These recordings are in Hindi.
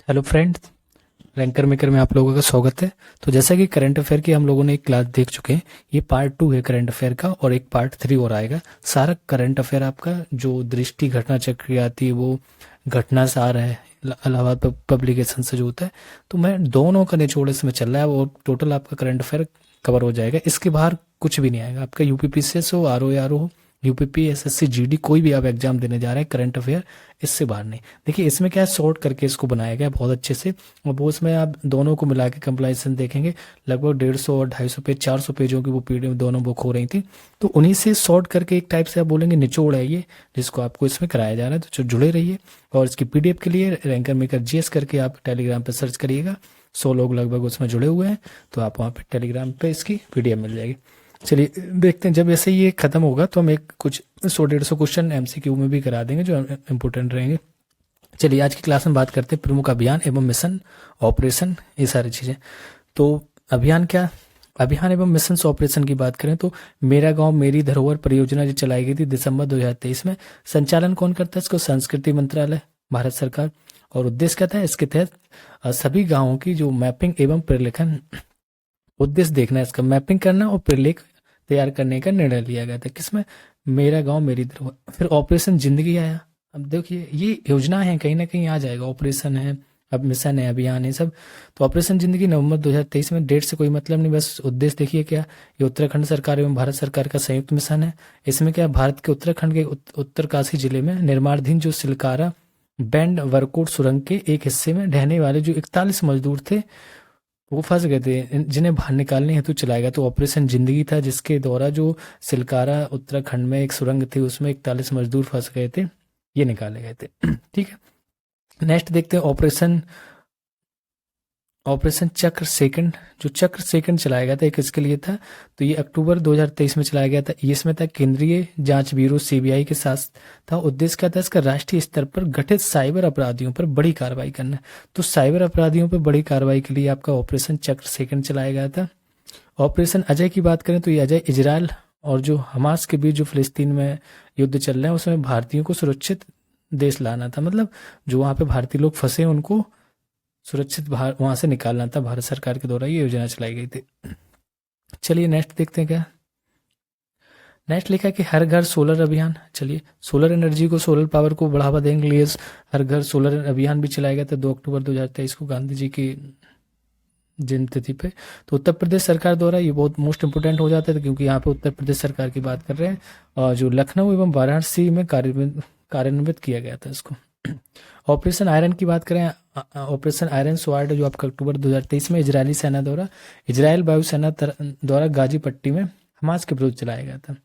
Hello friends. रैंकर मेकर में आप लोगों का स्वागत है। तो जैसा कि करंट अफेयर की हम लोगों ने एक क्लास देख चुके हैं, ये पार्ट 2 है करंट अफेयर का और एक पार्ट 3 और आएगा। सारा करंट अफेयर आपका जो दृष्टि घटना चक्र की आती है वो घटना सार है इलाहाबाद पब्लिकेशन से जो होता है। तो मैं दोनों का निचोड़ इसमें चल रहा है और टोटल आपका करंट अफेयर कवर हो जाएगा। इसके बाहर कुछ भी नहीं आएगा आपका। यूपीपीसीएस हो, आरओ हो, यूपीपी, एसएससी, जीडी, कोई भी आप एग्जाम देने जा रहे हैं, करंट अफेयर इससे बाहर नहीं। देखिए इसमें क्या है, शॉर्ट करके इसको बनाया गया है बहुत अच्छे से। और वो इसमें आप दोनों को मिला के कंप्लाइंसन देखेंगे, लगभग 150 और 250 पेज, 400 पेजों की वो पीडीएफ दोनों बुक हो रही थी। तो उन्हीं से शॉर्ट करके एक टाइप से आप बोलेंगे निचोड़ है ये, जिसको आपको इसमें कराया जा रहा है। तो जुड़े रहिए। और इसकी पीडीएफ के लिए रैंकर मेकर जीएस करके आप टेलीग्राम पर सर्च करिएगा। 100 लोग लगभग उसमें जुड़े हुए हैं, तो आप वहाँ पे टेलीग्राम पे इसकी पीडीएफ मिल जाएगी। चलिए देखते हैं, जब ऐसे ये खत्म होगा तो हम एक कुछ 100-150 क्वेश्चन एमसीक्यू में भी करा देंगे जो इंपॉर्टेंट रहेंगे। चलिए आज की क्लास में बात करते हैं प्रमुख अभियान एवं मिशन, ऑपरेशन, ये सारी चीजें। तो अभियान क्या, अभियान एवं मिशन ऑपरेशन की बात करें तो मेरा गांव मेरी धरोहर परियोजना जो चलाई गई थी दिसंबर 2023 में, संचालन कौन करता है इसको, संस्कृति मंत्रालय, भारत सरकार। और उद्देश्य क्या था इसके तहत, सभी गांवों की जो मैपिंग एवं प्रलेखन, उद्देश्य देखना है इसका, मैपिंग करना और प्रलेख तैयार करने का निर्णय लिया गया था। किसमें, मेरा गांव मेरी धरोहर। फिर ऑपरेशन जिंदगी आया। अब देखिए ये योजना है, कहीं ना कहीं आ जाएगा, ऑपरेशन है, अब मिशन है, अभियान है सब। तो ऑपरेशन जिंदगी नवंबर 2023 में, डेट से कोई मतलब नहीं, बस उद्देश्य देखिए क्या, ये उत्तराखंड सरकार एवं भारत सरकार का संयुक्त मिशन है। इसमें क्या, भारत के उत्तराखंड के उत्तरकाशी जिले में निर्माणाधीन जो सिलकारा बैंड वर्कआउट सुरंग के एक हिस्से में ढहने वाले जो 41 मजदूर थे वो फंस गए थे, जिन्हें बाहर निकालने हेतु चलाया गया। तो ऑपरेशन जिंदगी था, जिसके द्वारा जो सिलकारा उत्तराखंड में एक सुरंग थी उसमें 41 मजदूर फंस गए थे, ये निकाले गए थे। ठीक है, नेक्स्ट देखते हैं ऑपरेशन, ऑपरेशन चक्र सेकंड। जो चक्र सेकंड चलाया गया था एक इसके लिए था, तो ये अक्टूबर 2023 में चलाया गया था। ये इसमें था केंद्रीय जांच ब्यूरो सीबीआई के साथ था। उद्देश्य क्या था इसका, राष्ट्रीय स्तर पर घटित साइबर अपराधियों पर बड़ी कार्रवाई करना। तो साइबर अपराधियों पर बड़ी कार्रवाई के लिए आपका ऑपरेशन चक्र सेकंड चलाया गया था। ऑपरेशन अजय की बात करें तो ये अजय इजराइल और जो हमास के बीच जो फिलिस्तीन में युद्ध चल रहा है उसमें भारतीयों को सुरक्षित देश लाना था। मतलब जो वहां पे भारतीय लोग फंसे उनको सुरक्षित वहां से निकालना था। भारत सरकार के द्वारा ये योजना चलाई गई थी। चलिए नेक्स्ट देखते हैं क्या, नेक्स्ट लिखा है कि हर घर सोलर अभियान। चलिए सोलर एनर्जी को, सोलर पावर को बढ़ावा देने के लिए हर घर सोलर अभियान भी चलाया गया था 2 अक्टूबर 2023 को, गांधी जी की जन्म तिथि पे। तो उत्तर प्रदेश सरकार द्वारा ये बहुत मोस्ट इंपोर्टेंट हो जाता है, क्योंकि यहाँ पे उत्तर प्रदेश सरकार की बात कर रहे हैं, और जो लखनऊ एवं वाराणसी में कार्यान्वित किया गया था इसको। ऑपरेशन आयरन की बात करें, ऑपरेशन आयरन स्वार्ड जो आपका अक्टूबर 2023 में इजरायली सेना द्वारा, इजरायल वायुसेना द्वारा गाजी पट्टी में हमास के विरुद्ध चलाया गया था।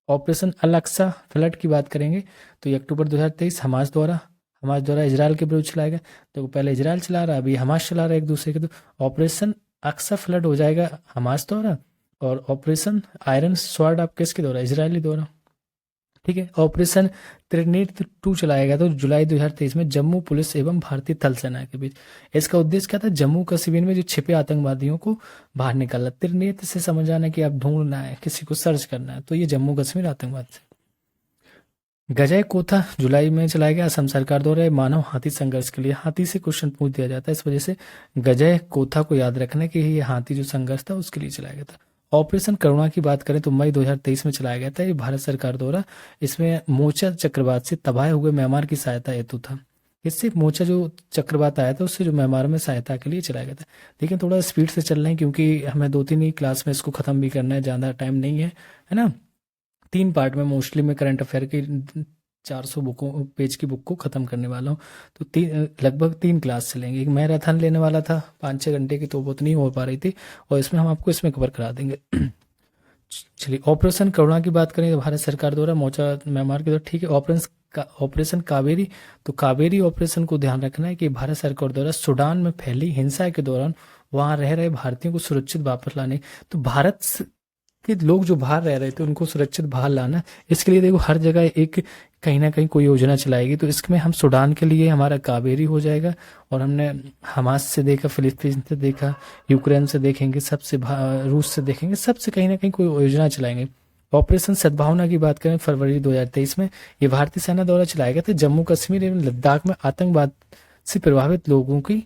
ऑपरेशन अल अक्सा फ्लड की बात करेंगे तो ये अक्टूबर 2023 हमास द्वारा इजरायल के विरुद्ध चलाया गया। तो पहले इजरायल चला रहा, अभी हमास चला रहा है एक दूसरे के। तो ऑपरेशन अक्सा फ्लड हो जाएगा हमास द्वारा, और ऑपरेशन आयरन स्वॉर्ड आप किसके द्वारा, इजरायली द्वारा। ठीक है, ऑपरेशन त्रिनेत्र 2 चलाया गया था जुलाई 2023 में जम्मू पुलिस एवं भारतीय थल सेना के बीच। इसका उद्देश्य क्या था, जम्मू कश्मीर में जो छिपे आतंकवादियों को बाहर निकालना। त्रिनेत्र से समझ आना कि आप ढूंढना है, किसी को सर्च करना है, तो ये जम्मू कश्मीर आतंकवाद से। गजय कोथा जुलाई में चलाया गया असम सरकार द्वारा मानव हाथी संघर्ष के लिए। हाथी से क्वेश्चन पूछ दिया जाता है, इस वजह से गजय कोथा को याद रखना कि ये हाथी जो संघर्ष था उसके लिए चलाया गया था। ऑपरेशन करुणा की बात करें तो मई 2023 में चलाया गया था, ये भारत सरकार द्वारा। इसमें मोर्चा चक्रवात से तबाह हुए म्यांमार की सहायता हेतु था। इससे मोर्चा जो चक्रवात आया था उससे जो म्यांमार में सहायता के लिए चलाया गया था। लेकिन थोड़ा स्पीड से चल रहे हैं क्योंकि हमें 2-3 ही क्लास में इसको खत्म भी करना है, ज़्यादा टाइम नहीं है ना। 3 पार्ट में मोस्टली मैं करंट अफेयर की 400 पेज की बुक को खत्म करने वाला हूँ। तो लगभग 3 क्लास चलेंगे। एक मैराथन लेने वाला था 5-6 घंटे की, तो वो तो नहीं हो पा रही थी, और इसमें हम आपको इसमें कवर करा देंगे। चलिए ऑपरेशन करुणा की बात करें तो भारत सरकार द्वारा मोर्चा म्यांमार के द्वारा। ठीक है, ऑपरेशन कावेरी। तो कावेरी ऑपरेशन को ध्यान रखना है कि भारत सरकार द्वारा सूडान में फैली हिंसा के दौरान वहां रह रहे भारतीयों को सुरक्षित वापस लाने। तो भारत कि लोग जो बाहर रह रहे थे उनको सुरक्षित बाहर लाना, इसके लिए देखो हर जगह एक कहीं ना कहीं कोई योजना चलाएगी। तो इसमें हम सूडान के लिए हमारा कावेरी हो जाएगा, और हमने हमास से देखा, फिलिस्तीन से देखा, यूक्रेन से देखेंगे, सबसे रूस से देखेंगे, सबसे कहीं ना कहीं कोई योजना चलाएंगे। ऑपरेशन सद्भावना की बात करें फरवरी 2023 में, ये भारतीय सेना द्वारा चलाया गया था। जम्मू कश्मीर एवं लद्दाख में आतंकवाद से प्रभावित लोगों की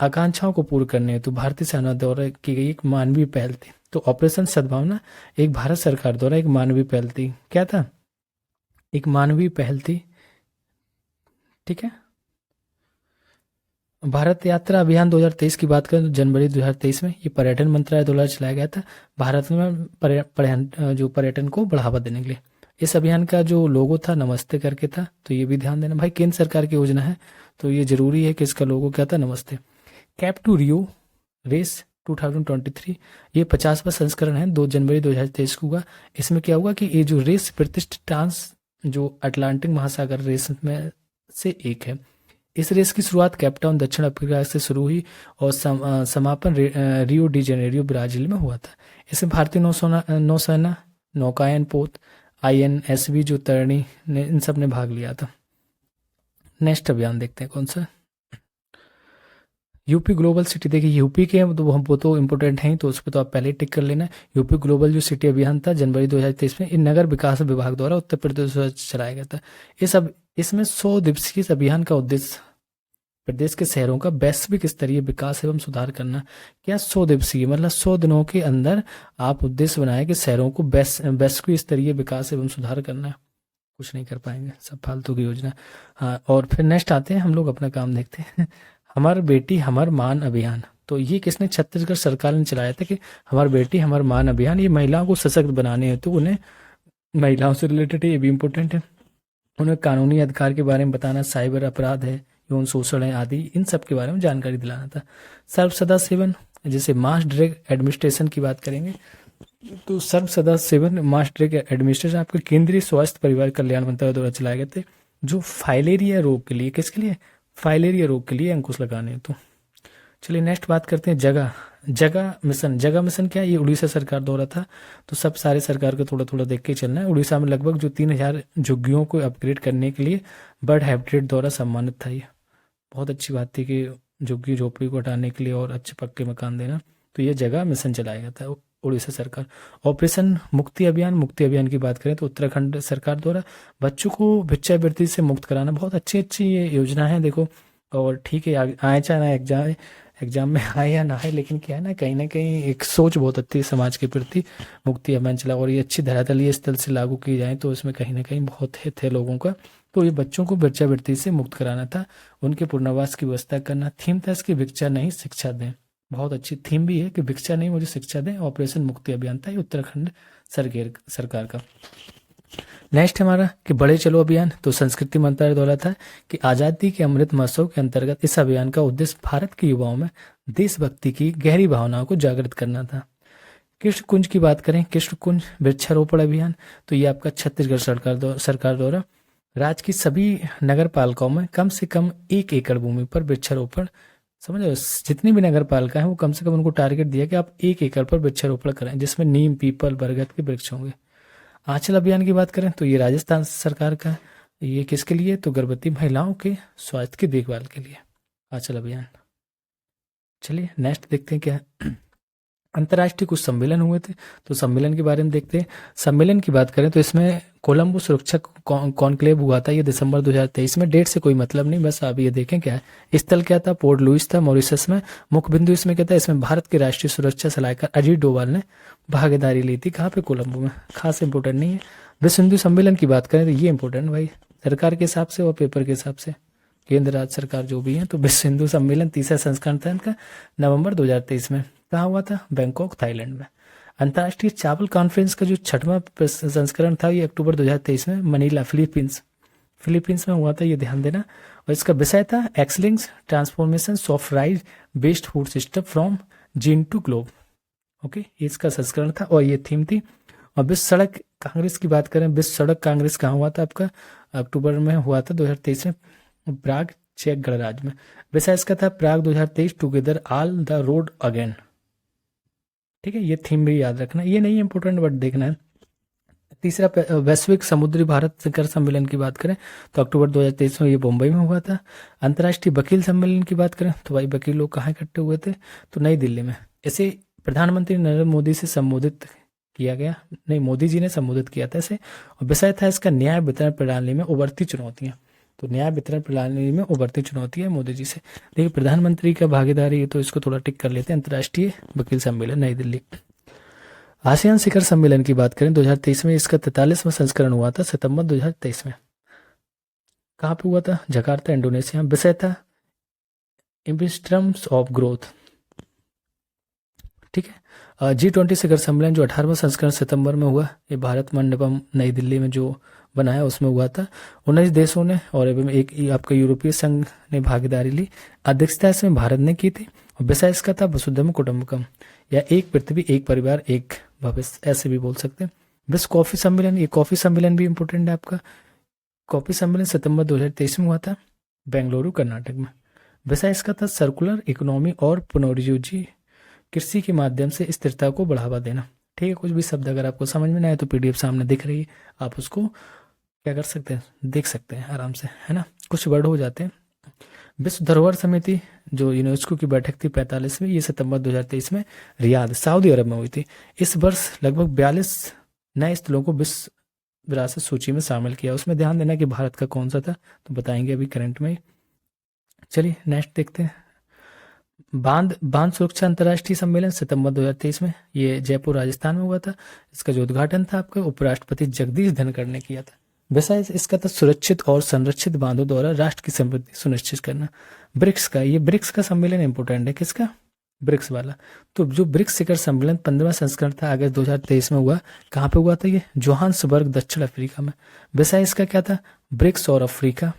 आकांक्षाओं को पूर्ण करने हेतु भारतीय सेना द्वारा की गई एक मानवीय पहल थी। तो ऑपरेशन सद्भावना एक भारत सरकार द्वारा एक मानवीय पहल थी। क्या था? एक मानवीय पहल थी। ठीक है। भारत यात्रा अभियान 2023 की बात करें तो जनवरी 2023 में ये पर्यटन मंत्रालय द्वारा चलाया गया था, भारत में जो पर्यटन को बढ़ावा देने के लिए। इस अभियान का जो लोगो था नमस्ते करके था, तो ये भी ध्यान देना भाई, केंद्र सरकार की योजना है तो ये जरूरी है कि इसका लोगो क्या था, नमस्ते। कैप टू रियो रेस 2023 ये 50वां संस्करण है, 2 जनवरी 2023 को हुआ। इसमें क्या हुआ कि ये जो रेस प्रतिष्ठित ट्रांस जो अटलांटिक महासागर रेस में से एक है। इस रेस की शुरुआत केपटाउन दक्षिण अफ्रीका से शुरू हुई और समापन रियो डी जेनेरियो ब्राजील में हुआ था। इसमें भारतीय नौसेना नौकायन पोत INSV जो तरणी ने इन सब ने भाग लिया था। नेक्स्ट अभियान देखते हैं कौन सा, यूपी ग्लोबल सिटी। देखिए यूपी के वो तो इंपॉर्टेंट हैं, तो उस पर तो आप पहले ही टिक कर लेना। यूपी ग्लोबल जो सिटी अभियान था जनवरी 2023 में इन नगर विकास विभाग द्वारा उत्तर प्रदेश में चलाया गया था। इसमें 100 दिवसीय इस अभियान का उद्देश्य प्रदेश के शहरों का वैश्विक स्तरीय विकास एवं सुधार करना। क्या 100 दिवसीय मतलब 100 दिनों के अंदर आप उद्देश्य बनाए कि शहरों को वैश्विक स्तरीय विकास एवं सुधार करना है। कुछ नहीं कर पाएंगे, सब फालतू की योजना। हाँ, और फिर नेक्स्ट आते हैं, हम लोग अपना काम देखते हैं। हमार बेटी हमार मान अभियान। तो ये किसने, छत्तीसगढ़ सरकार ने चलाया था कि हमार बेटी हमार मान अभियान। ये महिलाओं को सशक्त बनाने हेतु उन्हें महिलाओं से रिलेटेड ये भी इम्पोर्टेंट है, उन्हें कानूनी अधिकार के बारे में बताना, साइबर अपराध है, यौन शोषण है आदि, इन सब के बारे में जानकारी दिलाना था। सर्व सदा सेवन, जैसे मास ड्रग एडमिनिस्ट्रेशन की बात करेंगे तो सर्व सदा सेवन मास ड्रग एडमिनिस्ट्रेशन आपके केंद्रीय स्वास्थ्य परिवार कल्याण मंत्रालय द्वारा चलाए गए थे, जो फाइलेरिया रोग के लिए, किसके लिए, फाइलेरिया रोग के लिए अंकुश लगाने तो। चलिए नेक्स्ट बात करते हैं जगह मिशन। जगह मिशन क्या है, ये उड़ीसा सरकार द्वारा था। तो सब सारे सरकार को थोड़ा थोड़ा देख के चलना है। उड़ीसा में लगभग जो 3000 झुग्गियों को अपग्रेड करने के लिए बर्ड हैबिटेट द्वारा सम्मानित था। ये बहुत अच्छी बात थी कि झुग्गी झोपड़ी को हटाने के लिए और अच्छे पक्के मकान देना। तो ये जगह मिशन चलाया गया था उड़ीसा सरकार। ऑपरेशन मुक्ति अभियान की बात करें तो उत्तराखंड सरकार द्वारा बच्चों को भिक्षावृत्ति से मुक्त कराना। बहुत अच्छी ये योजना है देखो। और ठीक है, आए चाहे ना एग्जाम में आए या ना आए, लेकिन क्या है ना कहीं एक सोच बहुत अच्छी है समाज के प्रति। मुक्ति अभियान चला और ये अच्छी धरातलीय स्थल से लागू की जाए तो इसमें कहीं ना कहीं बहुत हित है लोगों का। तो ये बच्चों को भिक्षावृत्ति से मुक्त कराना था, उनके पुनर्वास की व्यवस्था करना। थीम था इसकी भिक्षा नहीं शिक्षा दें। बहुत अच्छी थीम भी है कि भिक्षा नहीं मुझे शिक्षा दें। ऑपरेशन मुक्ति अभियान था ये उत्तराखंड सरकार का। नेक्स्ट हमारा कि बड़े चलो अभियान, तो संस्कृति मंत्रालय द्वारा था कि आजादी के अमृत महोत्सव के अंतर्गत इस अभियान का उद्देश्य भारत के युवाओं में देशभक्ति की गहरी भावनाओं को जागृत करना था। कृष्ण कुंज की बात करें, कृष्ण कुंज वृक्षारोपण अभियान, तो ये आपका छत्तीसगढ़ सरकार द्वारा राज्य की सभी नगर पालिकाओं में कम से कम 1 एकड़ भूमि पर वृक्षारोपण, समझ लो जितनी भी नगर पालिका है वो कम से कम उनको टारगेट दिया कि आप 1 एकड़ पर वृक्षारोपण करें, जिसमें नीम पीपल बरगद के वृक्ष होंगे। आंचल अभियान की बात करें तो ये राजस्थान सरकार का, ये किसके लिए, तो गर्भवती महिलाओं के स्वास्थ्य की देखभाल के लिए आंचल अभियान। चलिए नेक्स्ट देखते हैं क्या है। अंतर्राष्ट्रीय कुछ सम्मेलन हुए थे, तो सम्मेलन के बारे में देखते हैं। सम्मेलन की बात करें तो इसमें कोलंबो सुरक्षा कॉन्क्लेव हुआ था, ये दिसंबर 2023 में। डेट से कोई मतलब नहीं, बस आप ये देखें क्या है। स्थल क्या था, पोर्ट लुइस था मॉरिशस में। मुख्य बिंदु इसमें क्या था, इसमें भारत के राष्ट्रीय सुरक्षा सलाहकार अजीत डोभाल ने भागीदारी ली थी। कहाँ पे, कोलंबो में। खास इंपोर्टेंट नहीं है। विश्व हिंदू सम्मेलन की बात करें तो ये इंपोर्टेंट भाई, सरकार के हिसाब से और पेपर के हिसाब से, केंद्र राज्य सरकार जो भी है। तो विश्व हिंदू सम्मेलन 3रा संस्करण था इनका, नवंबर 2023 में। कहाँ हुआ था, बैंकॉक थाईलैंड में। अंतर्राष्ट्रीय चावल कॉन्फ्रेंस का जो 6वां संस्करण था ये अक्टूबर 2023 में मनीला फिलीपींस में हुआ था, ये ध्यान देना। और इसका विषय था excellence transformation of rice based food system from gene to globe. Okay, इसका संस्करण था और ये थीम थी। और विश्व सड़क कांग्रेस की बात करें, विश्व सड़क कांग्रेस कहाँ हुआ था आपका, अक्टूबर में हुआ था 2023 में, प्राग चेक गणराज्य में। विषय इसका था प्राग 2023 together all the road again. ठीक है, ये थीम भी याद रखना, ये नहीं इंपोर्टेंट बट देखना है। 3रा वैश्विक समुद्री भारत शिखर सम्मेलन की बात करें तो अक्टूबर 2023 में ये मुंबई में हुआ था। अंतर्राष्ट्रीय वकील सम्मेलन की बात करें तो भाई वकील लोग कहाँ इकट्ठे हुए थे, तो नई दिल्ली में। इसे प्रधानमंत्री नरेंद्र मोदी से संबोधित किया गया, नहीं मोदी जी ने संबोधित किया था इसे। और विषय था इसका न्याय वितरण प्रणाली में उभरती चुनौतियां। तो न्याय वितरण प्रणाली में उभरती चुनौती है मोदी जी से। देखिए प्रधानमंत्री का भागीदारी, तो इसको थोड़ा टिक कर लेते हैं। अंतर्राष्ट्रीय वकील सम्मेलन नई दिल्ली। आसियान शिखर सम्मेलन की बात करें 2023 में, इसका 43वां संस्करण हुआ था सितंबर 2023 में। कहाँ पे हुआ था? Jakarta, Indonesia. विषय था इम्पिस्ट्रम्स ऑफ ग्रोथ। ठीक है। G20 शिखर सम्मेलन जो 18वां संस्करण सितंबर में हुआ, ये भारत मंडपम नई दिल्ली में जो बना है उसमें हुआ था। 19 देशों ने और एवं एक आपका यूरोपीय संघ ने भागीदारी ली। अध्यक्षता इसमें भारत ने की थी और विषय इसका था वसुधैव कुटुंबकम, या एक पृथ्वी एक परिवार एक भविष्य, ऐसे भी बोल सकते हैं। विश्व कॉफी सम्मेलन, ये कॉफी सम्मेलन भी इम्पोर्टेंट है आपका। कॉफी सम्मेलन सितंबर 2023 में हुआ था बेंगलुरु कर्नाटक में। विषय इसका था सर्कुलर इकोनॉमी और पुनरुज्जीव कृषि के माध्यम से स्थिरता को बढ़ावा देना। ठीक है, कुछ भी शब्द अगर आपको समझ में ना आए तो पीडीएफ सामने दिख रही है, आप उसको क्या कर सकते हैं, देख सकते हैं आराम से, है ना। कुछ वर्ड हो जाते हैं। विश्व धरोहर समिति जो यूनेस्को की बैठक थी 45वीं, ये सितंबर 2023 में रियाद सऊदी अरब में हुई थी। इस वर्ष लगभग 42 नए स्थलों को विश्व विरासत सूची में शामिल किया। उसमें ध्यान देना कि भारत का कौन सा था, तो बताएंगे अभी करंट में। चलिए नेक्स्ट देखते हैं। बांध सुरक्षा अंतर्राष्ट्रीय सम्मेलन सितंबर 2023 में, ये जयपुर राजस्थान में हुआ था। इसका जो उद्घाटन था आपका उपराष्ट्रपति जगदीश धनखड़ ने किया था। विषय इसका था सुरक्षित और संरक्षित बांधों द्वारा राष्ट्र की समृद्धि सुनिश्चित करना। ब्रिक्स का, ये ब्रिक्स का सम्मेलन इंपोर्टेंट है। किसका? ब्रिक्स वाला। तो जो ब्रिक्स शिखर सम्मेलन 15वां संस्करण था, अगस्त 2023 में हुआ। कहाँ पे हुआ था ये? जोहान्सबर्ग, दक्षिण अफ्रीका में। विषय इसका क्या था? ब्रिक्स और अफ्रीका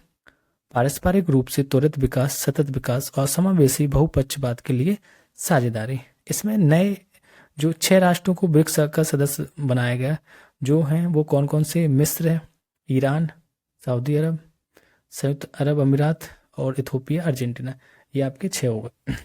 पारस्परिक रूप से त्वरित विकास, सतत विकास और समावेशी बहुपक्षवाद के लिए साझेदारी। इसमें नए जो 6 राष्ट्रों को ब्रिक्स का सदस्य बनाया गया, जो हैं वो कौन कौन से? मिस्र है, ईरान, सऊदी अरब, संयुक्त अरब अमीरात और इथोपिया, अर्जेंटीना। ये आपके 6 हो गए।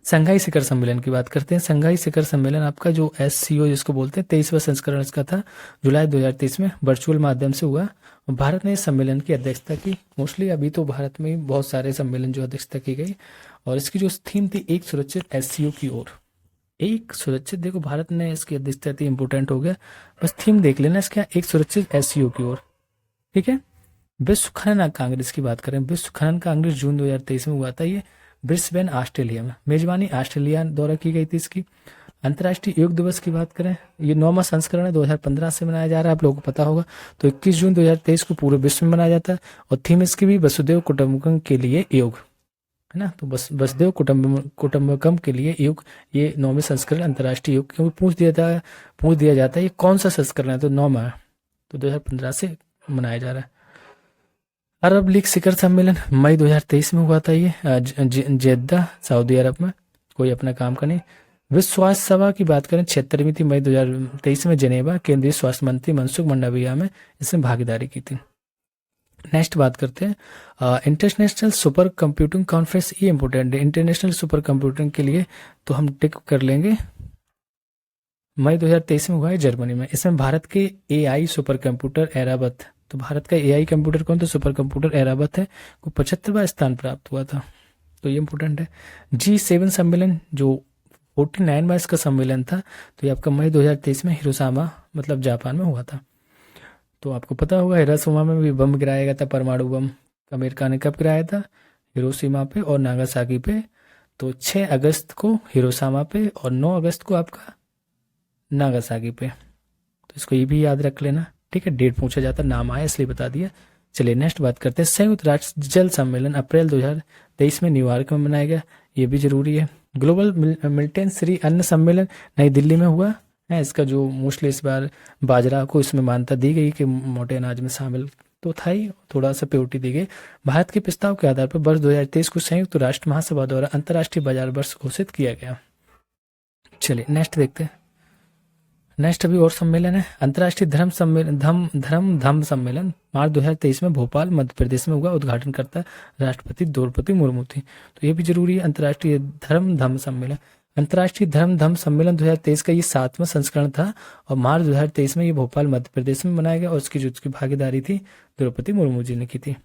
संघाई शिखर सम्मेलन की बात करते हैं। संघाई शिखर सम्मेलन आपका जो SCO जिसको बोलते हैं, 23वां संस्करण इसका था, जुलाई 2023 में वर्चुअल माध्यम से हुआ। भारत ने इस सम्मेलन की अध्यक्षता की। मोस्टली अभी तो भारत में बहुत सारे सम्मेलन जो अध्यक्षता की गई, और इसकी जो थीम थी एक सुरक्षित SCO की ओर। एक सुरक्षित, देखो भारत ने इसकी अध्यक्षता थी, इंपोर्टेंट हो गया, बस थीम देख लेना इसका, एक सुरक्षित SCO की ओर। ठीक है। विश्व खनन कांग्रेस की बात करें, विश्व खनन कांग्रेस जून 2023 में हुआ था। ये ब्रिस्बेन ऑस्ट्रेलिया में, मेजबानी ऑस्ट्रेलिया द्वारा की गई थी इसकी। अंतर्राष्ट्रीय योग दिवस की बात करें, ये 9वां संस्करण है, 2015 से मनाया जा रहा है, आप लोगों को पता होगा। तो 21 जून 2023 को पूरे विश्व में मनाया जाता है, और थीम इसकी भी वसुधैव कुटुंबकम के लिए योग, है ना। तो बस वसुधैव कुटुंबकम के लिए योग, ये 9वें संस्करण अंतर्राष्ट्रीय योग, क्योंकि पूछ दिया जाता है ये कौन सा संस्करण है, तो 9वां है, तो 2015 से मनाया जा रहा है। अरब लीग शिखर सम्मेलन मई 2023 में हुआ था, ये जेद्दा सऊदी अरब में, कोई अपना काम का नहीं। विश्व स्वास्थ्य सभा की बात करें 76वीं थी, मई 2023 में जेनेवा, केंद्रीय स्वास्थ्य मंत्री मनसुख मंडाविया में इसने भागीदारी की थी। नेक्स्ट बात करते हैं इंटरनेशनल सुपर कंप्यूटिंग कॉन्फ्रेंस, ये इंपोर्टेंट है इंटरनेशनल सुपर कंप्यूटिंग के लिए, तो हम टिक कर लेंगे। मई 2023 में हुआ है जर्मनी में। इसमें भारत के AI सुपर कंप्यूटर एराबत, तो भारत का AI कंप्यूटर कौन, तो सुपर कंप्यूटर एराबत है, को 75वां स्थान प्राप्त हुआ था, तो ये इंपोर्टेंट है। G7 सम्मेलन जो 49वां इसका सम्मेलन था, तो ये आपका मई 2023 में हिरोशिमा मतलब जापान में हुआ था। तो आपको पता होगा हिरोशिमा में भी बम गिराया गया था, परमाणु बम। अमेरिका ने कब गिराया था? हिरोशिमा पे और नागासाकी पे। तो 6 अगस्त को हिरोशिमा पे और 9 अगस्त को आपका नागासाकी पे, तो इसको ये भी याद रख लेना। ठीक है, डेट पूछा जाता, नाम आया इसलिए बता दिया। चलिए नेक्स्ट बात करते हैं संयुक्त राष्ट्र जल सम्मेलन अप्रैल 2023 में न्यूयॉर्क में मनाया गया, ये भी जरूरी है। ग्लोबल मिल्टन श्री अन्न सम्मेलन नई दिल्ली में हुआ है। इसका जो मोस्टली इस बार बाजरा को इसमें मान्यता दी गई कि मोटे अनाज में शामिल तो था ही, थोड़ा सा प्योरिटी दी गई। भारत के प्रस्ताव के आधार पर वर्ष 2023 को संयुक्त राष्ट्र महासभा द्वारा अंतर्राष्ट्रीय बाजार वर्ष घोषित किया गया। चलिए नेक्स्ट देखते हैं। नेक्स्ट अभी और सम्मेलन है अंतर्राष्ट्रीय धर्म सम्मेलन मार्च 2023 में भोपाल मध्य प्रदेश में हुआ। उद्घाटन करता राष्ट्रपति द्रौपदी मुर्मू थी, तो ये भी जरूरी है। अंतर्राष्ट्रीय धर्म सम्मेलन, अंतर्राष्ट्रीय धर्म सम्मेलन 2023 का ये 7वां संस्करण था, और मार्च 2023 में ये भोपाल मध्य प्रदेश में मनाया गया, और उसकी भागीदारी थी द्रौपदी मुर्मू जी ने की थी।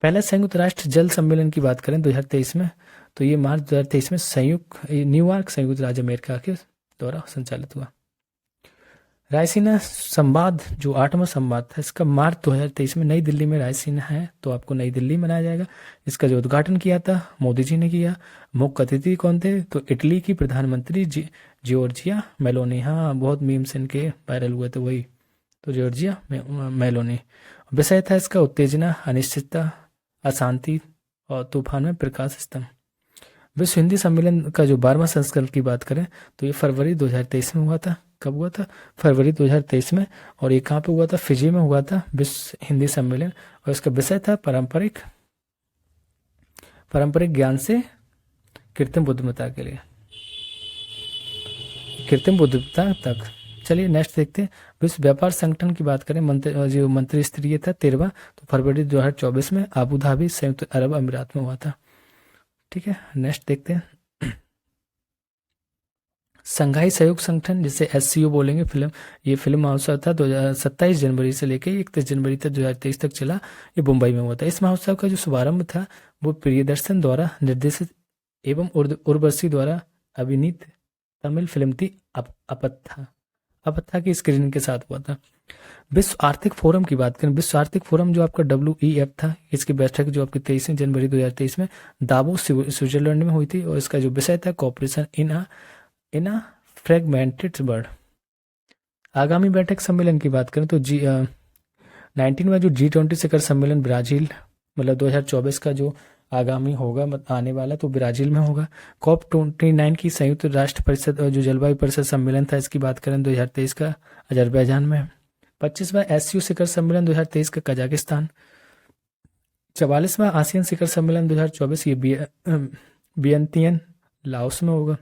पहला संयुक्त राष्ट्र जल सम्मेलन की बात करें 2023 में, तो ये मार्च 2023 में न्यूयॉर्क संयुक्त राज्य अमेरिका के द्वारा संचालित हुआ। रायसीना संवाद जो 8वां संवाद था, इसका मार्च 2023 में नई दिल्ली में रायसीना है, तो आपको नई दिल्ली मनाया जाएगा। इसका जो उद्घाटन किया था मोदी जी ने किया। मुख्य अतिथि कौन थे? तो इटली की प्रधानमंत्री जॉर्जिया मेलोनी। हाँ, बहुत मीम्स इनके वायरल हुए थे, वही तो जॉर्जिया मेलोनी। विषय था इसका उत्तेजना, अनिश्चितता, अशांति और तूफान में प्रकाश स्तंभ। विश्व हिंदी सम्मेलन का जो 12वां संस्करण की बात करें तो ये फरवरी 2023 में हुआ था। कब हुआ था? फरवरी 2023 में। और ये कहाँ पे हुआ था? फिजी में हुआ था विश्व हिंदी सम्मेलन। और इसका विषय था पारंपरिक ज्ञान से कृत्रिम बुद्धिमत्ता के लिए, कृत्रिम बुद्धिमत्ता तक। चलिए नेक्स्ट देखते हैं। विश्व व्यापार संगठन की बात करें, मंत्री स्तरीय था 13वां, तो फरवरी 2024 में आबू धाबी संयुक्त अरब अमीरात में हुआ था। ठीक है, नेक्स्ट देखते हैं। संघाई सहयोग संगठन जिसे एससीओ बोलेंगे, ये फिल्म महोत्सव था 27 जनवरी से लेकर 31 जनवरी तक 2023 तक चला। ये मुंबई में हुआ था। इस महोत्सव का जो शुभारंभ था वो प्रियदर्शन द्वारा निर्देशित एवं उर्वशी द्वारा अभिनीत तमिल फिल्म थी अपत्था की स्क्रीनिंग के साथ हुआ था। विश्व आर्थिक फोरम की बात करें, विश्व आर्थिक फोरम जो आपका WEF था, इसकी बैठक जो आपकी 23 जनवरी 2023 में दावोस स्विट्जरलैंड में हुई थी। और इसका जो विषय था cooperation in a fragmented world. आगामी बैठक सम्मेलन की बात करें तो 19वां जो G20 शिखर सम्मेलन ब्राजील, मतलब 2024 का जो आगामी होगा आने वाला, तो ब्राजील में होगा। COP29 की संयुक्त राष्ट्र परिषद और जो जलवायु परिषद सम्मेलन था, इसकी बात करें 2023 का अजरबैजान में। 25वां SCO शिखर सम्मेलन 2023 का कजाकिस्तान। 44वां आसियान शिखर सम्मेलन 2024 ये वियंतियन लाओस में होगा।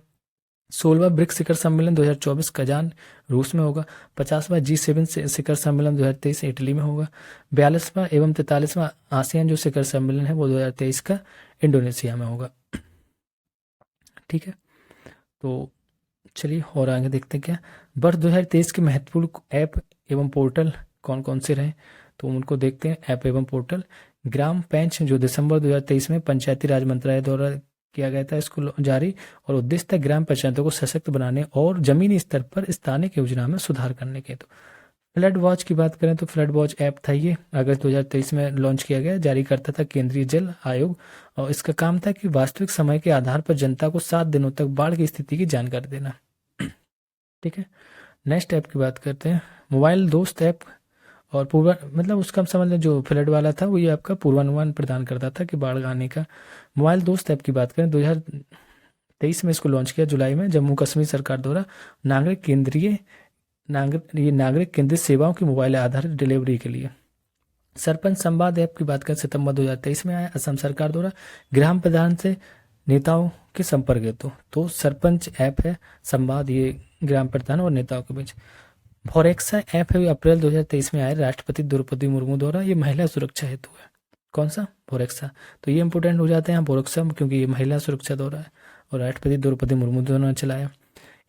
16वां ब्रिक्स शिखर सम्मेलन 2024 कजान रूस में होगा। 50वां G7 शिखर सम्मेलन 2023 इटली में होगा। 42वां एवं 43वां आसियान जो शिखर सम्मेलन है वो 2023 का इंडोनेशिया में होगा। ठीक है, तो चलिए और आगे देखते हैं क्या वर्ष 2023 के महत्वपूर्ण ऐप एवं पोर्टल कौन कौन से रहे, तो उनको देखते हैं। ऐप एवं पोर्टल ग्राम पेंच जो दिसंबर 2023 में पंचायती राज मंत्रालय द्वारा किया गया था, इसको जारी। और उद्देश्य था ग्राम पंचायतों को सशक्त बनाने और जमीनी स्तर पर स्थानिक योजना में सुधार करने के। तो फ्लड वॉच की बात करें तो फ्लड वॉच ऐप था, ये अगस्त 2023 में लॉन्च किया गया। जारी करता था केंद्रीय जल आयोग। और इसका काम था कि वास्तविक समय के आधार पर जनता को 7 दिनों तक बाढ़ की स्थिति की जानकारी देना। ठीक है, नेक्स्ट ऐप की बात करते हैं। मोबाइल दोस्त ऐप और मतलब उसका समझ लें जो फ्लड वाला था वो ये आपका पूर्वानुमान प्रदान करता था कि बाढ़ आने का। मोबाइल दोस्त ऐप की बात करें 2023 में इसको लॉन्च किया जुलाई में जम्मू कश्मीर सरकार द्वारा नागरिक केंद्रित सेवाओं की मोबाइल आधारित डिलीवरी के लिए। सरपंच संवाद ऐप की बात करें सितंबर 2023 में आया असम सरकार द्वारा ग्राम प्रधान से नेताओं के संपर्क हेतु। तो सरपंच ऐप है, संवाद ये ग्राम प्रधान और नेताओं के बीच। फोरेक्सा ऐप है, अप्रैल 2023 में आया राष्ट्रपति द्रौपदी मुर्मू द्वारा, ये महिला सुरक्षा हेतु है। कौन सा? फोरेक्सा। तो ये इंपोर्टेंट हो जाते हैं फोरेक्सा क्योंकि ये महिला सुरक्षा द्वारा है और राष्ट्रपति द्रौपदी मुर्मू द्वारा चलाया।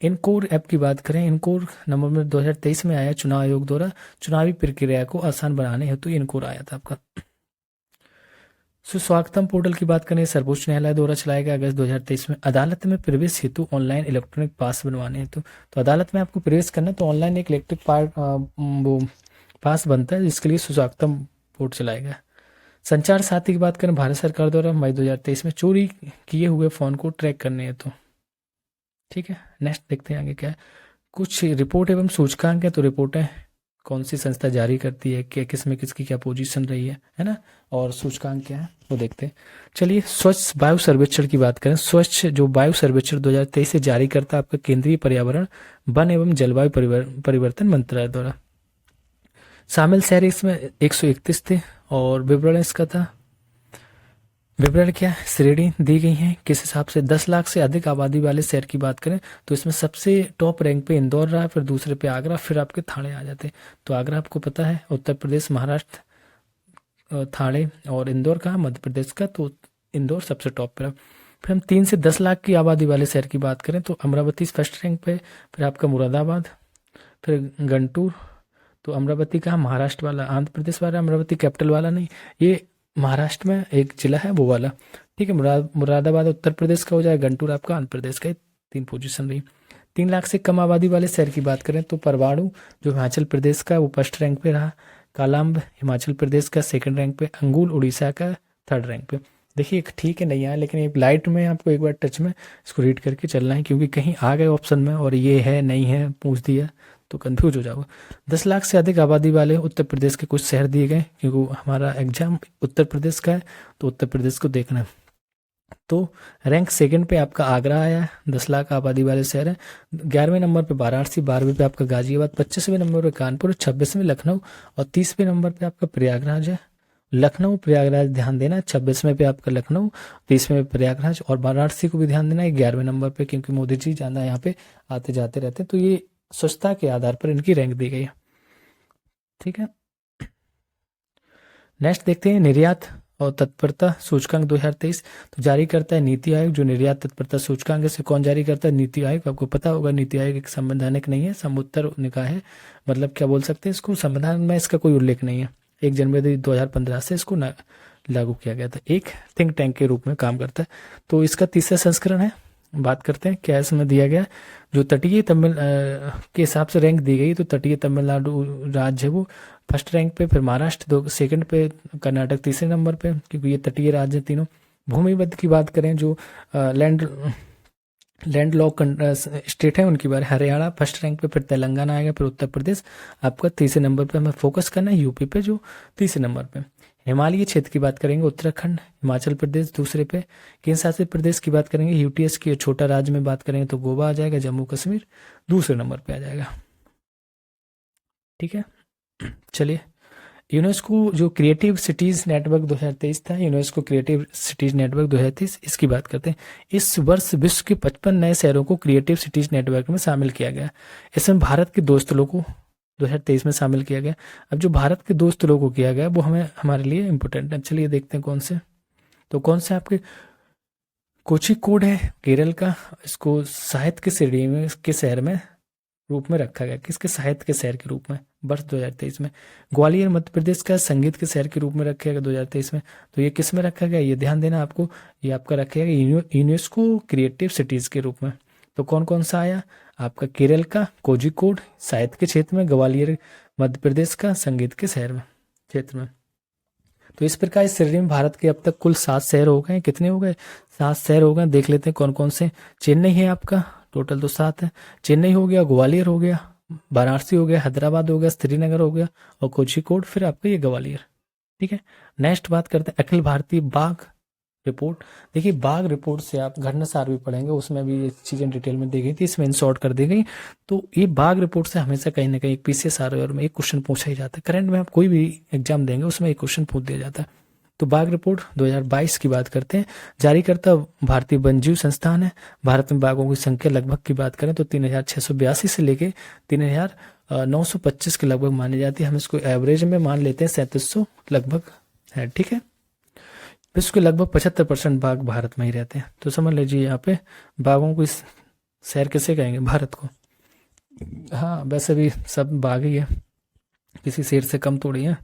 इनकोर ऐप की बात करें, इनकोर नवंबर 2023 में आया चुनाव आयोग द्वारा चुनावी प्रक्रिया को आसान बनाने हेतु इनकोर आया था आपका। सुस्वागतम पोर्टल की बात करें सर्वोच्च न्यायालय द्वारा चलाया गया अगस्त 2023 में। अदालत में प्रवेश हेतु ऑनलाइन इलेक्ट्रॉनिक पास बनवाने हेतु, तो अदालत में आपको प्रवेश करना तो ऑनलाइन एक इलेक्ट्रिक वो पास बनता है, जिसके लिए सुस्वागतम पोर्ट चलाया गया। संचार साथी की बात करें भारत सरकार द्वारा मई 2023 में चोरी किए हुए फोन को ट्रैक करने हेतु। ठीक है, नेक्स्ट देखते हैं आगे क्या है। कुछ रिपोर्ट एवं सूचकांक है, तो रिपोर्टें कौन सी संस्था जारी करती है, क्या किस में किसकी क्या पोजीशन रही है ना, और सूचकांक क्या है वो देखते हैं। चलिए स्वच्छ वायु सर्वेक्षण की बात करें। स्वच्छ जो वायु सर्वेक्षण 2023 से जारी करता है आपका केंद्रीय पर्यावरण वन एवं जलवायु परिवर्तन मंत्रालय द्वारा। शामिल शहर इसमें 131 थे और विवरण इसका था, विवरण क्या श्रेणी दी गई है किस हिसाब से। 10 लाख से अधिक आबादी वाले शहर की बात करें तो इसमें सबसे टॉप रैंक पे इंदौर रहा, फिर दूसरे पे आगरा, फिर आपके थाने आ जाते। तो आगरा आपको पता है उत्तर प्रदेश, महाराष्ट्र थाने, और इंदौर का मध्य प्रदेश का, तो इंदौर सबसे टॉप पे रहा। फिर हम 3 से 10 लाख की आबादी वाले शहर की बात करें तो अमरावती फर्स्ट रैंक पे, फिर आपका मुरादाबाद, फिर गंटूर। तो अमरावती का महाराष्ट्र वाला, आंध्र प्रदेश वाला अमरावती कैपिटल वाला नहीं, ये महाराष्ट्र में एक जिला है वो वाला। ठीक है, मुरादाबाद उत्तर प्रदेश का हो जाए, गंटूर आपका आंध्र प्रदेश का। 3 पोजीशन रही। 3 लाख से कम आबादी वाले शहर की बात करें तो परवाणु जो हिमाचल प्रदेश का वो फर्स्ट रैंक पे रहा, कालाम्ब हिमाचल प्रदेश का सेकंड रैंक पे, अंगुल उड़ीसा का थर्ड रैंक पे। देखिए ठीक है नहीं आया, लेकिन एक लाइट में आपको एक बार टच में इसको रीड करके चलना है, क्योंकि कहीं आ गए ऑप्शन में और ये है नहीं है पूछ दिया तो कंफ्यूज हो जाओगे। 10 लाख से अधिक आबादी वाले उत्तर प्रदेश के कुछ शहर दिए गए, क्योंकि हमारा एग्जाम उत्तर प्रदेश का है तो उत्तर प्रदेश को देखना है। तो रैंक सेकंड पे आपका आगरा आया है, 10 लाख आबादी वाले शहर है। 11वें नंबर पे वाराणसी, 12वें पे आपका गाजियाबाद, 25वें नंबर पे कानपुर, 26वें लखनऊ और 30वें नंबर पे आपका प्रयागराज है। लखनऊ प्रयागराज ध्यान देना, 26वें पे आपका लखनऊ, 30वें पे प्रयागराज और वाराणसी को भी ध्यान देना है 11वें नंबर पे, क्योंकि मोदी जी ज़्यादा यहाँ पे आते जाते रहते हैं, तो ये स्वच्छता के आधार पर इनकी रैंक दी गई है। ठीक है, नेक्स्ट देखते हैं निर्यात और तत्परता सूचकांक 2023। तो जारी करता है नीति आयोग। जो निर्यात तत्परता सूचकांक है इसे कौन जारी करता है? नीति आयोग। आपको पता होगा नीति आयोग एक संवैधानिक नहीं है, समुत्तर निकाय है, मतलब क्या बोल सकते हैं इसको, संविधान में इसका कोई उल्लेख नहीं है। 1 जनवरी 2015 से इसको लागू किया गया था, एक थिंक टैंक के रूप में काम करता है। तो इसका तीसरा संस्करण है, बात करते हैं क्या इसमें दिया गया। जो तटीय तमिल के हिसाब से रैंक दी गई, तो तटीय तमिलनाडु राज्य है वो फर्स्ट रैंक पे, फिर महाराष्ट्र दो सेकंड पे, कर्नाटक तीसरे नंबर पे, क्योंकि ये तटीय राज्य तीनों। भूमिबद्ध की बात करें जो लैंड लॉक स्टेट है उनकी बारे, हरियाणा फर्स्ट रैंक पे, फिर तेलंगाना आएगा, फिर उत्तर प्रदेश आपका तीसरे नंबर पे। हमें फोकस करना है यूपी पे जो तीसरे नंबर पे। हिमालयी क्षेत्र की बात करेंगे उत्तराखंड, हिमाचल प्रदेश दूसरे पे। केंद्र शासित प्रदेश की बात करेंगे यूटीएस की, छोटा राज्य में बात करेंगे तो गोवा आ जाएगा, जम्मू कश्मीर दूसरे नंबर पे आ जाएगा। ठीक है, चलिए यूनेस्को जो क्रिएटिव सिटीज नेटवर्क 2023 था, यूनेस्को क्रिएटिव सिटीज नेटवर्क 2023, इसकी बात करते हैं। इस वर्ष विश्व के 55 नए शहरों को क्रिएटिव सिटीज नेटवर्क में शामिल किया गया। इसमें भारत के 2 स्थलों को 2023 में शामिल किया गया। अब जो भारत के 2 स्थलों को किया गया वो हमें हमारे लिए इंपॉर्टेंट है। चलिए देखते हैं कौन से। तो कौन से आपके कोझिकोड है केरल का, इसको साहित्य के श्रेणी में के शहर में रूप में रखा गया, किसके साहित्य के शहर के रूप में वर्ष 2023 में। ग्वालियर मध्य प्रदेश का संगीत के शहर के रूप में रखा गया 2023 में। तो ये किस में रखा गया, ये ध्यान देना आपको, ये आपका रखा गया यूनेस्को क्रिएटिव सिटीज के रूप में। तो कौन कौन सा आया आपका, केरल का कोझिकोड साहित्य के क्षेत्र में, ग्वालियर मध्य प्रदेश का संगीत के शहर में क्षेत्र में। तो इस प्रकार इस श्रेणी में भारत के अब तक कुल 7 शहर हो गए। कितने हो गए? 7 शहर हो गए। देख लेते हैं कौन कौन से। चेन्नई है आपका, टोटल तो 7 है। चेन्नई हो गया, ग्वालियर हो गया, वाराणसी हो गया, हैदराबाद हो गया, श्रीनगर हो गया और कोझिकोड, फिर आपका ये ग्वालियर। ठीक है, नेक्स्ट बात करते हैं अखिल भारतीय बाघ रिपोर्ट। देखिए बाघ रिपोर्ट से आप घटनासार भी पढ़ेंगे, उसमें भी ये चीजें डिटेल में दी गई थी, इसमें इन शॉर्ट कर दी गई। तो ये बाघ रिपोर्ट से हमेशा कहीं ना कहीं पीसीएस आरओआर में एक क्वेश्चन पूछा ही जाता है। करंट में आप कोई भी एग्जाम देंगे उसमें एक क्वेश्चन पूछ दिया जाता है। तो बाघ रिपोर्ट 2022 की बात करते हैं। जारी करता भारतीय वन्यजीव संस्थान है। भारत में बाघों की संख्या लगभग की बात करें तो 3682 से लेके 3925 के लगभग मानी जाती है। हम इसको एवरेज में मान लेते हैं 3700 लगभग है। ठीक है, विश्व के लगभग 75% बाघ भारत में ही रहते हैं। तो समझ लीजिए यहाँ पे बाघों को शहर किसे कहेंगे, भारत को। हाँ वैसे भी सब बाघ ही है, किसी शेर से कम थोड़ी है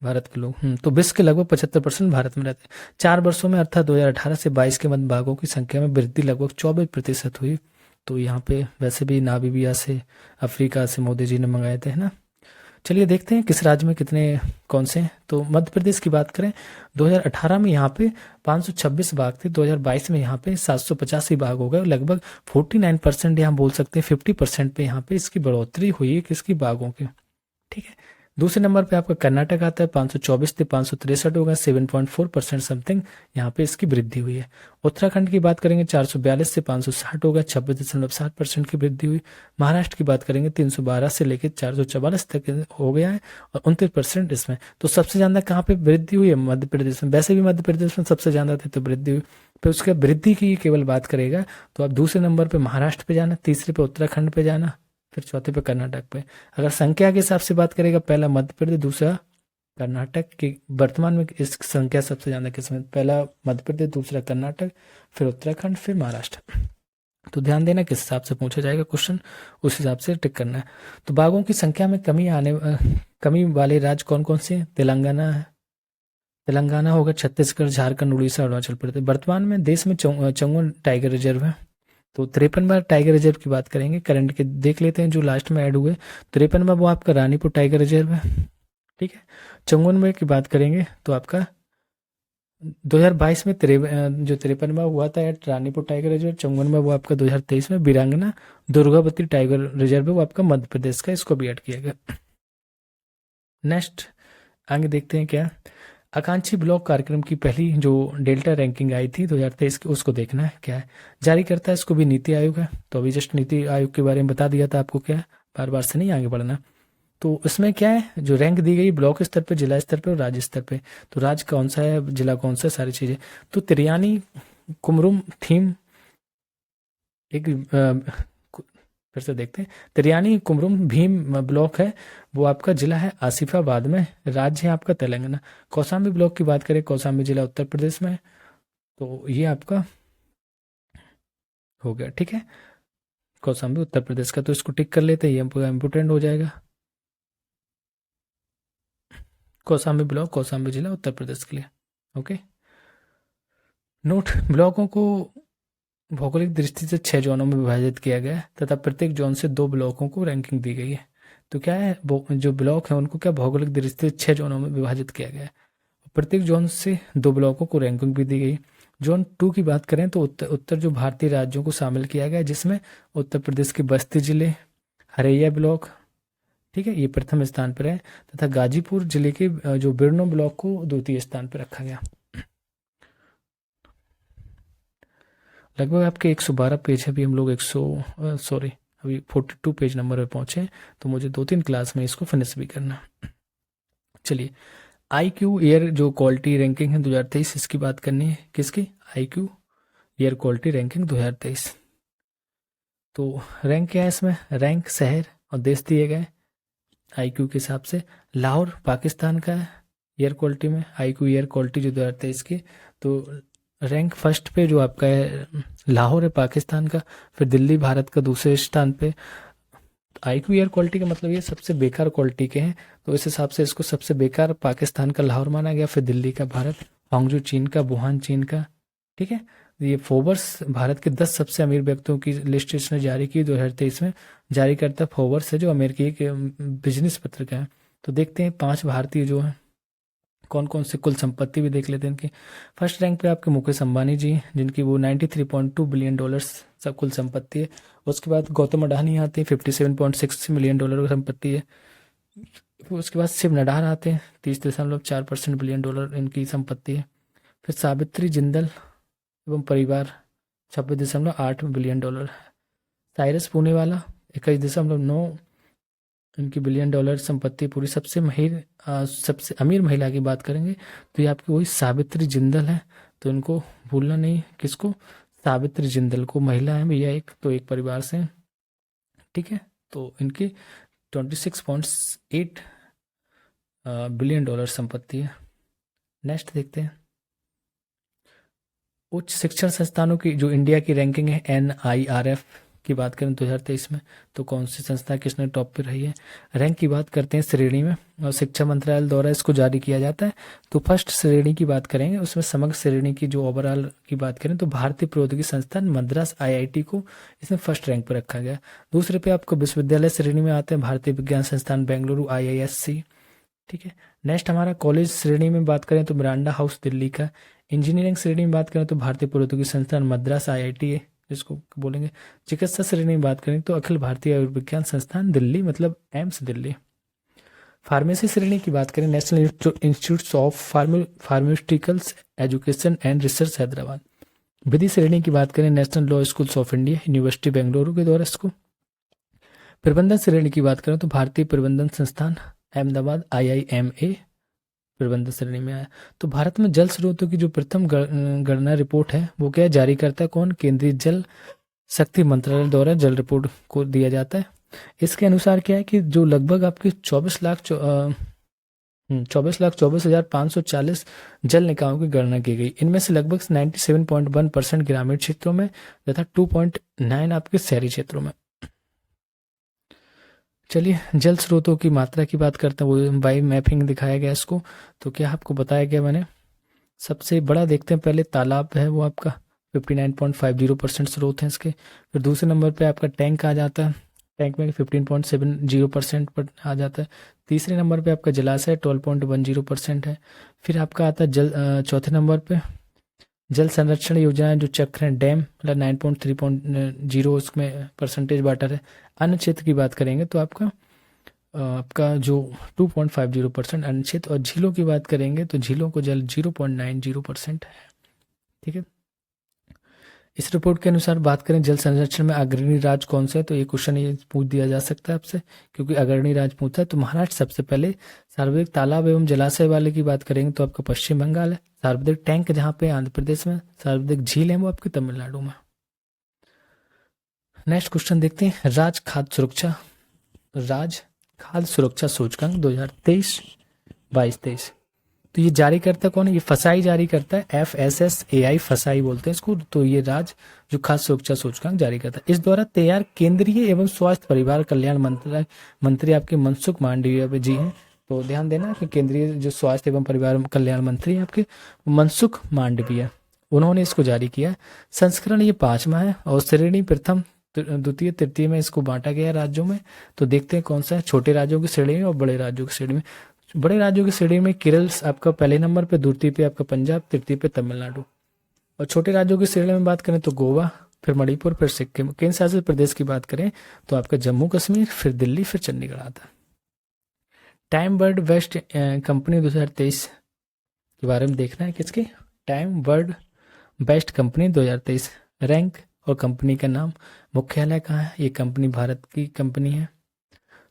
भारत के लोग। तो विश्व के लगभग 75% भारत में रहते हैं। 4 वर्षों में अर्थात 2018 से 22 के मध्य बाघों की संख्या में वृद्धि लगभग 24% हुई। तो यहाँ पे वैसे भी नामीबिया से, अफ्रीका से मोदी जी ने मंगाए थे, है ना। चलिए देखते हैं किस राज्य में कितने कौन से हैं। तो मध्य प्रदेश की बात करें 2018 में यहाँ पे 526 बाघ थे, 2022 में यहाँ पे 785 बाघ हो गए। लगभग 49% यहाँ बोल सकते हैं 50% पे यहाँ पे इसकी बढ़ोतरी हुई है किसकी, बाघों की। ठीक है, दूसरे नंबर पे आपका कर्नाटक आता है, 524 थे 563 हो गए, 7.4% समथिंग यहाँ पे इसकी वृद्धि हुई है। उत्तराखंड की बात करेंगे 442 से 560 हो गया, 26.7% की वृद्धि हुई। महाराष्ट्र की बात करेंगे 312 से लेकर 444 तक हो गया है और 29% इसमें। तो सबसे ज्यादा कहाँ पे वृद्धि हुई है, मध्य प्रदेश में। वैसे भी मध्य प्रदेश में सबसे ज्यादा थे तो वृद्धि हुई। फिर उसके वृद्धि की केवल बात करेगा तो आप दूसरे नंबर पे महाराष्ट्र पे जाना, तीसरे पे उत्तराखंड पे जाना, फिर चौथे पे कर्नाटक पे। अगर संख्या के हिसाब से बात करेगा पहला मध्य प्रदेश, दूसरा कर्नाटक की। वर्तमान में इस संख्या सबसे ज्यादा किसमें, पहला मध्य प्रदेश, दूसरा कर्नाटक, फिर उत्तराखंड, फिर महाराष्ट्र। तो ध्यान देना किस हिसाब से पूछा जाएगा क्वेश्चन, उस हिसाब से टिक करना है। तो बाघों की संख्या में कमी वाले राज्य कौन कौन से? तेलंगाना है, तेलंगाना होगा, छत्तीसगढ़, झारखंड, उड़ीसा, अरुणाचल प्रदेश। वर्तमान में देश में चंगोल टाइगर रिजर्व है, तो 53वां टाइगर रिजर्व की बात करेंगे, करंट के देख लेते हैं जो लास्ट में ऐड हुए। 53वां वो आपका रानीपुर टाइगर रिजर्व है, ठीक है। 54वें की बात करेंगे तो आपका 2022 में जो 53वां हुआ था ऐड रानीपुर टाइगर रिजर्व। 54वां वो आपका 2023 में वीरांगना दुर्गावती टाइगर रिजर्व है, वो आपका मध्य प्रदेश का, इसको भी ऐड किया गया। नेक्स्ट आगे देखते हैं क्या, आकांक्षी ब्लॉक कार्यक्रम की पहली जो डेल्टा रैंकिंग आई थी 2023 की, उसको देखना है क्या है। जारी करता है इसको भी नीति आयोग है, तो अभी जस्ट नीति आयोग के बारे में बता दिया था आपको, क्या है बार बार से नहीं आगे बढ़ना। तो इसमें क्या है, जो रैंक दी गई ब्लॉक स्तर पे, जिला स्तर पे और राज्य स्तर पे, तो राज्य कौन सा है, जिला कौन सा है, सारी चीज़ें। तो तिरयानी कुमरुम थीम एक फिर से देखते हैं, तिरयानी कुमरुम भीम ब्लॉक है, वो आपका जिला है आसिफाबाद में, राज्य है आपका तेलंगाना। कौसाम्बी ब्लॉक की बात करें, कौसाम्बी जिला उत्तर प्रदेश में है, तो ये आपका हो गया, ठीक है, कौसाम्बी उत्तर प्रदेश का, तो इसको टिक कर लेते हैं, ये इंपोर्टेंट हो जाएगा। कौसाम्बी ब्लॉक, कौसाम्बी जिला उत्तर प्रदेश के लिए, ओके। नोट, ब्लॉकों को भौगोलिक दृष्टि से 6 जोनों में विभाजित किया गया है तथा प्रत्येक जोन से 2 ब्लॉकों को रैंकिंग दी गई है। तो क्या है, जो ब्लॉक है उनको क्या भौगोलिक दृष्टि से 6 जोनों में विभाजित किया गया है, प्रत्येक जोन से 2 ब्लॉकों को रैंकिंग भी दी गई। जोन 2 की बात करें तो उत्तर जो भारतीय राज्यों को शामिल किया गया है, जिसमें उत्तर प्रदेश के बस्ती जिले, हरैया ब्लॉक, ठीक है, ये प्रथम स्थान पर है, तथा गाजीपुर जिले के जो बिरनो ब्लॉक को द्वितीय स्थान पर रखा गया। लगभग आपके 112 पेज है, अभी हम लोग 42 पेज नंबर पे पहुंचे, तो मुझे 2-3 क्लास में इसको फिनिश भी करना। चलिए, IQ एयर जो क्वालिटी रैंकिंग है 2023, इसकी बात करनी है, किसकी, IQ एयर क्वालिटी रैंकिंग 2023। तो रैंक क्या है इसमें, रैंक शहर और देश दिए गए IQ के हिसाब से। लाहौर पाकिस्तान का है एयर क्वालिटी में, IQ एयर क्वालिटी जो 2023 की, तो रैंक फर्स्ट पे जो आपका है लाहौर है पाकिस्तान का, फिर दिल्ली भारत का दूसरे स्थान पे। IQ एयर क्वालिटी का मतलब ये सबसे बेकार क्वालिटी के हैं, तो इस हिसाब से इसको सबसे बेकार पाकिस्तान का लाहौर माना गया, फिर दिल्ली का भारत, हांगजू चीन का, वुहान चीन का, ठीक है। ये फोर्ब्स भारत के 10 सबसे अमीर व्यक्तियों की लिस्ट इसने जारी की 2023 में। जारी करता फोर्ब्स है जो अमेरिकी के बिजनेस पत्रिका है। तो देखते हैं 5 भारतीय जो हैं कौन कौन से, कुल संपत्ति भी देख लेते हैं इनकी। फर्स्ट रैंक पे आपके मुकेश अंबानी जी, जिनकी वो $93.2 बिलियन सब कुल संपत्ति है। उसके बाद गौतम अडानी आते हैं, $57.6 मिलियन की संपत्ति है। उसके बाद शिव नडार आते हैं, 30.4% बिलियन डॉलर इनकी संपत्ति है। फिर सावित्री जिंदल एवं परिवार, $26.8 बिलियन। साइरस पूनेवाला, 21.9 इनकी बिलियन डॉलर संपत्ति पूरी। सबसे अमीर महिला की बात करेंगे तो ये आपकी वही सावित्री जिंदल है, तो इनको भूलना नहीं, किसको, सावित्री जिंदल को, महिला है भैया एक, तो एक परिवार से, ठीक है। तो इनकी 26.8 बिलियन डॉलर संपत्ति है। नेक्स्ट देखते हैं, उच्च शिक्षण संस्थानों की जो इंडिया की रैंकिंग है NIRF की बात करें 2023 में, तो कौन सी संस्था किसने टॉप पे रही है। रैंक की बात करते हैं श्रेणी में, और शिक्षा मंत्रालय द्वारा इसको जारी किया जाता है। तो फर्स्ट श्रेणी की बात करेंगे, उसमें समग्र श्रेणी की जो ओवरऑल की बात करें तो भारतीय प्रौद्योगिकी संस्थान मद्रास IIT को इसमें फर्स्ट रैंक पर रखा गया। दूसरे पे आपको विश्वविद्यालय श्रेणी में आते हैं भारतीय विज्ञान संस्थान बेंगलुरु IISc, ठीक है। नेक्स्ट हमारा कॉलेज श्रेणी में बात करें तो मिरांडा हाउस दिल्ली का। इंजीनियरिंग श्रेणी में बात करें तो भारतीय प्रौद्योगिकी संस्थान मद्रास IIT है, जिसको बोलेंगे। चिकित्सा श्रेणी में बात करें तो अखिल भारतीय आयुर्विज्ञान संस्थान दिल्ली, मतलब एम्स दिल्ली। फार्मेसी श्रेणी की बात करें, national institute of pharmaceuticals education and research Hyderabad. विधि श्रेणी की बात करें, national law schools of India, university Bengaluru के द्वारा इसको। प्रबंधन श्रेणी की बात करें तो भारतीय प्रबंधन संस्थान अहमदाबाद IIMA प्रबंधन श्रेणी में आया। तो भारत में जल स्रोतों की जो प्रथम गणना रिपोर्ट है वो क्या जारी करता है, कौन, केंद्रीय जल शक्ति मंत्रालय द्वारा जल रिपोर्ट को दिया जाता है। इसके अनुसार क्या है कि जो लगभग आपके 24,24,540 जल निकायों की गणना की गई। इनमें से लगभग 97.1% ग्रामीण क्षेत्रों में तथा 2.9 आपके शहरी क्षेत्रों में। चलिए, जल स्रोतों की मात्रा की बात करते हैं, वो बाई मैपिंग दिखाया गया इसको। तो क्या आपको बताया गया मैंने, सबसे बड़ा देखते हैं पहले, तालाब है वो आपका 59.50% स्रोत हैं इसके। फिर दूसरे नंबर पे आपका टैंक आ जाता है, टैंक में 15.70% पर आ जाता है। तीसरे नंबर पे आपका जलाशय 12.10% है। फिर आपका आता है चौथे नंबर पे जल संरक्षण योजनाएं जो चक्र हैं, डैम मतलब 9.3.0 उसमें परसेंटेज वाटर है। अन्य क्षेत्र की बात करेंगे तो आपका जो 2.50% अन्य क्षेत्र, और झीलों की बात करेंगे तो झीलों को जल 0.90% है। ठीक है, इस रिपोर्ट के अनुसार बात करें जल संरक्षण में अग्रणी राज्य कौन से है, तो ये क्वेश्चन ये पूछ दिया जा सकता है आपसे, क्योंकि अग्रणी राज्य पूछा है तो महाराष्ट्र सबसे पहले। सार्वजनिक तालाब एवं जलाशय वाले की बात करेंगे तो आपका पश्चिम बंगाल है। सार्वजनिक टैंक जहाँ पे आंध्र प्रदेश में, सार्वजनिक झील है वो आपके तमिलनाडु में। नेक्स्ट क्वेश्चन देखते हैं, राज्य खाद्य सुरक्षा सूचकांक 2023-22-23, तो ये जारी करता कौन है, ये फसाई जारी करता है, FSSAI फसाई बोलते हैं इसको। तो ये राज्य जो खाद्य सुरक्षा सूचकांक जारी करता है, इस द्वारा तैयार केंद्रीय एवं स्वास्थ्य परिवार कल्याण मंत्री आपके मनसुख मांडविया जी हैं। तो ध्यान देना कि केंद्रीय जो स्वास्थ्य एवं परिवार कल्याण मंत्री हैं आपके मनसुख मांडविया, उन्होंने इसको जारी किया। संस्करण ये 5वां है और श्रेणी प्रथम द्वितीय तृतीय में इसको बांटा गया राज्यों में। तो देखते हैं कौन सा है, छोटे राज्यों की श्रेणी में और बड़े राज्यों की श्रेणी में। बड़े राज्यों की श्रेणी में केरल आपका पहले नंबर पे, द्वितीय पे आपका पंजाब, तृतीय पे तमिलनाडु। और छोटे राज्यों की श्रेणी में बात करें तो गोवा, फिर मणिपुर, फिर सिक्किम। केंद्र शासित प्रदेश की बात करें तो आपका जम्मू कश्मीर, फिर दिल्ली, फिर चंडीगढ़ आता है। टाइम वर्ल्ड बेस्ट कंपनी 2023 के बारे में देखना है, किसकी, time world best company 2023 rank और कंपनी का नाम, मुख्यालय कहाँ है, ये कंपनी भारत की कंपनी है।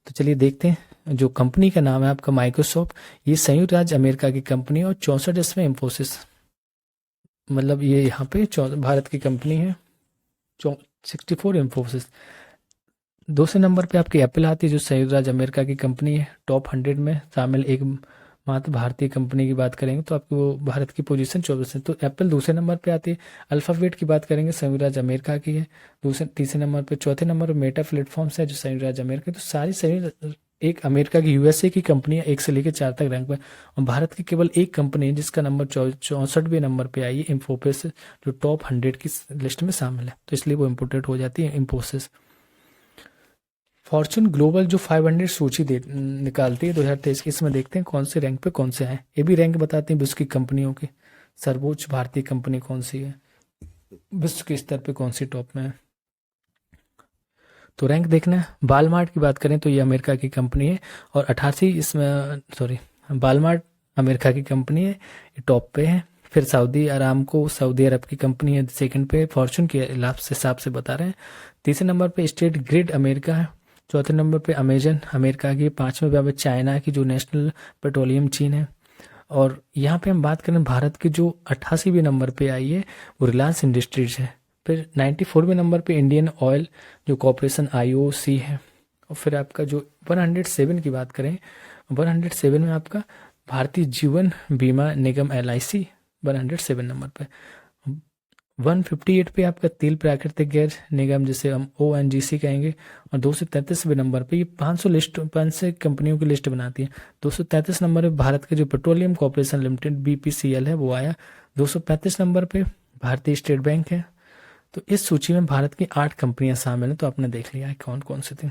तो चलिए देखते हैं, जो कंपनी का नाम है आपका माइक्रोसॉफ्ट, ये संयुक्त राज्य अमेरिका की कंपनी है और 64 इसमें इंफोसिस, मतलब ये यहाँ पे भारत की कंपनी है, 64 इंफोसिस। दूसरे नंबर पे आपकी एप्पल आती है जो संयुक्त राज्य अमेरिका की कंपनी है, टॉप 100 में शामिल एक मात्र भारतीय कंपनी की बात करेंगे तो आपको वो भारत की पोजीशन 24 है, तो एप्पल दूसरे नंबर पे आती है। अल्फाबेट की बात करेंगे संयुक्त राज्य अमेरिका की है तीसरे नंबर पे। चौथे नंबर पे मेटा प्लेटफॉर्म्स है जो संयुक्त राज्य अमेरिका, तो सारी संयुक्त एक अमेरिका की यूएसए की कंपनी है, 1 से लेकर 4 तक रैंक में। और भारत की केवल एक कंपनी है जिसका नंबर 64वें नंबर पे आई है, इंफोसिस, जो टॉप 100 की लिस्ट में शामिल है, तो इसलिए वो इम्पोर्टेंट हो जाती है इंफोसिस। फॉर्चून ग्लोबल जो 500 सूची निकालती है 2023 की, इसमें देखते हैं कौन से रैंक पे कौन से हैं। ये भी रैंक बताते हैं विश्व की कंपनियों की, सर्वोच्च भारतीय कंपनी कौन सी है, विश्व के स्तर पे कौन सी टॉप में है। तो रैंक देखना है, बालमार्ट की बात करें तो ये अमेरिका की कंपनी है और 88 इसमें बालमार्ट अमेरिका की कंपनी है, ये टॉप पे है। फिर सऊदी अरामको सऊदी अरब की कंपनी है सेकंड पे, फॉर्चून के हिसाब से बता रहे हैं। तीसरे नंबर पे स्टेट ग्रिड अमेरिका है, चौथे नंबर पे अमेजन अमेरिका की, पांचवें पे चाइना की जो नेशनल पेट्रोलियम चीन है। और यहाँ पे हम बात करें भारत की जो 88वें नंबर पे आई है वो रिलायंस इंडस्ट्रीज है। फिर 94वें नंबर पे इंडियन ऑयल जो कॉरपोरेशन IOC है। और फिर आपका जो 107 की बात करें, 107 में आपका भारतीय जीवन बीमा निगम LIC 107 नंबर पे। 158 पे आपका तेल प्राकृतिक गैस निगम जिसे हम ONGC कहेंगे। और 233वें नंबर पे ये 500 कंपनियों की लिस्ट बनाती है। 233 नंबर पे भारत के जो पेट्रोलियम कॉर्पोरेशन लिमिटेड BPCL है वो आया। 235 नंबर पे भारतीय स्टेट बैंक है। तो इस सूची में भारत की 8 कंपनियां शामिल हैं, तो आपने देख लिया है कौन कौन सी थी।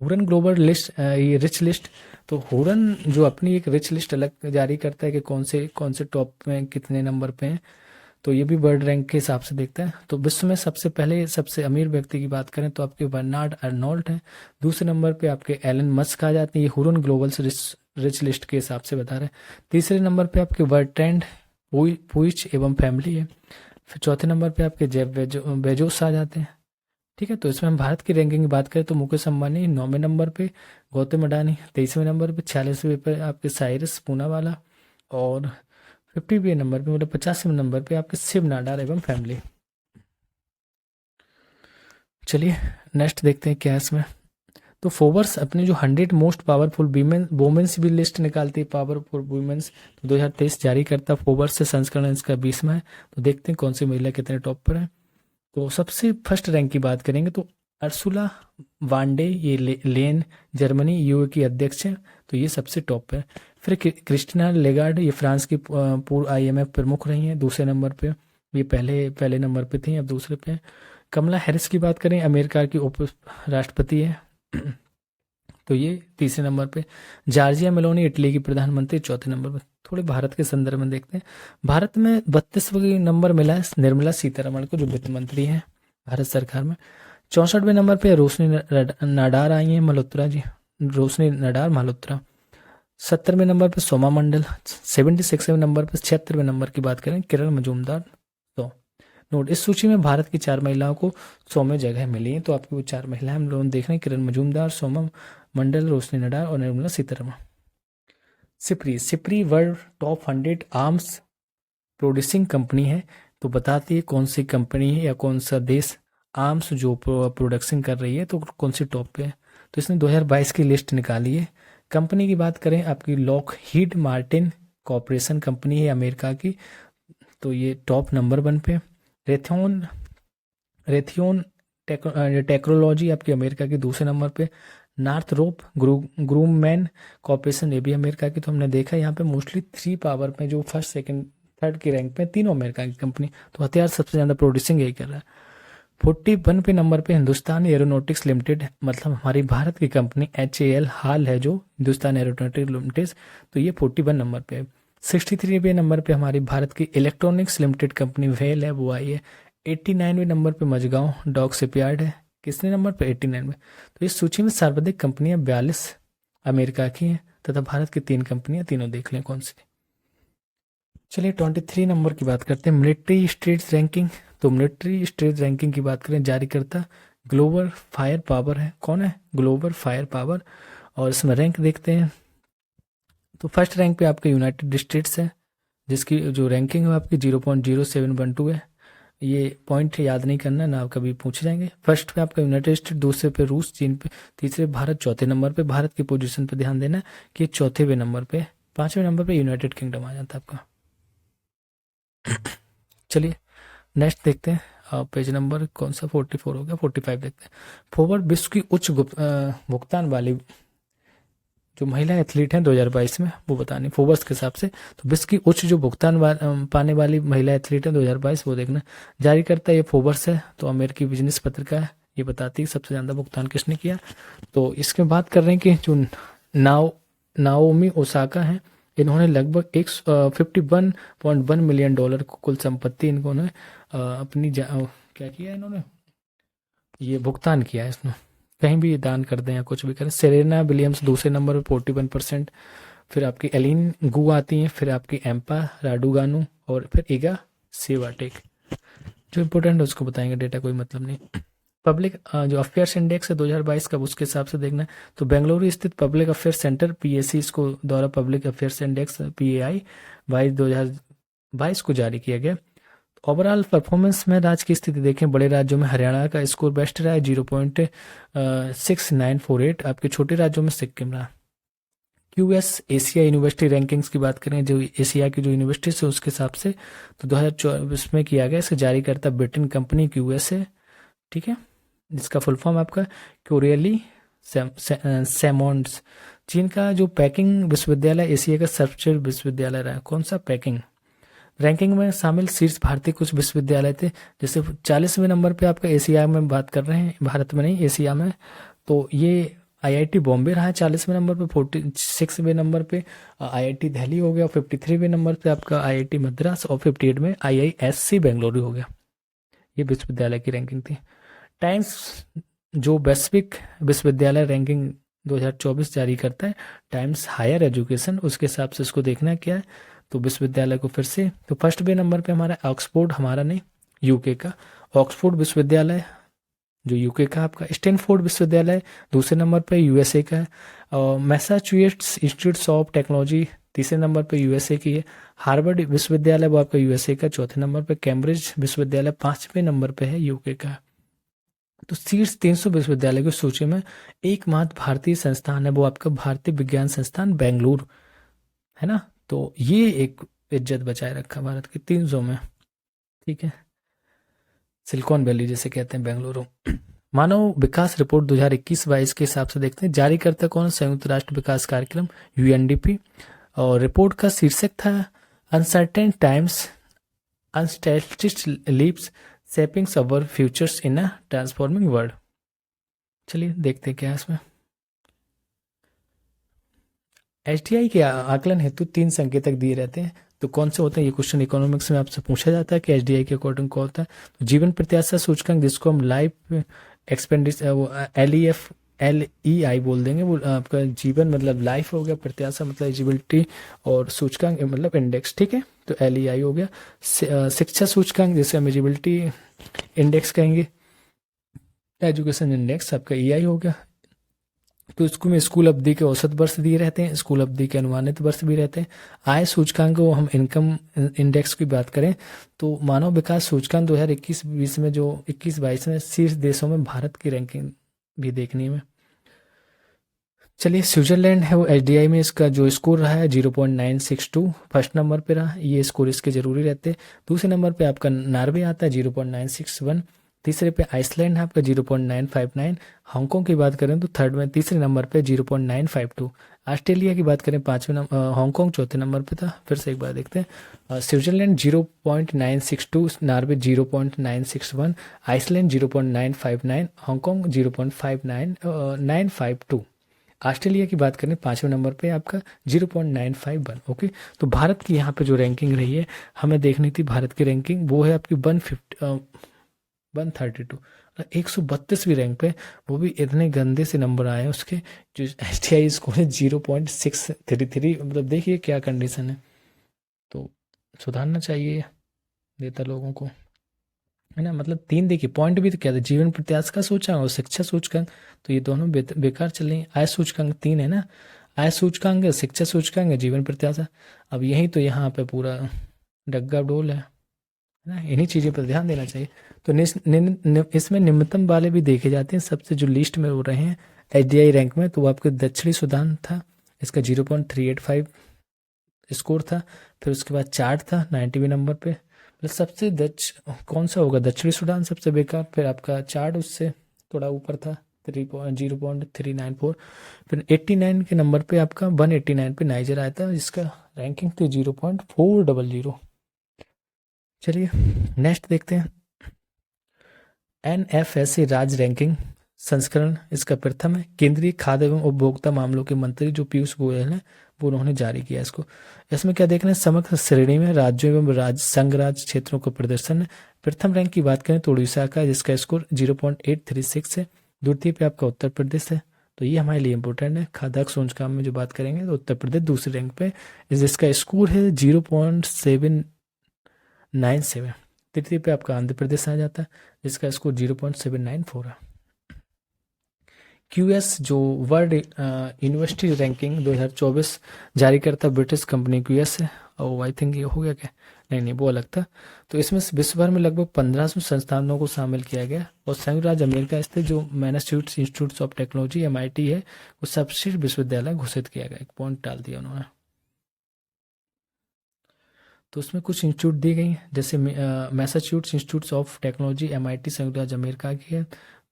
हुरन ग्लोबल लिस्ट, ये रिच लिस्ट, तो हुरन जो अपनी एक रिच लिस्ट अलग जारी करता है कि कौन से टॉप में कितने नंबर पे हैं, तो ये भी वर्ल्ड रैंक के हिसाब से देखता है। तो विश्व में सबसे पहले सबसे अमीर व्यक्ति की बात करें तो आपके बर्नार्ड अर्नोल्ट है। दूसरे नंबर पे आपके एलन मस्क आ जाते हैं, ये हुरन ग्लोबल रिच लिस्ट के हिसाब से बता रहे हैं। तीसरे नंबर पे आपके बर्ट्रैंड पुइच एवं फैमिली है। फिर चौथे नंबर पे आपके जेफ बेजोस आ जाते हैं। ठीक है, तो इसमें हम भारत की रैंकिंग की बात करें तो मुकेश अंबानी 9वें नंबर पे, गौतम अडानी 23वें नंबर पे, 46वें पे आपके साइरस पूनावाला, और 50वें नंबर पे मतलब 50वें नंबर पे आपके शिव नाडार एवं फैमिली। चलिए नेक्स्ट देखते हैं क्या है इसमें। तो फोर्ब्स अपने जो 100 मोस्ट पावरफुल वुमेन्स भी लिस्ट निकालती है, पावरफुल वुमेन्स, तो 2023 जारी करता है फोर्ब्स से, संस्करण इसका 20वां है। तो देखते हैं कौन सी महिला कितने टॉप पर है। तो सबसे फर्स्ट रैंक की बात करेंगे तो अर्सुला वांडे, ये लेन जर्मनी EU की अध्यक्ष है, तो ये सबसे टॉप पे। फिर क्रिस्टिना लेगार्ड, ये फ्रांस की पूर्व IMF प्रमुख रही हैं, दूसरे नंबर पे। ये पहले पहले नंबर पे थी, अब दूसरे पे हैं। कमला हैरिस की बात करें, अमेरिका की उप राष्ट्रपति है तो ये तीसरे नंबर पे। जॉर्जिया मेलोनी इटली की प्रधानमंत्री चौथे नंबर पे। थोड़े भारत के संदर्भ में देखते हैं। भारत में 32वें नंबर मिला है निर्मला सीतारमण को, जो वित्त मंत्री हैं भारत सरकार में। 64वें नंबर पे रोशनी नाडार आई हैं मल्होत्रा जी, रोशनी नाडार मल्होत्रा। 70वें नंबर पे सोमा मंडल। 76वें नंबर पे 76वें नंबर की बात करें किरण मजूमदार। तो नोट, इस सूची में भारत की 4 महिलाओं को 100वें जगह मिली है। तो आपकी वो 4 महिलाएं हम लोग देख रहे हैं, किरण मजूमदार, सोमा मंडल, रोशनी नडार और Nirmala Sitharaman. SIPRI world top 100 arms producing company है। तो बताती है कौन सी कंपनी है या कौन सा देश आर्म्स जो प्रोडक्शन कर रही है, तो कौन सी टॉप पे है। तो इसने 2022 की लिस्ट निकाली है। कंपनी की बात करें आपकी लॉकहीड मार्टिन कॉर्पोरेशन कंपनी है अमेरिका की, तो ये टॉप नंबर 1 पे। रेथियोन टेक्नोलॉजी आपकी अमेरिका की दूसरे नंबर पे। नॉर्थरोप ग्रूममैन कॉर्पोरेशन, ये भी अमेरिका की। तो हमने देखा यहाँ पे मोस्टली 3 पावर में जो फर्स्ट सेकंड थर्ड की रैंक पे तीनों अमेरिका की कंपनी। तो हथियार सबसे ज़्यादा प्रोड्यूसिंग यही कर रहा है। 41 पे नंबर पे हिंदुस्तान एरोनॉटिक्स लिमिटेड, मतलब हमारी भारत की कंपनी HAL हाल है जो हिंदुस्तान एरोनॉटिक्स लिमिटेड, तो ये 41 नंबर पे। 63वें नंबर पे हमारी भारत की इलेक्ट्रॉनिक्स लिमिटेड कंपनी वेल है, वो आई है। 89वें नंबर पे मझगांव डॉक शिपयार्ड है, किसने नंबर पे 89 में। तो इस सूची में सर्वाधिक कंपनियां 42 अमेरिका की हैं तथा भारत की 3 कंपनियां, तीनों देख लें कौन सी। चलिए 23 नंबर की बात करते हैं, मिलिट्री स्टेट्स रैंकिंग। तो मिलिट्री स्टेट रैंकिंग की बात करें, जारी करता ग्लोबल फायर पावर है। कौन है? Global fire power. और इसमें रैंक देखते हैं तो फर्स्ट रैंक पे आपके यूनाइटेड स्टेट्स है, जिसकी जो रैंकिंग है आपकी 0.0712 है। ये पॉइंट याद नहीं करना ना, कभी पूछे जाएंगे। फर्स्ट पे आपका यूनाइटेड स्टेट, दूसरे पे रूस, चीन पे, तीसरे भारत, चौथे नंबर पे। भारत की पोजीशन पे ध्यान देना कि चौथे नंबर पे। 5वें नंबर पे यूनाइटेड किंगडम आ जाता है आपका। चलिए नेक्स्ट देखते हैं, पेज नंबर कौन सा 44 हो गया, 45 देखते हैं। फोर्वर्ड विश्व की उच्च भुगतान वाली जो महिला एथलीट हैं 2022 में, वो बतानी फोर्ब्स के हिसाब से। तो विश्व की उच्च जो भुगतान पाने वाली महिला एथलीट है 2022, वो देखना। जारी करता है ये फोर्ब्स है, तो अमेरिकी बिजनेस पत्रिका है, ये बताती है सबसे ज़्यादा भुगतान किसने किया। तो इसमें बात कर रहे हैं कि जो नाओमी ओसाका है, इन्होंने लगभग 51.1 मिलियन डॉलर को कुल संपत्ति इन्होंने अपनी क्या किया इन्होंने, ये भुगतान किया है इसमें। कहीं भी दान कर दें या कुछ भी करें। सेरेना विलियम्स दूसरे नंबर पर 41%। फिर आपकी एलिन गू आती हैं, फिर आपकी एम्पा राडुगानू और फिर ईगा सेवाटेक। जो इंपॉर्टेंट है उसको बताएंगे, डेटा कोई मतलब नहीं। पब्लिक जो अफेयर्स इंडेक्स है 2022 का, उसके हिसाब से देखना है। तो बेंगलुरु स्थित पब्लिक अफेयर्स सेंटर PAC इसको द्वारा पब्लिक अफेयर्स इंडेक्स PAI 2022 को जारी किया गया। ओवरऑल परफॉर्मेंस में राज्य की स्थिति देखें, बड़े राज्यों में हरियाणा का स्कोर बेस्ट रहा है 0.6948। आपके छोटे राज्यों में सिक्किम रहा। QS एशिया यूनिवर्सिटी रैंकिंग्स की बात करें, जो एशिया की जो यूनिवर्सिटी है उसके हिसाब से, तो 2024 में किया गया। इसे जारी करता ब्रिटेन कंपनी QS है, ठीक है, जिसका फुल फॉर्म आपका क्यूरियली सैमोंड्स। चीन का जो पेकिंग विश्वविद्यालय एशिया का सर्वश्रेष्ठ विश्वविद्यालय रहा। कौन सा? पेकिंग। रैंकिंग में शामिल शीर्ष भारतीय कुछ विश्वविद्यालय थे, जैसे 40वें नंबर पे आपका एशिया में बात कर रहे हैं, भारत में नहीं एशिया में, तो ये IIT बॉम्बे रहा है 40वें नंबर पे। 46वें नंबर पे IIT दिल्ली हो गया। 53वें नंबर पे आपका IIT मद्रास और 58 में IISc बेंगलुरु हो गया। ये विश्वविद्यालय की रैंकिंग थी। टाइम्स जो वैश्विक विश्वविद्यालय रैंकिंग 2024 जारी करता है, टाइम्स हायर एजुकेशन, उसके हिसाब से इसको देखना क्या है। तो विश्वविद्यालय को फिर से, तो फर्स्ट पे नंबर पे हमारा ऑक्सफोर्ड, हमारा नहीं UK का ऑक्सफोर्ड विश्वविद्यालय जो UK का। आपका स्टैनफोर्ड विश्वविद्यालय दूसरे नंबर पे USA का है। और मैसाचुसेट्स इंस्टीट्यूट ऑफ टेक्नोलॉजी तीसरे नंबर पे USA की है। हार्वर्ड विश्वविद्यालय वो आपका USA का चौथे नंबर पे। कैम्ब्रिज विश्वविद्यालय 5वें नंबर पे है, UK का। तो शीर्ष 300 विश्वविद्यालय की सूची में एकमात्र भारतीय संस्थान है, वो आपका भारतीय विज्ञान संस्थान बेंगलुरु है ना। तो ये एक इज्जत बचाए रखा भारत की 300 में, ठीक है, सिलिकॉन वैली जिसे कहते हैं बेंगलुरु। मानव विकास रिपोर्ट 2021-22 के हिसाब से देखते हैं, जारी करता कौन? संयुक्त राष्ट्र विकास कार्यक्रम UNDP। और रिपोर्ट का शीर्षक था अनसर्टेन टाइम्स अनस्टैटिस्ड लीप्स शेपिंग्स अवर फ्यूचर्स इन अ ट्रांसफॉर्मिंग वर्ल्ड। चलिए देखते हैं क्या है इसमें। एसडीआई के आकलन हेतु 3 संकेतक दिए रहते हैं, तो कौन से होते हैं? ये क्वेश्चन इकोनॉमिक्स में आपसे पूछा जाता है कि एसडीआई के अकॉर्डिंग कौन होता है। तो जीवन प्रत्याशा सूचकांक, जिसको हम लाइफ एक्सपेंडिचर LEI बोल देंगे, वो आपका जीवन मतलब लाइफ हो गया, प्रत्याशा मतलब एलिजिबिलिटी, और सूचकांक मतलब इंडेक्स, ठीक है। तो LEI हो गया। शिक्षा सूचकांक जिसे हम एलिजिबिलिटी इंडेक्स कहेंगे, एजुकेशन इंडेक्स आपका EI हो गया। तो इसको में स्कूल अवधि के औसत वर्ष दिए रहते हैं, स्कूल अवधि के अनुमानित वर्ष भी रहते हैं। आय सूचकांक को हम इनकम इंडेक्स की बात करें तो मानव विकास सूचकांक 2021-20 में जो 21-22 में शीर्ष देशों में भारत की रैंकिंग भी देखनी है। चलिए स्विट्जरलैंड है वो एसडीआई में इसका जो स्कोर रहा है 0.962 फर्स्ट नंबर पे रहा, ये स्कोर इसके जरूरी रहते हैं। दूसरे नंबर पे आपका नॉर्वे आता है 0.961, तीसरे पे आइसलैंड है आपका 0.959, हांगकांग की बात करें तो थर्ड में तीसरे नंबर पे 0.952, ऑस्ट्रेलिया की बात करें पाँचवें नंबर, हांगकांग चौथे नंबर पे था। फिर से एक बार देखते हैं, Switzerland 0.962, Norway 0.961, Iceland 0.959, Hong Kong 0.952। Australia की बात करें पाँचवें नंबर पे आपका 0.951। ओके, तो भारत की यहाँ पे जो रैंकिंग रही है, हमें देखनी थी भारत की रैंकिंग, वो है आपकी 132, 132वीं रैंक पे, वो भी इतने गंदे से नंबर आए हैं उसके, जो एसटीआई स्कोर है 0.633। मतलब देखिए क्या कंडीशन है, तो सुधारना चाहिए नेता लोगों को, है ना। मतलब 3 देखिए पॉइंट भी तो क्या था, जीवन प्रत्याशा का सूचकांक और शिक्षा सूचकांक, तो ये दोनों बेकार चल रही है। आय सूचकांक 3 है ना, आय सूचकांक है, शिक्षा सूचकांक है, जीवन प्रत्याशा। अब यही तो यहाँ पे पूरा डग्गा डोल है ना, इन्हीं चीज़ों पर ध्यान देना चाहिए। तो इसमें निम्नतम वाले भी देखे जाते हैं, सबसे जो लिस्ट में हो रहे हैं एसडीआई रैंक में, तो वो आपके दक्षिणी सूडान था, इसका 0.385 स्कोर था। फिर उसके बाद चार्ट था 90वें नंबर पे, मतलब सबसे कौन सा होगा, दक्षिणी सूडान सबसे बेकार। फिर आपका चार्ट उससे थोड़ा ऊपर था 0.394। फिर 89 के नंबर पे आपका 189 पे नाइजर आया था, जिसका रैंकिंग थी 0.400। चलिए नेक्स्ट देखते हैं, NFSA राज्य रैंकिंग संस्करण इसका प्रथम है। केंद्रीय खाद्य एवं उपभोक्ता मामलों के मंत्री जो पीयूष गोयल हैं, वो उन्होंने जारी किया इसको। इसमें क्या देखना है, समग्र श्रेणी में राज्यों एवं राज्य संघ राज्य क्षेत्रों का प्रदर्शन है। प्रथम रैंक की बात करें तो उड़ीसा का, जिसका स्कोर 0.836 है। द्वितीय पे आपका उत्तर प्रदेश है, तो ये हमारे लिए इंपॉर्टेंट है। खाद्यान्न सूचकांक में जो बात करेंगे तो उत्तर प्रदेश दूसरे रैंक पे, जिसका स्कोर है 0.797। तृतीय पे आपका आंध्र प्रदेश आ जाता है, जिसका स्कोर 0.794 है। QS जो वर्ल्ड यूनिवर्सिटी रैंकिंग 2024 जारी करता ब्रिटिश कंपनी QS है, और आई थिंक ये हो गया क्या, नहीं वो अलग था। तो इसमें विश्व भर में लगभग 1500 संस्थानों को शामिल किया गया, और संयुक्त राज्य अमेरिका स्थित जो Massachusetts institute of technology MIT है, वो सबसे विश्वविद्यालय घोषित किया गया। एक पॉइंट डाल दिया उन्होंने। तो उसमें कुछ इंस्टीट्यूट दी गई हैं, जैसे Massachusetts institute of technology MIT संयुक्त राज्य अमेरिका की है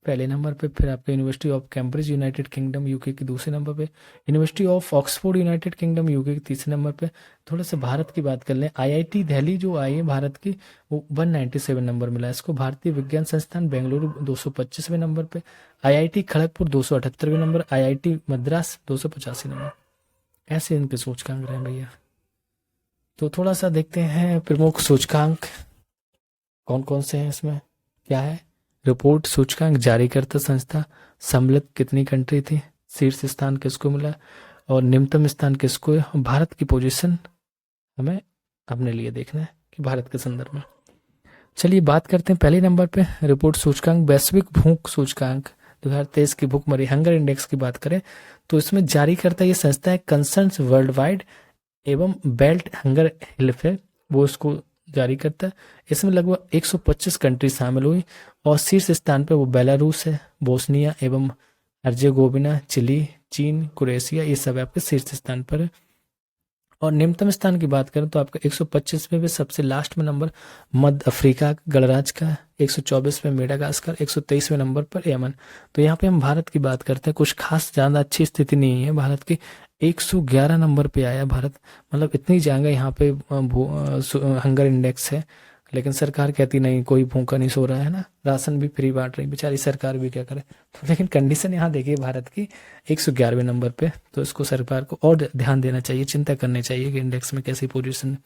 पहले नंबर पे। फिर आपका university of Cambridge United kingdom UK की दूसरे नंबर पे, university of Oxford United kingdom UK की तीसरे नंबर पे। थोड़ा सा भारत की बात कर लें, IIT दिल्ली जो आई है भारत की, वो 197 नंबर मिला इसको। भारतीय विज्ञान संस्थान बेंगलुरु 225वें नंबर पे, IIT खड़गपुर 278वें नंबर, IIT मद्रास 285 नंबर। ऐसे इनके सूचकांक रहे भैया। तो थोड़ा सा देखते हैं प्रमुख सूचकांक कौन कौन से हैं इसमें, क्या है। रिपोर्ट सूचकांक जारीकर्ता संस्था, सम्मिलित कितनी कंट्री थी, शीर्ष स्थान किसको मिला, और निम्नतम स्थान किसको है। भारत की पोजीशन हमें अपने लिए देखना है कि भारत के संदर्भ में। चलिए बात करते हैं पहले नंबर पे रिपोर्ट सूचकांक, वैश्विक भूख सूचकांक 2023 की भूखमरी हंगर इंडेक्स की बात करें तो इसमें जारी करता ये संस्था है कंसर्न्स वर्ल्ड वाइड एवं बेल्ट हंगर हेल्प है, वो उसको जारी करता है। इसमें लगभग 125 कंट्री शामिल हुई, और शीर्ष स्थान पे वो बेलारूस है, बोस्निया एवं हर्जेगोविना, चिली, चीन, क्रोएशिया, ये सब आपके शीर्ष स्थान पर है। और निम्नतम स्थान की बात करें तो आपका 125 में भी सबसे लास्ट में नंबर मध्य अफ्रीका गणराज्य का, 124 में मेडागास्कर, 123वें नंबर पर यमन। तो यहाँ पे हम भारत की बात करते हैं, कुछ खास ज़्यादा अच्छी स्थिति नहीं है भारत की। 111 नंबर पे आया भारत, मतलब इतनी जगह यहाँ पे हंगर इंडेक्स है, लेकिन सरकार कहती नहीं, कोई भूखा नहीं सो रहा है ना, राशन भी फ्री बांट रही बेचारी सरकार भी क्या करे। तो लेकिन कंडीशन यहाँ देखिए भारत की 111वें नंबर पे, तो इसको सरकार को और ध्यान देना चाहिए, चिंता करनी चाहिए कि इंडेक्स में कैसी पोजीशन है।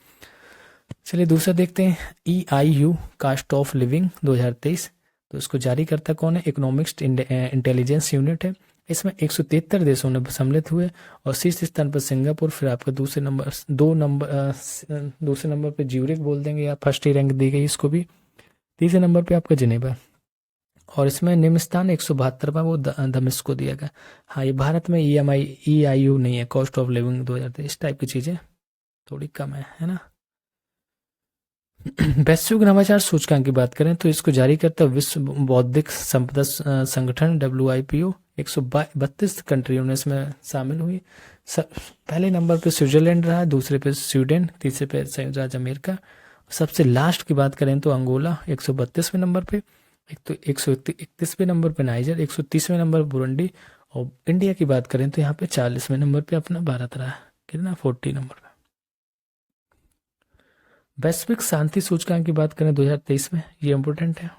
चलिए दूसरा देखते हैं, EIU कास्ट ऑफ लिविंग 2023। तो इसको जारी करता कौन है? इकोनॉमिक्स इंटेलिजेंस यूनिट है। इसमें 173 देशों ने सम्मिलित हुए और शीर्ष स्थान पर सिंगापुर, फिर आपका दूसरे नंबर पे ज्यूरिक बोल देंगे या फर्स्ट ही रैंक दी गई इसको भी। तीसरे नंबर पे आपका जिनेवा, और इसमें निम्न स्थान 172वां वो दमिश्क को दिया गया। हाँ, ये भारत में EIU नहीं है, कॉस्ट ऑफ लिविंग 2023, इस टाइप की चीज़ें थोड़ी कम है ना। वैश्विक नवाचार सूचकांक की बात करें तो इसको जारी करता है विश्व बौद्धिक संपदा संगठन WIPO। 132 कंट्रियों ने इसमें शामिल हुई। पहले नंबर पे स्विट्जरलैंड रहा, दूसरे पे स्वीडन, तीसरे पे संयुक्त राज्य अमेरिका, सबसे लास्ट की बात करें तो अंगोला 132वें नंबर पे, एक तो 131वें नंबर पे नाइजर, 130वें नंबर बुरुंडी, और इंडिया की बात करें तो यहाँ पे 40वें नंबर पे अपना भारत रहा, कितना 40 नंबर पे। वैश्विक शांति सूचकांक की बात करें 2023 में, ये इंपोर्टेंट है,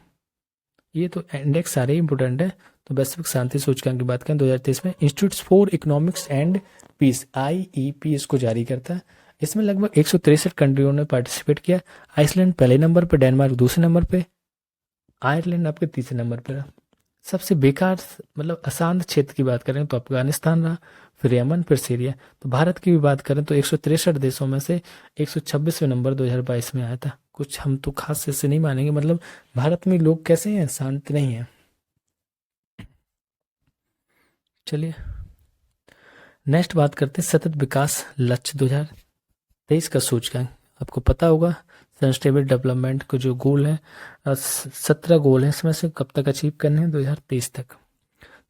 ये तो इंडेक्स सारे इंपोर्टेंट है। तो वैश्विक शांति सूचकांक की बात करें 2023 में, institute for economics and peace IEP इसको जारी करता है। इसमें लगभग 163 कंट्रियों ने पार्टिसिपेट किया। आइसलैंड पहले नंबर पर, डेनमार्क दूसरे नंबर पे, आयरलैंड आपके तीसरे नंबर पर। सबसे बेकार मतलब अशांत क्षेत्र की बात करें तो अफगानिस्तान रहा, फिर यमन, फिर सीरिया। तो भारत की भी बात करें तो 163 देशों में से 126वें नंबर 2022 में आया था। कुछ हम तो खास ऐसे नहीं मानेंगे, मतलब भारत में लोग कैसे हैं, शांत नहीं है। चलिए नेक्स्ट बात करते हैं सतत विकास लक्ष्य 2023 का सूचकांक। आपको पता होगा सस्टेनेबल डेवलपमेंट को जो गोल है, 17 गोल हैं, इसमें से कब तक अचीव करने हैं? 2023 तक।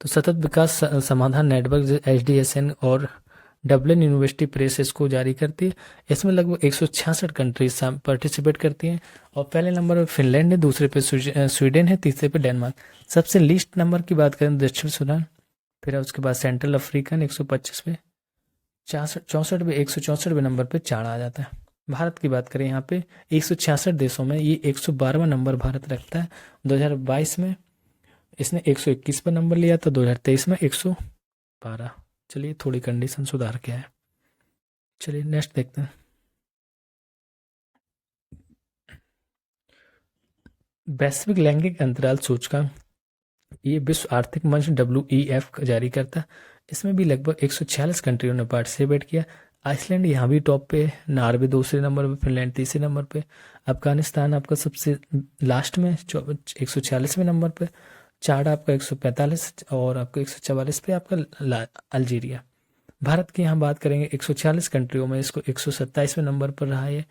तो सतत विकास समाधान नेटवर्क HDSN और डबलिन यूनिवर्सिटी प्रेस इसको जारी करती है। इसमें लगभग 166 कंट्रीज पार्टिसिपेट करती हैं, और पहले नंबर पर फिनलैंड है, दूसरे पे स्वीडन है, तीसरे पे डेनमार्क। सबसे लीस्ट नंबर की बात करें तो दक्षिण सूडान, फिर उसके बाद सेंट्रल अफ्रीकन 125 पे, 164वें नंबर पे चाड़ आ जाता है। भारत की बात करें यहाँ पे 166 देशों में ये 112वां नंबर भारत रखता है। 2022 में इसने 121 पर नंबर लिया, तो 2023 में 112। चलिए थोड़ी कंडीशन सुधार के है। चलिए नेक्स्ट देखते हैं, वैश्विक लैंगिक अंतराल सूचकांक। ये विश्व आर्थिक मंच WEF जारी करता है। इसमें भी लगभग 146 कंट्रियों ने पार्टिसिपेट किया। आइसलैंड यहाँ भी टॉप पे, नॉर्वे दूसरे नंबर पे, फिनलैंड तीसरे नंबर पे, अफगानिस्तान आपका सबसे लास्ट में 146वें नंबर पे, चाड आपका 145 और आपका 144 पे आपका अल्जीरिया। भारत की यहाँ बात करेंगे 146 कंट्रियों में इसको 127वें नंबर पर रहा है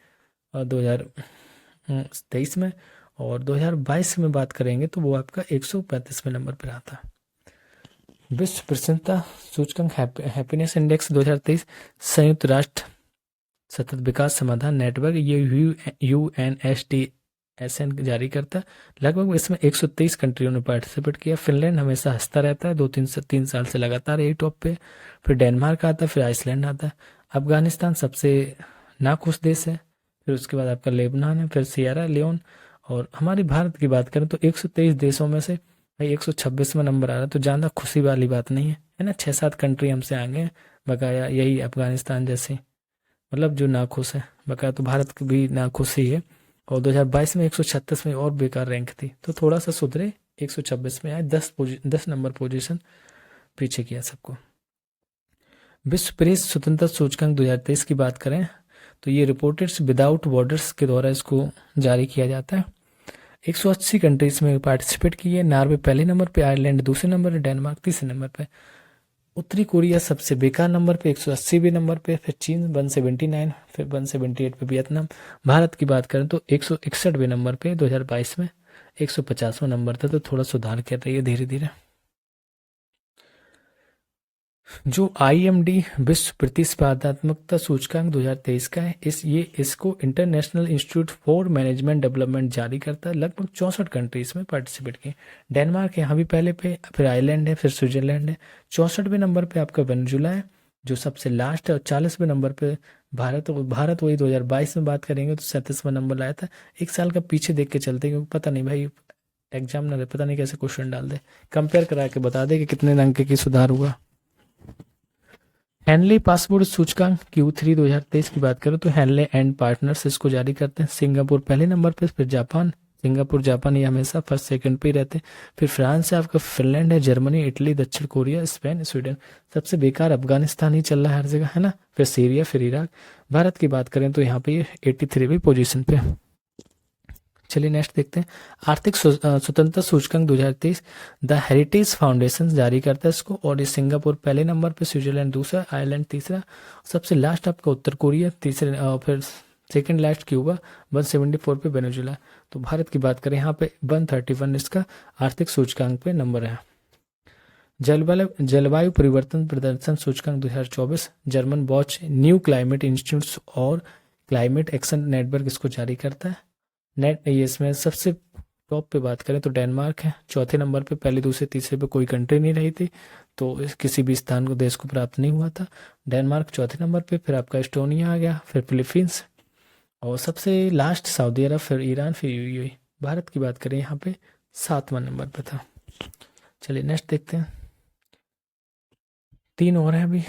और 2023 में, और 2022 में बात करेंगे तो वो आपका 135वें नंबर पर आता है। विश्व प्रसन्नता सूचकांक हैप्पीनेस इंडेक्स 2023 संयुक्त राष्ट्र सतत विकास समाधान नेटवर्क ये UNSTSN जारी करता है। लगभग इसमें 123 कंट्रियों ने पार्टिसिपेट किया। फिनलैंड हमेशा हंसता रहता है, 3 साल से लगातार यही टॉप पे, फिर डेनमार्क आता है, फिर आइसलैंड आता है। अफगानिस्तान सबसे नाखुश देश है, फिर उसके बाद आपका लेबनान है, फिर सियरा लियोन। और हमारे भारत की बात करें तो 123 देशों में से भाई 126वां नंबर आ रहा है, तो ज़्यादा खुशी वाली बात नहीं है ना। 6-7 कंट्री हमसे आगे हैं, बकाया यही अफगानिस्तान जैसे मतलब जो नाखुश है, बकाया तो भारत की भी नाखुश ही है। और 2022 में 136 में और बेकार रैंक थी, तो थोड़ा सा सुधरे, 126 में आए, 10 नंबर पोजीशन पीछे किया सबको। विश्व प्रेस स्वतंत्रता सूचकांक 2023 की बात करें तो ये रिपोर्टर्स विदाउट बॉर्डर्स के द्वारा इसको जारी किया जाता है। 180 कंट्रीज में पार्टिसिपेट किए। नॉर्वे पहले नंबर पे, आयरलैंड दूसरे नंबर पे, डेनमार्क तीसरे नंबर पे, उत्तरी कोरिया सबसे बेकार नंबर पे 180वें नंबर पे, फिर चीन 179, फिर 178 पे वियतनाम। भारत की बात करें तो 161वें नंबर पे 2022 में, 150वां नंबर था, तो थोड़ा सुधार कर रही है धीरे धीरे। जो IMD विश्व प्रतिस्पर्धात्मकता सूचकांक 2023 का है, इसको international institute for management development जारी करता है। लगभग 64 कंट्रीज में पार्टिसिपेट किए। डेनमार्क यहाँ भी पहले पे, फिर आयरलैंड है, फिर स्विट्जरलैंड है। 64वें नंबर पे आपका वेनेजुला है, जो सबसे लास्ट है और 40वें नंबर पे भारत वही 2022 में बात करेंगे तो 37वां नंबर लाया था। एक साल का पीछे देख के चलते हैं, क्योंकि पता नहीं भाई एग्जामिनर है, पता नहीं कैसे क्वेश्चन डाल दे, कंपेयर करा के बता दे कि कितने अंक की सुधार हुआ। हैनले पासपोर्ट सूचकांक Q3 2023 की बात करें तो हैनले एंड पार्टनर्स इसको जारी करते हैं। सिंगापुर पहले नंबर पे, फिर जापान, सिंगापुर जापान ये हमेशा फर्स्ट सेकंड पे ही रहते हैं। फिर फ्रांस है आपका, फिनलैंड है, जर्मनी, इटली, दक्षिण कोरिया, स्पेन, स्वीडन। सबसे बेकार अफगानिस्तान ही चल रहा है हर जगह, है ना। फिर सीरिया, फिर इराक। भारत की बात करें तो यहाँ पे ये 83वीं पोजीशन पे। चलिए नेक्स्ट देखते हैं। आर्थिक स्वतंत्रता सूचकांक 2023 द हेरिटेज फाउंडेशन जारी करता है इसको, और ये सिंगापुर पहले नंबर पे, स्विट्जरलैंड दूसरा, आयरलैंड तीसरा, सबसे लास्ट आपका उत्तर कोरिया तीसरे, फिर सेकंड लास्ट क्यूबा, 174 पे वेनेजुला। तो भारत की बात करें यहाँ पे 131 इसका आर्थिक सूचकांक पे नंबर है। जलवायु परिवर्तन प्रदर्शन सूचकांक 2024 जर्मन बॉच न्यू क्लाइमेट इंस्टीट्यूट और क्लाइमेट एक्शन नेटवर्क इसको जारी करता है। ये इसमें सबसे टॉप पे बात करें तो डेनमार्क है, चौथे नंबर पे, पहले दूसरे तीसरे पे कोई कंट्री नहीं रही थी, तो किसी भी स्थान को देश को प्राप्त नहीं हुआ था। डेनमार्क चौथे नंबर पे, फिर आपका एस्टोनिया आ गया, फिर फिलीपींस, और सबसे लास्ट सऊदी अरब, फिर ईरान, फिर यूएई। भारत की बात करें यहाँ पे 7वां नंबर पे था। चलिए नेक्स्ट देखते हैं, 3 और है अभी।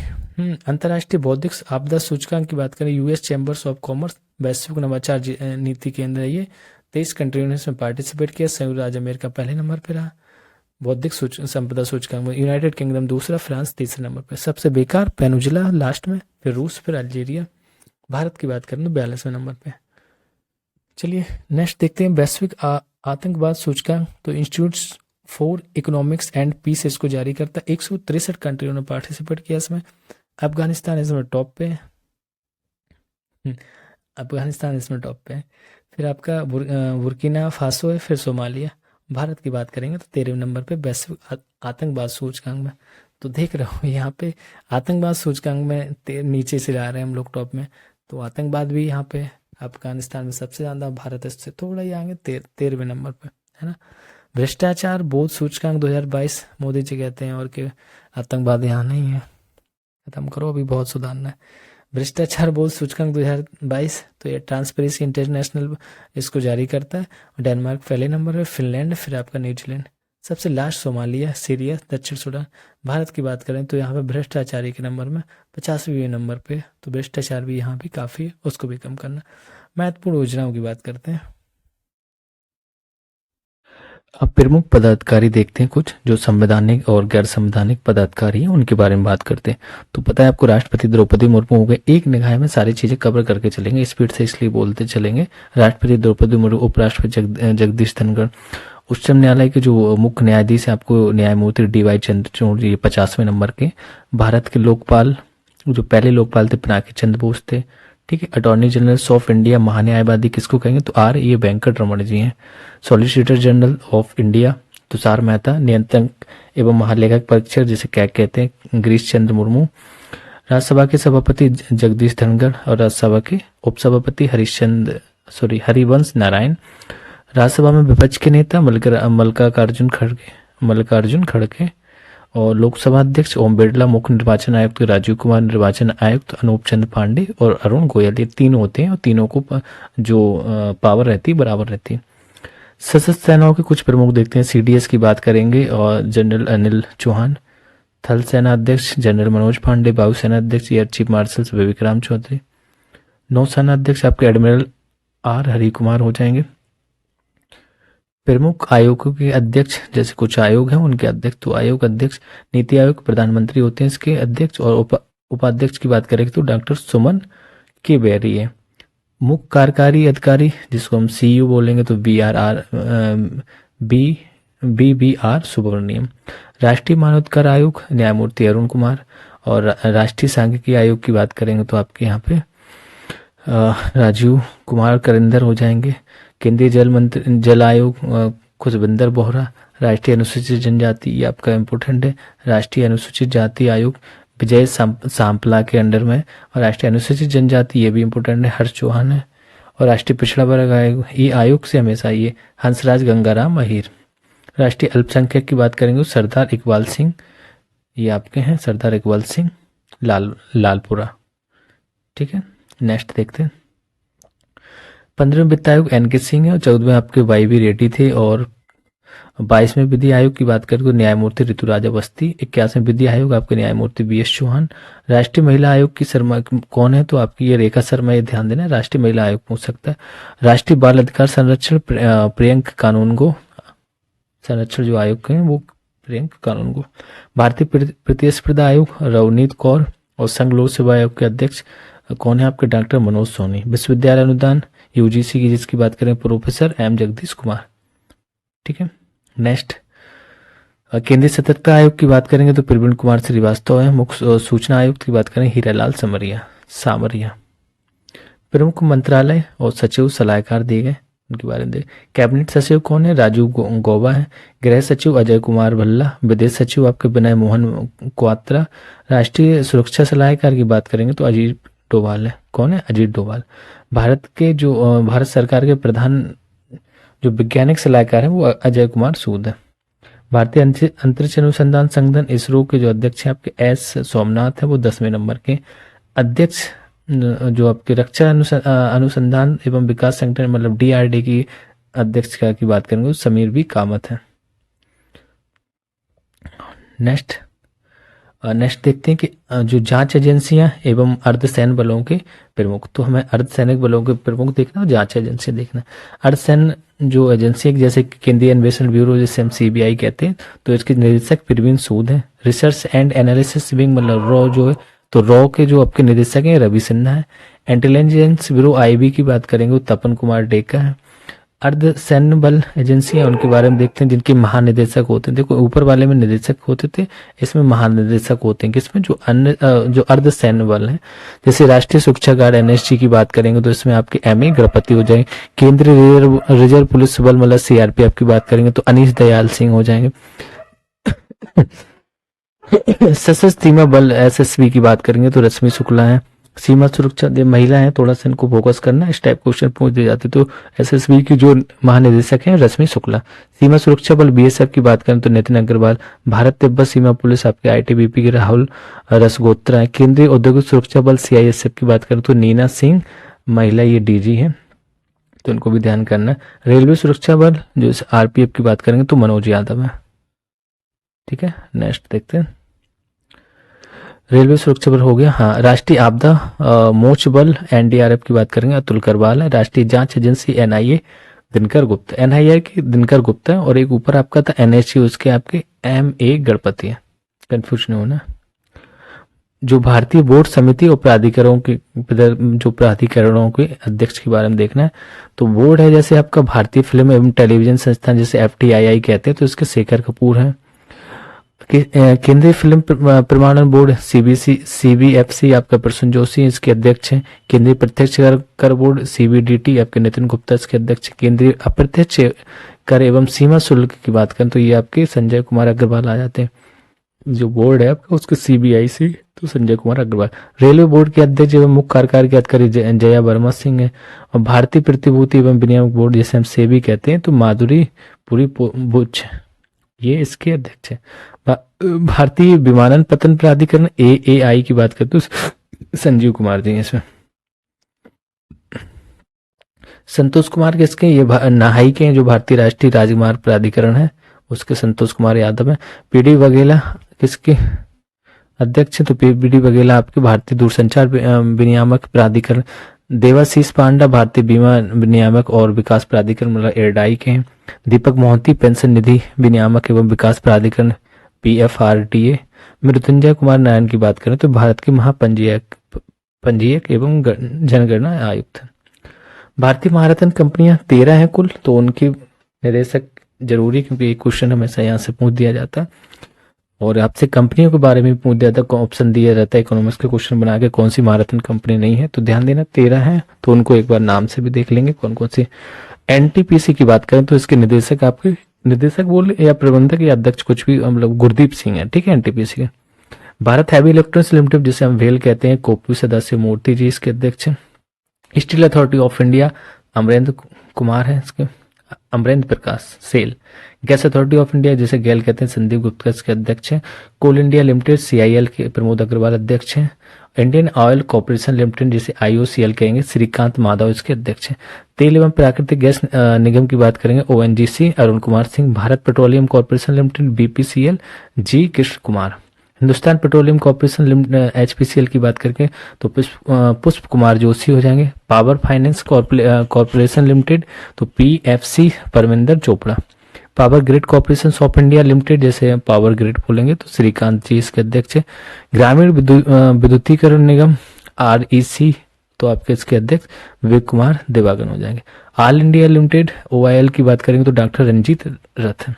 अंतर्राष्ट्रीय बौद्धिक आपदा सूचकांक की बात करें, यूएस चैम्बर्स ऑफ कॉमर्स वैश्विक नवाचार नीति केंद्र है ये, 23 कंट्रियों ने इसमें पार्टिसिपेट किया। संयुक्त राज्य अमेरिका पहले नंबर पर रहा बौद्धिक संपदा सूचकांक में, यूनाइटेड किंगडम दूसरा, फ्रांस तीसरे नंबर पर। सबसे बेकार पेनुजिला लास्ट में, फिर रूस, फिर अल्जीरिया। भारत की बात करें तो 42वें नंबर पे। चलिए नेक्स्ट देखते हैं वैश्विक आतंकवाद सूचकांक, तो institute for economics and peace इसको जारी करता है। 163 कंट्रियों ने पार्टिसिपेट किया इसमें। अफगानिस्तान इसमें टॉप पे, अफगानिस्तान इसमें टॉप पे है। फिर आपका बुर्किना फासो है, फिर सोमालिया। भारत की बात करेंगे तो 13वें नंबर पे वैश्विक आतंकवाद सूचकांक में। तो देख रहे हो यहाँ पे आतंकवाद सूचकांक में नीचे से आ रहे हैं हम लोग टॉप में, तो आतंकवाद भी यहाँ पे अफगानिस्तान में सबसे ज़्यादा, भारत इससे थोड़ा ही आगे 13वें नंबर पे, है ना। भ्रष्टाचार बोध सूचकांक 2022 मोदी जी कहते हैं और कि आतंकवाद यहाँ नहीं है, खत्म करो, अभी बहुत सुधारना है। भ्रष्टाचार बोध सूचकांक 2022 तो ये ट्रांसपेरेंसी इंटरनेशनल इसको जारी करता है। डेनमार्क पहले नंबर पे, फिनलैंड, फिर आपका न्यूजीलैंड, सबसे लास्ट सोमालिया, सीरिया, दक्षिण सूडान। भारत की बात करें तो यहाँ पे भ्रष्टाचारी के नंबर में 50वें नंबर पे, तो भ्रष्टाचार भी यहाँ भी काफ़ी है, उसको भी कम करना। महत्वपूर्ण योजनाओं की बात करते हैं। अब प्रमुख पदाधिकारी देखते हैं कुछ जो संवैधानिक और गैर संवैधानिक पदाधिकारी हैं उनके बारे में बात करते हैं। तो पता है आपको राष्ट्रपति द्रौपदी मुर्मू हो गए, एक निगाह में सारी चीजें कवर करके चलेंगे, स्पीड से इसलिए बोलते चलेंगे। राष्ट्रपति द्रौपदी मुर्मू, उपराष्ट्रपति जगदीश धनखड़, उच्चतम न्यायालय के जो मुख्य न्यायाधीश है आपको न्यायमूर्ति DY चंद्रचूड़, ये 50वें नंबर के। भारत के लोकपाल, जो पहले लोकपाल थे पिनाकी चंद्र बोस थे, ठीक है। अटॉर्नी जनरल ऑफ इंडिया, महान्यायवादी किसको कहेंगे तो R ये वेंकट रमन जी हैं। Solicitor general of India Tushar Mehta. नियंत्रक एवं महालेखक परीक्षक जिसे क्या कहते हैं गिरीश चंद्र मुर्मू। राज्यसभा के सभापति जगदीश धनखड़ और राज्यसभा के उपसभापति हरिवंश नारायण। राज्यसभा में विपक्ष के नेता मल्लिकार्जुन खड़गे और लोकसभा अध्यक्ष ओम बिरला, मुख्य निर्वाचन आयुक्त राजीव कुमार, निर्वाचन आयुक्त अनूप चंद्र पांडे और अरुण गोयल, ये तीन होते हैं और तीनों को जो पावर रहती है बराबर रहती है। सशस्त्र सेनाओं के कुछ प्रमुख देखते हैं। CDS की बात करेंगे और जनरल अनिल चौहान, थल सेना अध्यक्ष जनरल मनोज पांडे, वायुसेना अध्यक्ष एयर चीफ मार्शल विवेक चौधरी, नौसेना अध्यक्ष आपके एडमिरल R हरि कुमार हो जाएंगे। प्रमुख आयोगों के अध्यक्ष, जैसे कुछ आयोग हैं उनके अध्यक्ष, तो आयोग अध्यक्ष नीति आयोग प्रधानमंत्री होते हैं इसके अध्यक्ष, और उपाध्यक्ष की बात करेंगे तो डॉक्टर सुमन के बेरी है। मुख्य कार्यकारी अधिकारी जिसको हम CEO बोलेंगे तो BBR सुब्रमण्यम। राष्ट्रीय मानवाधिकार आयोग न्यायमूर्ति अरुण कुमार, और राष्ट्रीय सांख्यिकी आयोग की बात करेंगे तो आपके यहाँ पे राजीव कुमार करिंदर हो जाएंगे। केंद्रीय जल आयोग खुशविंदर बोहरा। राष्ट्रीय अनुसूचित जनजाति, ये आपका इम्पोर्टेंट है, राष्ट्रीय अनुसूचित जाति आयोग विजय सांपला के अंडर में, और राष्ट्रीय अनुसूचित जनजाति ये भी इम्पोर्टेंट है, हर्ष चौहान है। और राष्ट्रीय पिछड़ा वर्ग आयोग, ये आयोग से हमेशा ये हंसराज गंगाराम अहीर। राष्ट्रीय अल्पसंख्यक की बात करेंगे तो सरदार इकबाल सिंह, ये आपके हैं सरदार इकबाल सिंह। लालपुरा। ठीक है, नेक्स्ट देखते हैं। 15वें वित्त आयोग एन के सिंह है और 14वें आपके वाई वी रेड्डी थे और 22वें विधि आयोग की बात करें तो न्यायमूर्ति ऋतुराज अवस्थी। 81वें विधि आयोग आपके न्यायमूर्ति बी एस चौहान। राष्ट्रीय महिला आयोग की शर्मा कौन है, तो आपकी ये रेखा शर्मा, ये ध्यान देना, राष्ट्रीय महिला आयोग पूछ सकता है। राष्ट्रीय बाल अधिकार संरक्षण प्रियंक कानूनगो, संरक्षण जो आयोग के हैं वो प्रियंक कानूनगो। भारतीय प्रतिस्पर्धा आयोग रवनीत कौर और संघ लोक सेवा आयोग के अध्यक्ष कौन है आपके, डॉक्टर मनोज सोनी। विश्वविद्यालय अनुदान यूजीसी की जिसकी बात करें प्रोफेसर एम जगदीश कुमार। ठीक है, नेक्स्ट केंद्रीय सतर्कता आयोग की बात करेंगे तो प्रवीण कुमार श्रीवास्तव है। मुख्य सूचना आयुक्त की बात करें हीरालाल सामरिया। प्रमुख मंत्रालय और सचिव सलाहकार दिए गए उनके बारे में। कैबिनेट सचिव कौन है, राजू गौबा है। गृह सचिव अजय कुमार भल्ला। विदेश सचिव आपके विनय मोहन क्वात्रा। राष्ट्रीय सुरक्षा सलाहकार की बात करेंगे तो अजीत डोभाल है। कौन है, अजीत डोभाल। भारत के जो भारत सरकार के प्रधान जो वैज्ञानिक सलाहकार है वो अजय कुमार सूद है। भारतीय अंतरिक्ष अनुसंधान संगठन इसरो के जो अध्यक्ष हैं आपके एस सोमनाथ है, वो 10वें नंबर के अध्यक्ष। जो आपके रक्षा अनुसंधान एवं विकास संगठन मतलब डीआरडी की अध्यक्ष की बात करेंगे तो समीर बी कामत है। नेक्स्ट देखते हैं कि जो जांच एजेंसियां एवं अर्धसैन्य बलों के प्रमुख, तो हमें अर्धसैनिक बलों के प्रमुख देखना और जांच एजेंसियां देखना। अर्धसैन्य जो एजेंसी जैसे केंद्रीय अन्वेषण ब्यूरो जिसे हम सीबीआई कहते हैं, तो इसके निदेशक प्रवीण सूद है। रिसर्च एंड एनालिसिस विंग मतलब रॉ जो है, तो रॉ के जो आपके निदेशक हैं रवि सिन्हा है। इंटेलिजेंस ब्यूरो आईबी की बात करेंगे तो तपन कुमार डेका है। अर्धसैन्य बल एजेंसियां उनके बारे में देखते हैं जिनके महानिदेशक होते हैं। देखो ऊपर वाले में निदेशक होते थे, इसमें महानिदेशक होते हैं। किसमें, जो अन्य जो अर्धसैन्य बल है। जैसे राष्ट्रीय सुरक्षा गार्ड एनएसजी की बात करेंगे तो इसमें आपके एमए गणपति हो जाएंगे। केंद्रीय रिजर्व पुलिस बल मतलब सीआरपीएफ की बात करेंगे तो अनीश दयाल सिंह हो जाएंगे। सशस्त्र सीमा बल एसएसबी की बात करेंगे तो रश्मि शुक्ला है। सीमा सुरक्षा महिला है, थोड़ा सा इनको फोकस करना, इस टाइप क्वेश्चन पूछ दिए जाते। तो एसएसबी की जो महानिदेशक हैं रश्मि शुक्ला। सीमा सुरक्षा बल बीएसएफ की बात करें तो नितिन अग्रवाल। भारत तिब्बत सीमा पुलिस आपके आईटीबीपी के राहुल रसगोत्रा है। केंद्रीय औद्योगिक सुरक्षा बल सीआईएसएफ की बात करें तो नीना सिंह, महिला, ये डीजी है, तो इनको भी ध्यान करना। रेलवे सुरक्षा बल जो आरपीएफ की बात करेंगे तो मनोज यादव है। ठीक है, नेक्स्ट देखते हैं। रेलवे सुरक्षा बल हो गया। हाँ, राष्ट्रीय आपदा मोर्च बल एनडीआरएफ की बात करेंगे अतुल करवाल है। राष्ट्रीय जांच agency NIA Dinkar Gupta, NIA की दिनकर गुप्ता है। और एक ऊपर आपका था एनएसजी, उसके आपके एमए गणपति है, कंफ्यूज नहीं होना। जो भारतीय बोर्ड समिति और प्राधिकरणों के जो प्राधिकरणों के अध्यक्ष के बारे में देखना है, तो बोर्ड है जैसे आपका भारतीय फिल्म एवं टेलीविजन संस्थान जिसे एफटीआईआई कहते हैं, तो इसके शेखर कपूर है। केंद्रीय फिल्म प्रमाणन बोर्ड सीबीएफसी आपका प्रसून जोशी इसके अध्यक्ष हैं। केंद्रीय प्रत्यक्ष कर बोर्ड सीबीडीटी आपके नितिन गुप्ता इसके अध्यक्ष। केंद्रीय अप्रत्यक्ष कर एवं सीमा शुल्क की बात करें तो ये आपके संजय कुमार अग्रवाल आ जाते हैं। जो बोर्ड है आपका उसके सीबीआईसी, तो संजय कुमार अग्रवाल। रेलवे बोर्ड के अध्यक्ष एवं मुख्य कार्यकारी अधिकारी जया वर्मा सिंह है। और भारतीय प्रतिभूति एवं विनियामक बोर्ड जिसे हम सेबी कहते हैं तो माधुरी पुरी बुच, ये इसके अध्यक्ष है। भारतीय विमानन पतन प्राधिकरण एएआई की बात करते तो संजीव कुमार जी इसमें। संतोष कुमार किसके, ये नाहाई के हैं जो भारतीय राष्ट्रीय राजमार्ग प्राधिकरण है उसके संतोष कुमार यादव है। पीडी वघेला किसके अध्यक्ष है, तो पीडी वघेला आपके भारतीय दूरसंचार विनियामक प्राधिकरण। देवाशीष पांडा भारतीय बीमा विनियामक और विकास प्राधिकरण मतलब एयरडाई के हैं। दीपक मोहंती पेंशन निधि विनियामक एवं विकास प्राधिकरण पीएफआरडीए। मृत्युंजय कुमार नारायण की बात करें तो भारत के महापंजीयक एवं जनगणना आयुक्त। भारतीय महारत्न कंपनियां 13 हैं कुल, तो उनके निदेशक जरूरी, क्योंकि एक क्वेश्चन हमेशा यहाँ से पूछ दिया जाता है और आपसे कंपनियों के बारे में पूछ दिया था, ऑप्शन दिया जाता है इकोनॉमिक्स के क्वेश्चन बना के कौन सी महारत्न कंपनी नहीं है, तो ध्यान देना 13 है, तो उनको एक बार नाम से भी देख लेंगे कौन कौन सी। एनटीपीसी की बात करें तो इसके निदेशक आपके निदेशक बोले या प्रबंधक या अध्यक्ष कुछ भी हम लोग गुरदीप सिंह है। ठीक है, एनटीपीसी के। भारत हैवी इलेक्ट्रॉनिक्स लिमिटेड जिसे हम वेल कहते हैं कोपी सदाशिव मूर्ति जी इसके अध्यक्ष हैं। Steel authority of India Amarendra Kumar है इसके, Amarendra Prakash SAIL. Gas authority of India जिसे गैल कहते हैं संदीप गुप्ता इसके अध्यक्ष हैं। कोल इंडिया लिमिटेड CIL के प्रमोद अग्रवाल अध्यक्ष हैं। इंडियन ऑयल कॉर्पोरेशन लिमिटेड जिसे IOCL कहेंगे श्रीकांत माधव इसके अध्यक्ष हैं। तेल एवं प्राकृतिक गैस निगम की बात करेंगे ONGC Arun Kumar Singh. Bharat petroleum corporation limited BPCL G Krishna Kumar. Hindustan petroleum corporation limited HPCL की बात करके तो पुष्प कुमार जोशी हो जाएंगे। पावर फाइनेंस कॉर्पोरेशन लिमिटेड तो PFC Parminder Chopra. Power grid corporation of India limited जैसे पावर ग्रिड बोलेंगे तो श्रीकांत जी इसके अध्यक्ष है। ग्रामीण विद्युतीकरण निगम REC तो आपके इसके अध्यक्ष विवेक कुमार देवागन हो जाएंगे। ऑल इंडिया लिमिटेड OIL की बात करेंगे तो डॉक्टर रंजीत रथ।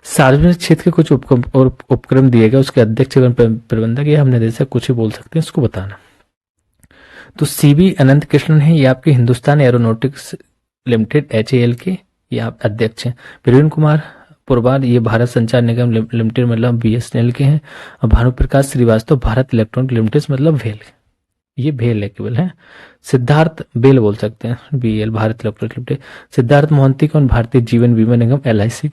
सार्वजनिक क्षेत्र के कुछ उपक्रम दिए गए उसके अध्यक्ष एवं प्रबंधक, ये हमने जैसे कुछ ही बोल सकते हैं इसको बताना। तो CB अनंत कृष्णन है, ये आपके हिंदुस्तान एरोनॉटिक्स लिमिटेड HAL के ये आप अध्यक्ष हैं। प्रवीण कुमार पुरवार ये भारत संचार निगम लिमिटेड मतलब BSNL के हैं। और भानुप्रकाश श्रीवास्तव भारत इलेक्ट्रॉनिक लिमिटेड मतलब भेल, ये भेल है केवल है। सिद्धार्थ बेल बोल सकते हैं BL Bharat electronic limited. Siddharth Mohanty कौन भारतीय जीवन बीमा निगम LIC के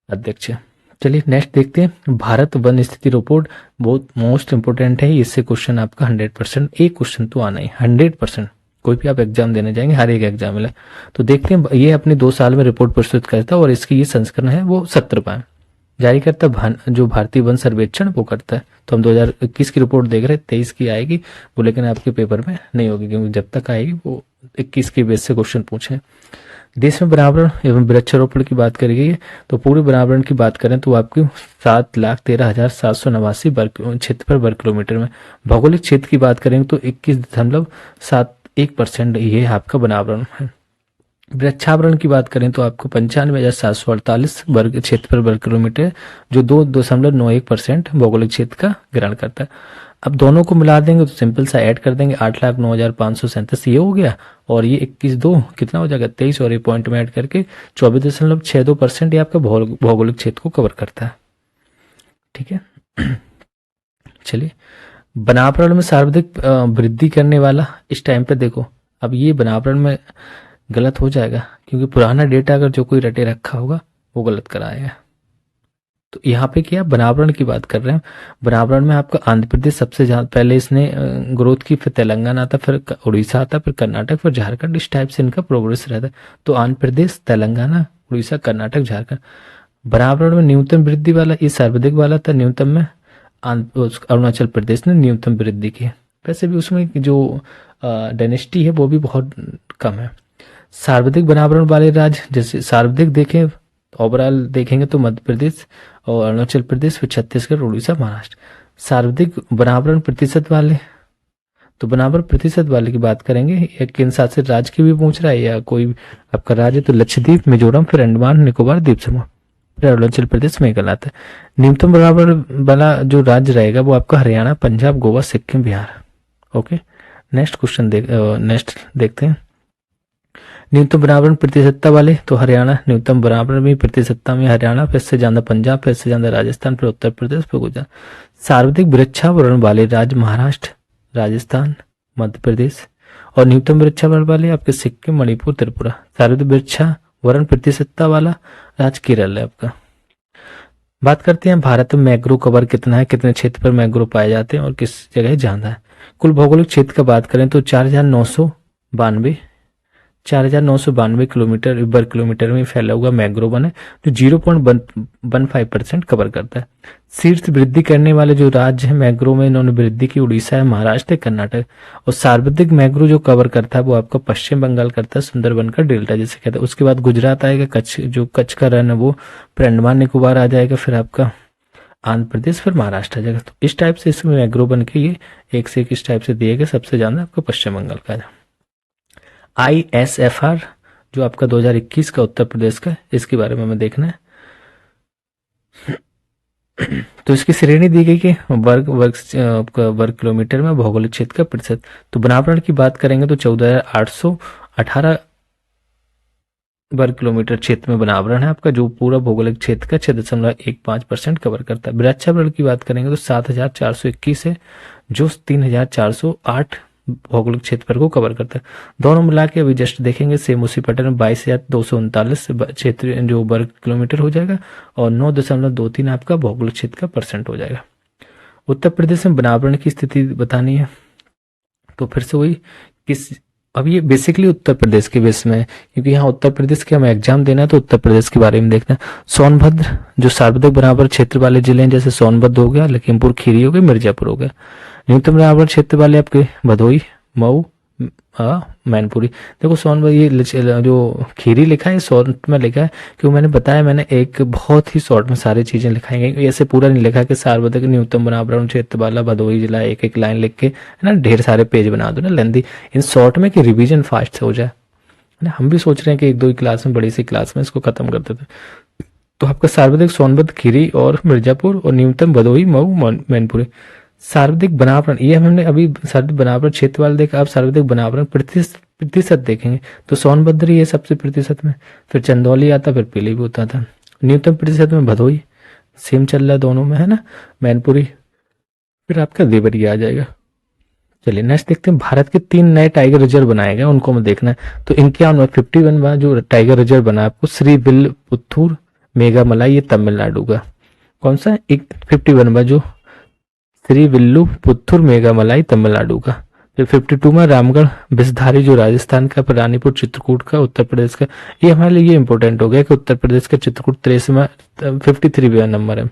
अध्यक्ष है। चलिए नेक्स्ट देखते हैं। भारत वन स्थिति रिपोर्ट बहुत मोस्ट इंपोर्टेंट है, इससे क्वेश्चन आपका 100% एक क्वेश्चन तो आना ही 100%, कोई भी आप एग्जाम देने जाएंगे हर एक एग्जाम में। तो देखते हैं ये अपने 2 साल में रिपोर्ट प्रस्तुत करता है और इसकी ये संस्करण है वो 70 पाए जारी करता जो भारतीय वन सर्वेक्षण वो करता है। तो हम 2021 की रिपोर्ट देख रहे हैं, 23 की आएगी वो, लेकिन आपके पेपर में नहीं होगी क्योंकि जब तक आएगी वो 21 के बेस से क्वेश्चन पूछे। देश में पर्यावरण एवं वृक्षारोपण की बात करी गई है तो पूरे पर्यावरण की बात करें तो आपकी 7,13,789 क्षेत्रफल वर्ग किलोमीटर में। भौगोलिक क्षेत्र की बात करेंगे तो 21.71% ये आपका पर्यावरण है। वृक्षावरण की बात करें तो आपको 95,748 वर्ग क्षेत्रफल वर्ग किलोमीटर जो 2.91% भौगोलिक क्षेत्र का ग्रहण करता है। अब दोनों को मिला देंगे तो सिंपल सा ऐड कर देंगे 8,09,537 ये हो गया और ये 21.2 कितना हो जाएगा 23 और ये पॉइंट में ऐड करके 24.62% ये आपका भौगोलिक क्षेत्र को कवर करता है। ठीक है चलिए वनावरण में सर्वाधिक वृद्धि करने वाला इस टाइम पे देखो, अब ये वनावरण में गलत हो जाएगा क्योंकि पुराना डेटा अगर जो कोई रटे रखा होगा वो गलत कराएगा। तो यहाँ पे क्या वनावरण की बात कर रहे हैं। वनावरण में आपका आंध्र प्रदेश सबसे ज्यादा पहले इसने ग्रोथ की, फिर तेलंगाना आता, फिर उड़ीसा आता, फिर कर्नाटक, फिर झारखंड, इस टाइप से इनका प्रोग्रेस रहता है। तो आंध्र प्रदेश, तेलंगाना, उड़ीसा, कर्नाटक, झारखंड। वनावरण में न्यूनतम वृद्धि वाला ये सर्वाधिक वाला था, न्यूनतम में अरुणाचल प्रदेश ने न्यूनतम वृद्धि की। वैसे भी उसमें जो डायनेस्टी है वो भी बहुत कम है। सर्वाधिक वनावरण वाले राज्य जैसे सर्वाधिक देखें ओवरऑल देखेंगे तो मध्य प्रदेश और अरुणाचल प्रदेश, फिर छत्तीसगढ़, उड़ीसा, महाराष्ट्र। सर्वाधिक वनावरण प्रतिशत वाले, तो वनावरण प्रतिशत वाले की बात करेंगे या केंद्र शासित राज्य की भी पूछ रहा है या कोई आपका राज्य, तो लक्षद्वीप, मिजोरम, फिर अंडमान निकोबार द्वीप समूह, फिर अरुणाचल प्रदेश में आता है। न्यूनतम वनावरण वाला जो राज्य रहेगा वो आपका Haryana, Punjab, Goa, Sikkim, Bihar. Okay next question next देखते हैं। न्यूनतम वनावरण प्रतिशतता वाले तो हरियाणा न्यूनतम वनावरण में प्रतिशतता में हरियाणा, फिर से ज्यादा पंजाब, फिर से ज्यादा राजस्थान, फिर उत्तर प्रदेश, फिर गुजरात। सर्वाधिक वृक्षावरण वाले राज्य महाराष्ट्र, राजस्थान, मध्य प्रदेश और न्यूनतम वृक्षावरण वाले आपके सिक्किम, मणिपुर, त्रिपुरा। सर्वाधिक वृक्षावरण प्रतिशतता वाला राज्य केरल है आपका। बात करते हैं भारत में मैंग्रोव कवर कितना है, कितने क्षेत्र पर मैंग्रोव पाए जाते हैं और किस जगह ज्यादा है। कुल भौगोलिक क्षेत्र का बात करें तो 4,992 किलोमीटर वर्ग किलोमीटर में फैला हुआ मैंग्रोव वन है जो 0.15% कवर करता है। शीर्ष वृद्धि करने वाले जो राज्य है मैंग्रोव में इन्होंने वृद्धि की, उड़ीसा है, महाराष्ट्र है, कर्नाटक। और सर्वाधिक मैंग्रोव जो कवर करता है वो आपका पश्चिम बंगाल करता है, सुंदरबन का डेल्टा जिसे कहते हैं। उसके बाद गुजरात आएगा, कच्छ का रन है वो, फिर अंडमान निकोबार आ जाएगा, फिर आपका आंध्र प्रदेश, फिर महाराष्ट्र आ जाएगा। तो इस टाइप से इसमें मैंग्रोव बन के ये एक से एक इस टाइप से दिए गए। सबसे ज्यादा आपका पश्चिम बंगाल का है। ISFR जो आपका 2021 का उत्तर प्रदेश का, इसके बारे में हमें देखना है। तो इसकी श्रेणी दी गई कि वर्ग किलोमीटर में भौगोलिक क्षेत्र का प्रतिशत। तो वनावरण की बात करेंगे तो 14,818 वर्ग किलोमीटर क्षेत्र में वनावरण है आपका जो पूरा भौगोलिक क्षेत्र का 6.15% कवर करता है। वृक्षावरण की बात करेंगे तो 7,421 है जो 3,408 भौगोलिक क्षेत्रफल को कवर करता है। दोनों मिला के अभी जस्ट देखेंगे, सेम उसी पैटर्न में 22,239 क्षेत्र जो वर्ग किलोमीटर हो जाएगा और 9.23 आपका भौगोलिक क्षेत्र का परसेंट हो जाएगा। उत्तर प्रदेश में वनावरण की स्थिति बतानी है, तो फिर से वही अब ये बेसिकली उत्तर प्रदेश के बेस में है, क्योंकि यहाँ उत्तर प्रदेश के हमें एग्जाम देना है तो उत्तर प्रदेश के बारे में देखना है। सोनभद्र जो सार्वधिक वनावरण क्षेत्र वाले जिले हैं, जैसे सोनभद्र हो गया, लखीमपुर खीरी हो गया, मिर्जापुर हो गया। न्यूनतम वनावरण क्षेत्र वाले आपके भदोई, मऊ, मैनपुरी। देखो सोनभद्र ये जो खीरी लिखा है शॉर्ट में लिखा है, क्योंकि मैंने बताया मैंने एक बहुत ही शॉर्ट में सारी चीजें लिखाई गई, ऐसे पूरा नहीं लिखा कि सार्वधिक न्यूनतम वनावरण क्षेत्र वाला भदोई जिला एक एक लाइन लिख के है ना ढेर सारे पेज बना दो ना लेंदी। इन शॉर्ट में कि रिवीजन फास्ट से हो जाए ना। हम भी सोच रहे हैं कि एक दो ही क्लास में, बड़ी सी क्लास में इसको खत्म कर देते। तो आपका सार्वधिक सोनभद्र, खीरी और मिर्जापुर, और न्यूनतम भदोई, मऊ, मैनपुरी। सार्वधिक वनावरण ये हमने अभी सार्वधिक वनावरण क्षेत्र वाले देखा, अब सार्वधिक वनावरण प्रतिशत देखेंगे तो सोनभद्र ये सबसे प्रतिशत में, फिर चंदौली आता, फिर पीलीभीत आता। न्यूनतम प्रतिशत में भदोई, सेम चल रहा है दोनों में है ना, मैनपुरी, फिर आपका देवरिया आ जाएगा। चलिए नेक्स्ट देखते हैं, भारत के 3 नए टाइगर रिजर्व बनाए गए, उनको हमें देखना है। तो इनके 51वां जो टाइगर रिजर्व बना आपको श्रीविल्लिपुत्तूर मेघामलाई, ये तमिलनाडु का। कौन सा? एक 51वां जो श्रीविल्लिपुत्तूर मेघामलाई तमिलनाडु का। फिर 52 में रामगढ़ बिसधारी जो राजस्थान का, रानीपुर चित्रकूट का उत्तर प्रदेश का। ये हमारे लिए इंपॉर्टेंट हो गया कि उत्तर प्रदेश का चित्रकूट 53वां नंबर है,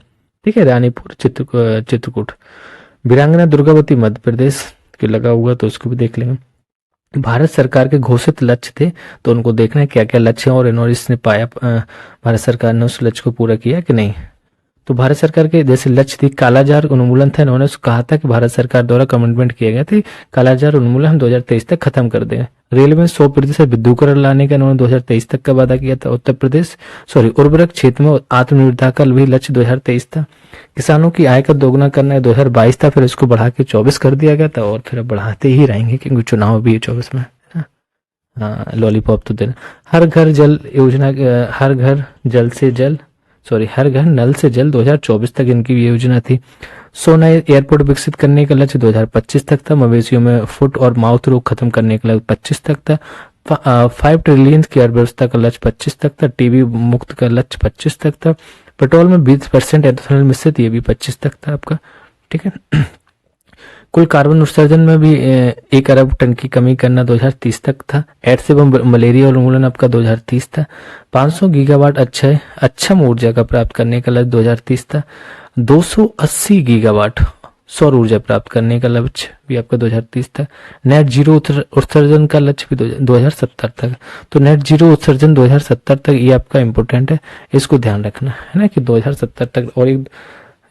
ठीक है, रानीपुर चित्रकूट। वीरांगना दुर्गावती मध्य प्रदेश के लगा हुआ, तो उसको भी देख लेंगे। भारत सरकार के घोषित लक्ष्य थे, तो उनको देखना है क्या क्या लक्ष्य है और इसने पाया भारत सरकार ने उस लक्ष्य को पूरा किया कि नहीं। तो भारत सरकार के जैसे लक्ष्य थी कालाजार उन्मूलन था, इन्होंने कहा था कि भारत सरकार द्वारा कमिटमेंट किया गया था कालाजार उन्मूलन हम 2023 तक खत्म कर दें। रेलवे में 100% विद्युतीकरण लाने का इन्होंने 2023 तक का वादा किया था। उत्तर प्रदेश उर्वरक क्षेत्र में आत्मनिर्भरता का भी लक्ष्य 2023 था। किसानों की आय का दोगुना करना 2022 था, फिर इसको बढ़ा के 24 कर दिया गया था और फिर अब बढ़ाते ही रहेंगे क्योंकि चुनाव भी है 24 में। हाँ, लॉलीपॉप तो देना। हर घर जल योजना, हर घर नल से जल 2024 तक इनकी योजना थी। सोना एयरपोर्ट विकसित करने का लक्ष्य 2025 तक था। मवेशियों में फुट और माउथ रोग खत्म करने का लक्ष्य 25 तक था। 5 ट्रिलियन की अर्थव्यवस्था का लक्ष्य 25 तक था। टीबी मुक्त का लक्ष्य 25 तक था। पेट्रोल में 20% एथेनॉल मिश्रित, ये भी 25 तक था आपका, ठीक है। कुल कार्बन उत्सर्जन में भी 1 अरब टन की कमी करना 2030 तक था। एड्स एवं मलेरिया उन्मूलन आपका 2030 था। 500 गीगावाट अक्षम ऊर्जा का प्राप्त करने का लक्ष्य 2030 था। 280 गीगावाट सौर ऊर्जा प्राप्त करने का लक्ष्य भी आपका 2030 था। नेट जीरो उत्सर्जन का लक्ष्य भी 2070 तक। तो नेट जीरो उत्सर्जन 2070 तक ये आपका इम्पोर्टेंट है, इसको ध्यान रखना है ना कि 2070 तक, और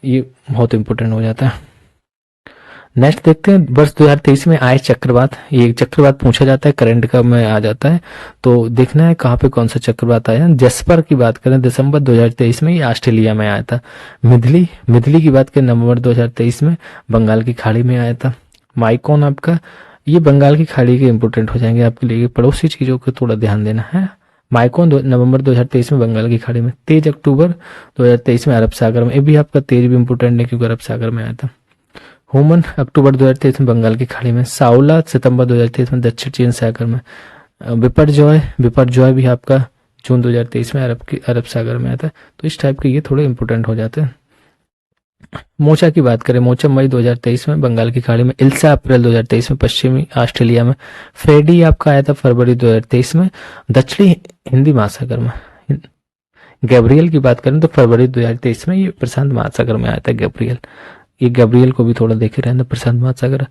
ये बहुत इंपॉर्टेंट हो जाता है। नेक्स्ट देखते हैं वर्ष 2023 में आए चक्रवात। ये चक्रवात पूछा जाता है, करंट का में आ जाता है, तो देखना है कहाँ पे कौन सा चक्रवात आया। जस्पर की बात करें दिसंबर 2023 में, ये ऑस्ट्रेलिया में आया था। मिधली की बात करें नवंबर 2023 में बंगाल की खाड़ी में आया था। माइकोन आपका, ये बंगाल की खाड़ी के इंपोर्टेंट हो जाएंगे आपके लिए, पड़ोसी चीजों को थोड़ा ध्यान देना है। माइकोन नवंबर 2023 में बंगाल की खाड़ी में। तेज अक्टूबर 2023 में अरब सागर में, ये भी आपका तेज भी इंपोर्टेंट है क्योंकि अरब सागर में आया था। हुमन अक्टूबर 2023 में बंगाल की खाड़ी में। साउला सितंबर 2023 में दक्षिण चीन सागर में। बिपरजॉय भी आपका जून 2023 में अरब सागर में आया था। तो इस टाइप के ये थोड़े इंपोर्टेंट हो जाते हैं। मोचा की बात करें, मोचा मई 2023 में बंगाल की खाड़ी में। इल्सा अप्रैल 2023 में पश्चिमी ऑस्ट्रेलिया में। फ्रेडी आपका आया था फरवरी 2023 में दक्षिणी हिंदी महासागर में। गैब्रियल की बात करें तो फरवरी 2023 में ये प्रशांत महासागर में आया था गैब्रियल। ये गैब्रियल को भी थोड़ा देखे रहना, प्रशांत महासागर।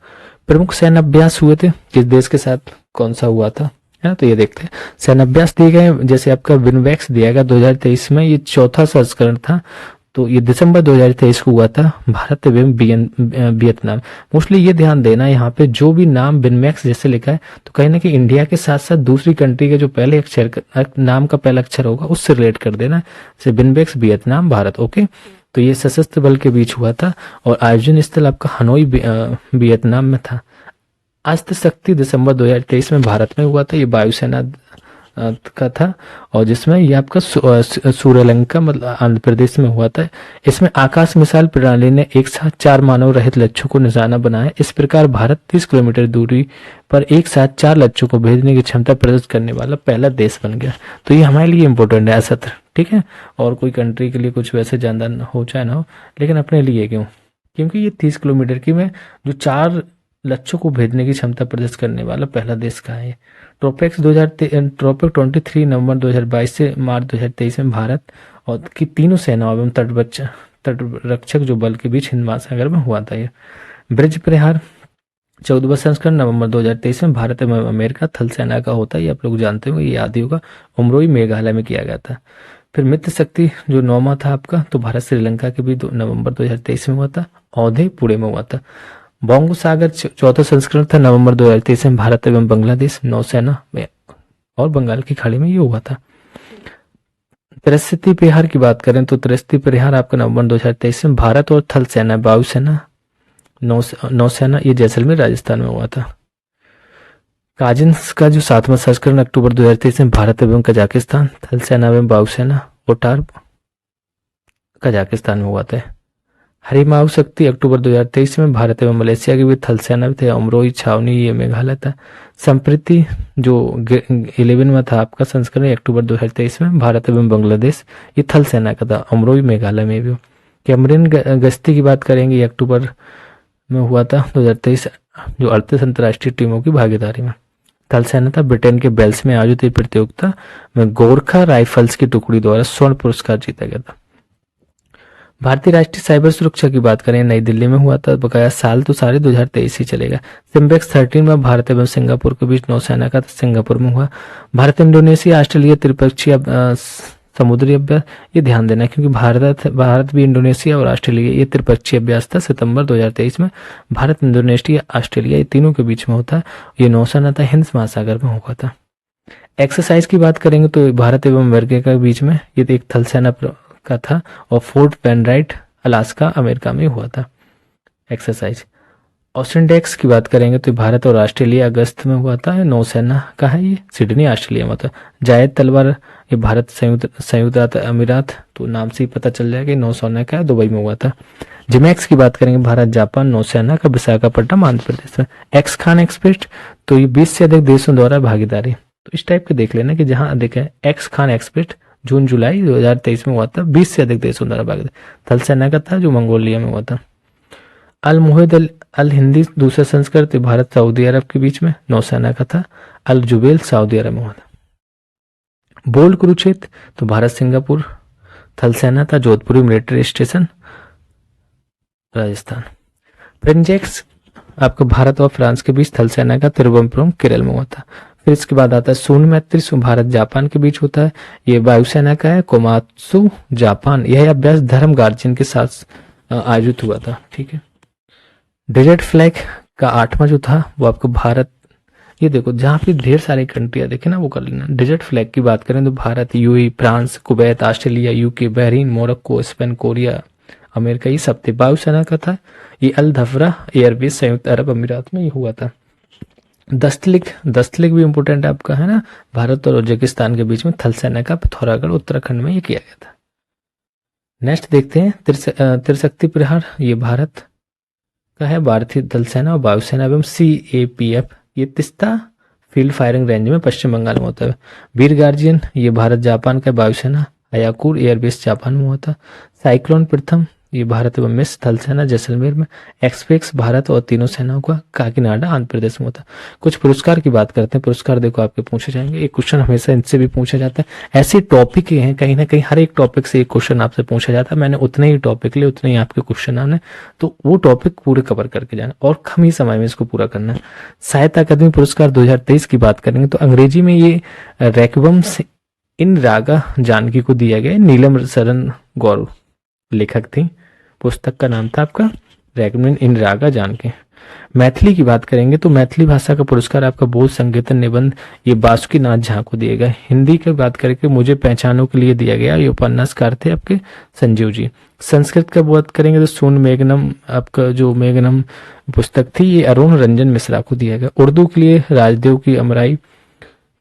प्रमुख सैन्य अभ्यास हुए थे किस देश के साथ, कौन सा हुआ था, है ना, तो ये देखते हैं। सैन्य अभ्यास दिए गए, जैसे आपका विनवेक्स दिया गया 2023 में, ये 4था संस्करण था, तो ये दिसंबर 2023 को हुआ था। भारत एवं वियतनाम। मोस्टली ये ध्यान देना यहाँ पे जो भी नाम विनवेक्स जैसे लिखा है, तो कहीं ना कहीं इंडिया के साथ साथ दूसरी कंट्री के जो पहले अक्षर नाम का पहला अक्षर होगा उससे रिलेट कर देना, जैसे विनवेक्स वियतनाम भारत, ओके। तो ये सशस्त्र बल के बीच हुआ था और आयोजन स्थल आपका हनोई वियतनाम में था। अस्त्र शक्ति दिसंबर 2023 में भारत में हुआ था, ये वायुसेना का था, और जिसमें ये आपका सूर्यलंका मतलब आंध्र प्रदेश में हुआ था। इसमें आकाश मिसाइल प्रणाली ने एक साथ 4 मानव रहित लक्ष्यों को निशाना बनाया। इस प्रकार भारत 30 किलोमीटर दूरी पर एक साथ 4 लक्ष्यों को भेजने की क्षमता प्रदर्शित करने वाला पहला देश बन गया। तो ये हमारे लिए इंपॉर्टेंट है सत्र, ठीक है। और कोई कंट्री के लिए कुछ वैसे ज्यादा हो चाहे ना हो, लेकिन अपने लिए क्यों, क्योंकि ये 30 किलोमीटर की में जो 4 लक्ष्यों को भेजने की क्षमता प्रदर्शित करने वाला पहला देश कहाँ है। ट्रोपेक्स 23 नवंबर 2022 से मार्च 2023 में भारत और की तीनों सेनाओं एवं तटरक्षक जो बल के बीच हिंद महासागर में हुआ था। ये ब्रिज प्रहार 14वां संस्करण नवंबर 2023 में भारत एवं अमेरिका थल सेना का होता है, ये आप लोग जानते होंगे, ये आदि होगा। उमरोई मेघालय में किया गया था। फिर मित्र शक्ति जो 9वां था आपका, तो भारत श्रीलंका के भी नवंबर 2023 में हुआ था। औधे पुणे में हुआ था। बंगो सागर 4वां संस्करण था नवंबर 2023 में भारत एवं बांग्लादेश नौसेना में और बंगाल की खाड़ी में ये हुआ था। त्रिस्ती प्रहार की बात करें तो त्रिस्ती प्रहार आपका नवंबर 2023 में भारत और थल सेना, वायुसेना, नौसेना ये जैसलमेर राजस्थान में हुआ था। काजिन्स का जो 7वां संस्करण अक्टूबर 2023 में भारत एवं कजाकिस्तान, थल सेना एवं वायुसेना, ओटार कजाकिस्तान में हुआ था। हरिमाऊ शक्ति अक्टूबर 2023 में भारत एवं मलेशिया के भी थल सेना थे। अमरोई छावनी ये मेघालय था। संप्रीति जो 11 में था आपका संस्करण अक्टूबर 2023 में भारत एवं बांग्लादेश ये थल सेना का था। अमरोई मेघालय में भी। कैमरिन गश्ती की बात करेंगे, ये अक्टूबर में हुआ था 2023, जो 38 अंतर्राष्ट्रीय टीमों की भागीदारी में। थल सेना था। ब्रिटेन के बेल्स में आयोजित प्रतियोगिता में गोरखा राइफल्स की टुकड़ी द्वारा स्वर्ण पुरस्कार जीता गया था। भारतीय राष्ट्रीय साइबर सुरक्षा की बात करें, नई दिल्ली में हुआ था। बकाया साल तो सारे 2023 ही चलेगा। सिम्बेक्स 13 में भारत एवं सिंगापुर के बीच नौसेना का सिंगापुर में हुआ। भारत इंडोनेशिया ऑस्ट्रेलिया त्रिपक्षीय समुद्री अभ्यास, ये ध्यान देना क्योंकि भारत भी इंडोनेशिया और ऑस्ट्रेलिया ये त्रिपक्षीय अभ्यास था। सितंबर 2023 में भारत इंडोनेशिया ऑस्ट्रेलिया ये तीनों के बीच में होता है। ये नौसेना था हिंद महासागर में हुआ था। एक्सरसाइज की बात करेंगे तो भारत एवं अमेरिका के बीच में ये एक थल सेना का था और फोर्ट पेनराइट अलास्का अमेरिका में हुआ था एक्सरसाइज। ऑस्ट्रेडेक्स की बात करेंगे तो भारत और ऑस्ट्रेलिया अगस्त में हुआ था। नौसेना का है ये, सिडनी ऑस्ट्रेलिया में था। जायद तलवार ये भारत संयुक्त अमीरात, तो नाम से ही पता चल जाएगा कि नौसेना का है, दुबई में हुआ था। जिमैक्स की बात करेंगे भारत जापान नौसेना का विशाखापट्टनम आंध्र प्रदेश में। एक्स खान एक्सप्रेस तो ये 20 से अधिक देशों द्वारा भागीदारी, तो इस टाइप के देख लेना कि जहां अधिक है। एक्स खान एक्सप्रेस जून जुलाई 2023 में हुआ था। 20 से अधिक देशों द्वारा भागीदारी। थल सेना का था जो मंगोलिया में हुआ था। अल मुहिद अल हिंदी दूसरा संस्करण भारत सऊदी अरब के बीच में नौसेना का था। अल जुबेल सऊदी अरब में हुआ था। बोल कुरुक्षेत्र तो भारत सिंगापुर थल सेना था। जोधपुरी मिलिट्री स्टेशन राजस्थान। प्रिंजेक्स आपका भारत और फ्रांस के बीच थल सेना का तिरुवनंतपुरम केरल में हुआ था। फिर इसके बाद आता है सून मैत्री भारत जापान के बीच होता है। ये वायुसेना का है। कोमात्सु जापान, यह अभ्यास धर्म गार्जियन के साथ आयोजित हुआ था, ठीक है। डेजर्ट फ्लैग का 8वां जो था वो आपको भारत, ये देखो जहां पे ढेर सारी कंट्रियां देखे ना वो कर लेना। डेजर्ट फ्लैग की बात करें तो Bharat, UAE, France, Kuwait, Australia, UK, Bahrain, Morocco, Spain, Korea, America ये सब थे। वायुसेना का था ये अल धफरा एयरबेस संयुक्त अरब अमीरात में ये हुआ था। दस्तलिक भी इंपोर्टेंट आपका है ना, भारत और उज्बेकिस्तान के बीच में थल सेना का पिथौरागढ़ उत्तराखंड में ये किया गया था। नेक्स्ट देखते हैं त्रिशक्ति प्रहार, ये भारत का है। भारतीय थल सेना और वायुसेना एवं CAPF ये तिस्ता फील्ड फायरिंग रेंज में पश्चिम बंगाल में होता है। वीर गार्जियन ये भारत जापान का वायुसेना हयाकुर एयरबेस जापान में हुआ था। साइक्लोन प्रथम ये भारत एवं मिस थल सेना जैसलमेर में। एक्सपेक्स भारत और तीनों सेनाओं का काकीनाडा आंध्र प्रदेश में होता। कुछ पुरस्कार की बात करते हैं। पुरस्कार देखो आपके पूछे जाएंगे, एक क्वेश्चन हमेशा इनसे भी पूछा जाता है। ऐसे टॉपिक हैं कहीं ना कहीं हर एक टॉपिक से एक क्वेश्चन आपसे पूछा जाता है। मैंने उतने ही टॉपिक लिए उतने ही आपके क्वेश्चन आने, तो वो टॉपिक पूरे कवर करके जाना और कम ही समय में इसको पूरा करना है। साहित्य अकादमी पुरस्कार 2023 की बात करेंगे तो अंग्रेजी में ये रेक्विएम इन रागा जानकी को दिया गया। नीलम शरण गौर लेखक थी। पुस्तक का नाम था आपका रेक्विएम इन रागा जानकी। मैथिली की बात करेंगे तो मैथिली भाषा का पुरस्कार आपका बोध संकीर्तन निबंध ये बासुकीनाथ झा को दिया गया। हिंदी की बात करके मुझे पहचानों के लिए दिया गया, ये उपन्यासकार थे आपके संजीव जी। संस्कृत का बात करेंगे तो सोन मेघनम आपका जो मेघनम पुस्तक थी ये अरुण रंजन मिश्रा को दिया गया। उर्दू के लिए राजदेव की अमराई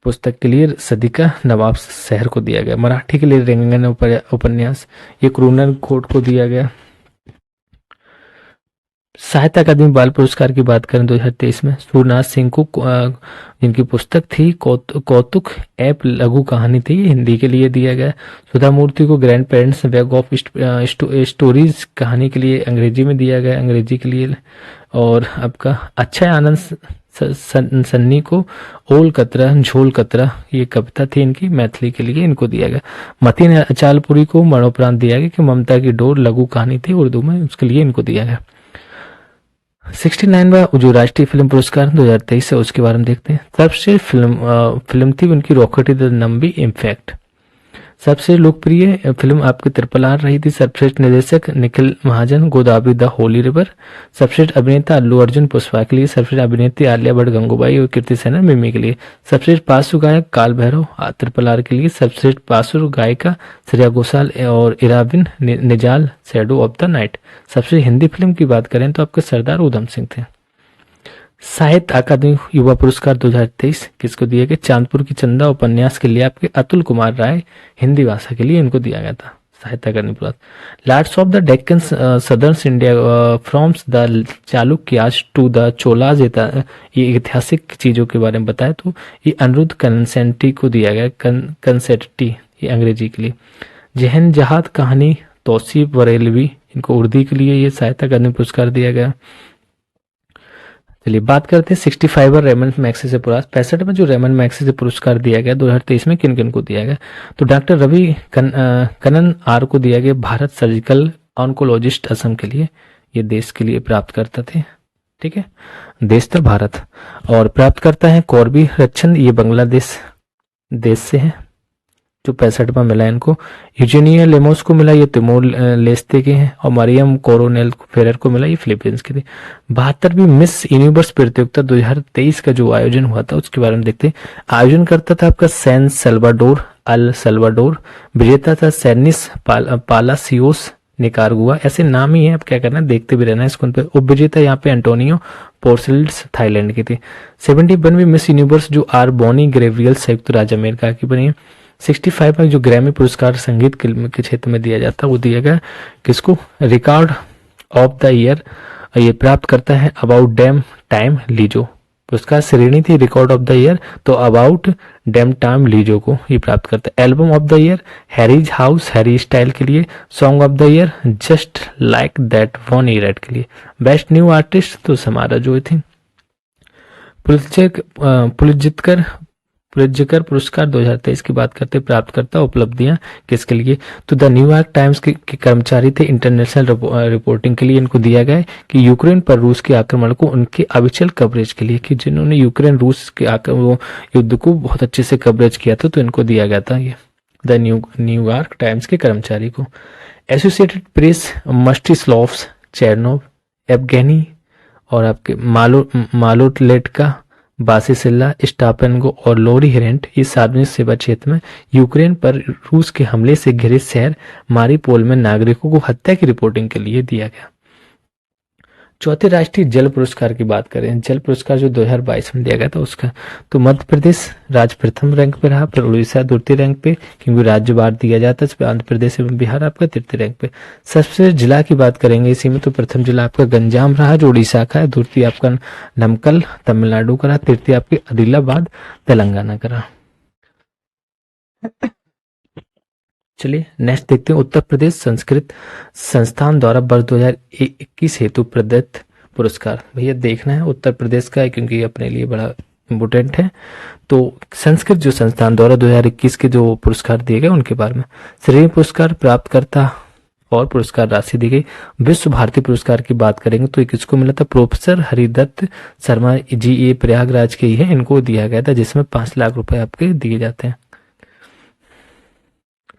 पुस्तक के लिए सदी का नवाब शहर को दिया गया। मराठी के लिए रेंगन उपन्यास, ये क्रूनर कोर्ट को दिया गया। साहित्य अकादमी बाल पुरस्कार की बात करें 2023 में सूरनाथ सिंह को जिनकी पुस्तक थी कौतुक ऐप लघु कहानी थी, हिंदी के लिए दिया गया। सुधा मूर्ति को grand parents bag of stories कहानी के लिए अंग्रेजी में दिया गया, अंग्रेजी के लिए। और आपका अक्षय आनंद सन्नी को ओल कतरा झोल कतरा, ये कविता थी इनकी, मैथिली के लिए इनको दिया गया। मतीन अचालपुरी को मरणोपरांत दिया गया कि ममता की डोर लघु कहानी थी उर्दू में, उसके लिए इनको दिया गया। 69वां जो राष्ट्रीय फिल्म पुरस्कार 2023 है उसके बारे में देखते हैं। सर्वश्रेष्ठ फिल्म थी उनकी रॉकेट द नंबी इम्पैक्ट। सबसे लोकप्रिय फिल्म आपकी ट्रिपल आर रही थी। सर्वश्रेष्ठ निर्देशक निखिल महाजन गोदावरी द होली रिवर। सर्वश्रेष्ठ अभिनेता अल्लू अर्जुन पुष्पा के लिए। सर्वश्रेष्ठ अभिनेत्री आलिया भट्ट गंगूबाई और कीर्ति सेनन मिमी के लिए। सर्वश्रेष्ठ पार्श्व गायक काल भैरव ट्रिपल आर के लिए। सर्वश्रेष्ठ पार्श्व गायिका श्रेया घोषाल और इराविन निजाल शैडो ऑफ द नाइट। सबसे हिंदी फिल्म की बात करें तो आपके सरदार उधम सिंह थे। साहित्य अकादमी युवा पुरस्कार 2023 किसको दिए गए? चांदपुर की चंदा उपन्यास के लिए आपके अतुल कुमार राय, हिंदी भाषा के लिए इनको दिया गया था साहित्य अकादमी पुरस्कार। Lords of the Deccan southern India from the Chalukyas to the Cholas, ये ऐतिहासिक चीजों के बारे में बताया तो ये अनिरुद्ध कंसेंटी को दिया गया, कंसेंटी ये अंग्रेजी के लिए। जहन जहाद कहानी तौसीफ बरेलवी, इनको उर्दू के लिए ये साहित्य अकादमी पुरस्कार दिया गया। चलिए बात करते हैं 65वां रेमन मैग्सेसे पुरस्कार। 65 में जो रेमन मैग्सेसे पुरस्कार दिया गया 2023 में किन किन को दिया गया? तो डॉक्टर रवि कनन आर को दिया गया, भारत सर्जिकल ऑन्कोलॉजिस्ट असम के लिए, ये देश के लिए प्राप्त करता थे, ठीक है, देश था भारत। और प्राप्त करता है कौरबी रक्षण, ये बांग्लादेश देश से है, जो 65 में मिला इनको। यूजेनिया लेमोस को मिला, ये तिमोर लेस्ते के हैं। और मरियम कोरोनेल फेरर को मिला, ये फिलीपींस के थे। 72वीं मिस यूनिवर्स प्रतियोगिता 2023 का जो आयोजन हुआ था उसके बारे में देखते हैं। आयोजन करता था आपका सैन सल्वाडोर अल सल्वाडोर, विजेता था सैनिस पालासियोस निकारागुआ, ऐसे नाम ही है, अब क्या करना है देखते भी रहना है इसको। उपविजेता यहाँ पे एंटोनियो पोर्सिल्ड्स थाईलैंड की थी। 71वीं मिस यूनिवर्स जो आर बॉनी ग्रेवियल संयुक्त राज्य अमेरिका की बनी है। 65 में जो ग्रैमी पुरस्कार संगीत के क्षेत्र में दिया जाता है वो दिया गया किसको? रिकॉर्ड ऑफ द ईयर, ये प्राप्त करता है अबाउट डैम टाइम लीजो। पुरस्कार श्रेणी थी रिकॉर्ड ऑफ द ईयर, तो अबाउट डैम टाइम लीजो को ये प्राप्त करता है। Album of the year Harry's house Harry Style के लिए। Song of the year just like that Bonnie Raitt के लिए। बेस्ट न्यू आर्टिस्ट तो समारा जो थी। पुलित्जर पुरस्कार 2023 की बात करते प्राप्त करता उपलब्धियां किसके लिए? तो द न्यूयॉर्क टाइम्स के कर्मचारी थे इंटरनेशनल रिपोर्टिंग के लिए, इनको दिया गया है कि यूक्रेन पर रूस के आक्रमण को उनके अविचल कवरेज के लिए, कि जिन्होंने यूक्रेन रूस के युद्ध को बहुत अच्छे से कवरेज किया था तो इनको दिया गया था ये द न्यूयॉर्क टाइम्स के कर्मचारी को। एसोसिएटेड प्रेस मस्टिस्लॉव्स चेरनोव एवगेनी और आपके मालोटलेट का बासिसिल्ला स्टापेनगो और लोरी हेरेंट, ये सार्वजनिक सेवा क्षेत्र में यूक्रेन पर रूस के हमले से घिरे शहर मारिपोल में नागरिकों को हत्या की रिपोर्टिंग के लिए दिया गया। चौथे राष्ट्रीय जल पुरस्कार की बात करें, जल पुरस्कार जो 2022 में दिया गया था उसका, तो मध्य प्रदेश राज्य प्रथम रैंक पे रहा, फिर उड़ीसा द्वितीय रैंक पे, क्योंकि राज्य वार दिया जाता है, इस पे आंध्र प्रदेश एवं बिहार आपका तृतीय रैंक पे। सबसे जिला की बात करेंगे इसी में, तो प्रथम जिला आपका गंजाम रहा जो उड़ीसा का है, द्वितीय आपका नमकल तमिलनाडु का रहा, तृतीय आपके आदिलाबाद तेलंगाना का रहा। चलिए नेक्स्ट देखते हैं उत्तर प्रदेश संस्कृत संस्थान द्वारा वर्ष 2021 हेतु प्रदत्त पुरस्कार। भैया देखना है उत्तर प्रदेश का है क्योंकि ये अपने लिए बड़ा इम्पोर्टेंट है। तो संस्कृत जो संस्थान द्वारा 2021 के जो पुरस्कार दिए गए उनके बारे में। श्रेणी पुरस्कार प्राप्त करता और पुरस्कार राशि दी गई। विश्व भारती पुरस्कार की बात करेंगे तो किसको मिला था? प्रोफेसर हरिदत्त शर्मा जी, ये प्रयागराज के ही है, इनको दिया गया था, जिसमें 5 लाख रुपए आपके दिए जाते हैं,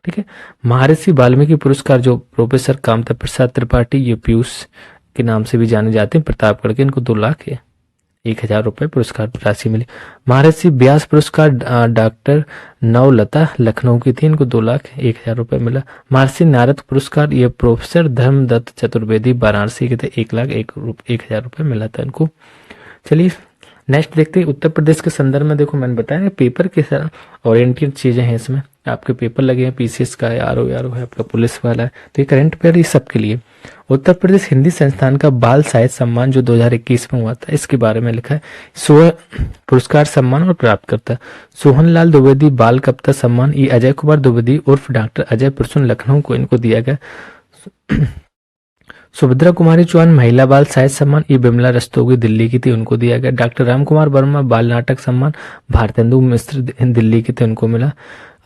ठीक है। महर्षि वाल्मीकि पुरस्कार जो प्रोफेसर कामता प्रसाद त्रिपाठी, ये पीयूष के नाम से भी जाने जाते हैं, प्रतापगढ़ के, इनको 2,01,000 रुपए पुरस्कार राशि मिली। महर्षि व्यास पुरस्कार डॉक्टर नवलता लखनऊ की थी, इनको 2,01,000 रुपए मिला। महर्षि नारद पुरस्कार ये प्रोफेसर धर्मदत्त चतुर्वेदी वाराणसी के थे, 1,01,000 रुपए मिला था इनको। चलिए नेक्स्ट देखते हैं उत्तर प्रदेश के संदर्भ में। देखो मैंने बताया पेपर के ओरिएंटेड चीजें हैं इसमें, आपके पेपर लगे हैं, पीसीएस का है, आरओ है, आपका पुलिस वाला है, तो ये करंट अफेयर ये सबके लिए। उत्तर प्रदेश हिंदी संस्थान का बाल साहित्य सम्मान जो 2021 में हुआ था, इसके बारे में लिखा है। 16 पुरस्कार सम्मान और प्राप्त करता सोहनलाल द्विवेदी बाल कविता सम्मान, ये अजय कुमार द्विवेदी उर्फ डॉक्टर अजय प्रसून लखनऊ को इनको दिया गया। सुभद्रा कुमारी चौहान महिला बाल साहित्य सम्मान, ये बिमला रस्तोगी दिल्ली की थी, उनको दिया गया। डॉक्टर राम कुमार वर्मा बाल नाटक सम्मान, भारतेंदु मिश्र दिल्ली के थे, उनको मिला।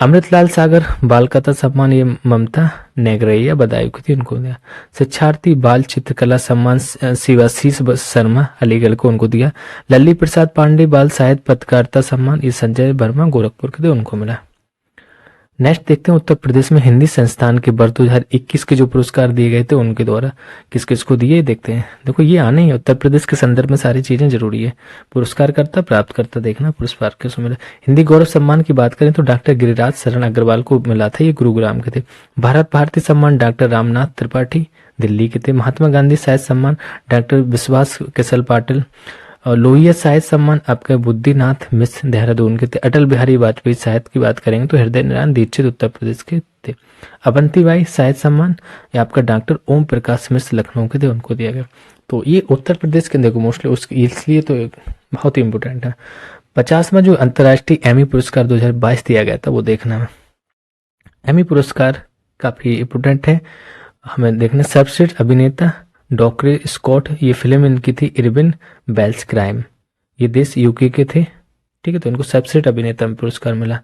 अमृतलाल सागर बाल कथा सम्मान, ये ममता नेगरैया बदायूं की थी, उनको दिया। शिक्षार्थी बाल चित्रकला सम्मान शिवाशीष शर्मा अलीगढ़ को, उनको दिया। लल्ली प्रसाद पांडे बाल साहित्य पत्रकारिता सम्मान, ये संजय वर्मा गोरखपुर के थे, उनको मिला। नेक्स्ट देखते हैं उत्तर प्रदेश में हिंदी संस्थान के वर्ष 2021 के जो पुरस्कार दिए गए थे उनके द्वारा किस किस को दिए देखते हैं। देखो ये आने ही उत्तर प्रदेश के संदर्भ में सारी चीजें जरूरी है। पुरस्कार करता प्राप्त करता देखना पुरस्कार किसको मिला। हिंदी गौरव सम्मान की बात करें तो डॉक्टर गिरिराज शरण अग्रवाल को मिला था, ये गुरुग्राम के थे। भारत भारती सम्मान डॉक्टर रामनाथ त्रिपाठी दिल्ली के थे। महात्मा गांधी साहित्य सम्मान डॉक्टर विश्वास किशल पाटिल। और लोहिया साहित्य सम्मान आपका बुद्धिनाथ मिश्र देहरादून के थे। अटल बिहारी वाजपेयी साहित्य की बात करेंगे तो हृदय नारायण दीक्षित उत्तर प्रदेश के थे। अवंतीबाई साहित्य सम्मान ये आपका डॉक्टर ओम प्रकाश मिश्र लखनऊ के थे, उनको दिया गया। तो ये उत्तर प्रदेश के देखो मोस्टली उसके इसलिए तो बहुत ही इंपोर्टेंट है। 50वां जो अंतर्राष्ट्रीय एमी पुरस्कार 2022 दिया गया था वो देखना है। एमी पुरस्कार काफी इंपोर्टेंट है हमें देखना। सर्वश्रेष्ठ अभिनेता डॉक्टर स्कॉट, ये फिल्म इनकी थी इरविन बेल्स क्राइम, ये देश यूके के थे, ठीक है, तो इनको सर्वश्रेष्ठ अभिनेता में पुरस्कार मिला।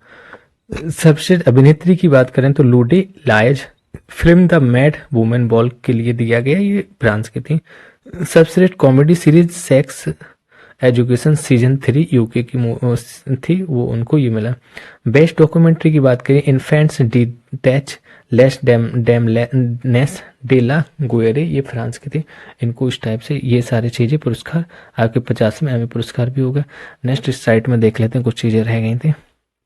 सर्वश्रेष्ठ अभिनेत्री की बात करें तो लूडी लायज film the mad women ball के लिए दिया गया, ये फ्रांस की थी। सर्वश्रेष्ठ comedy series sex education season 3 UK की थी, वो उनको ये मिला। बेस्ट डॉक्यूमेंट्री की बात करें इन्फेंट्स डिटैच लेस डेमनेस डे ला गुएरे, ये फ्रांस की थी, इनको इस टाइप से ये सारी चीजें पुरस्कार आपके 50वें एमी पुरस्कार भी होगा। नेक्स्ट इस साइट में देख लेते हैं, कुछ चीजें रह गई थी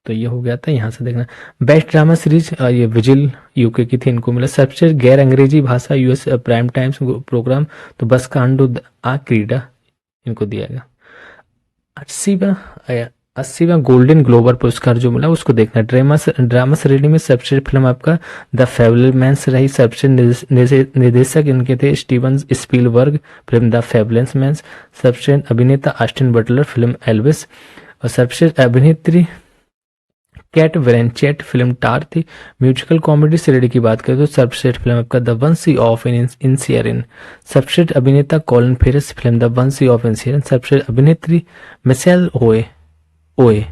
तो ये हो गया था, यहाँ से देखना। बेस्ट ड्रामा सीरीज ये विजिल यूके की थी, इनको मिला। सबसे गैर अंग्रेजी भाषा यूएस प्राइम टाइम्स प्रोग्राम तो बस कांडो आ क्रीडा, इनको दिया गया। 80वां गोल्डन ग्लोबर पुरस्कार जो मिला उसको देखना। ड्रामा श्रेणी में सर्वश्रेष्ठ फिल्म आपका द फैबुलमैन्स रही। सर्वश्रेष्ठ निर्देशक इनके थे स्टीवन स्पीलबर्ग, फिल्म द फैबुलमैन्स। सर्वश्रेष्ठ अभिनेता ऑस्टिन बटलर, फिल्म एल्विस। और सर्वश्रेष्ठ अभिनेत्री कैट ब्लैंचेट, फिल्म टार थी। म्यूजिकल कॉमेडी श्रेणी की बात करें तो सर्वश्रेष्ठ फिल्म आपका द वंसी ऑफ इनसियरिन। सर्वश्रेष्ठ अभिनेता Colin Farrell, film the Banshees of Inisherin. सर्वश्रेष्ठ अभिनेत्री Michelle Yeoh,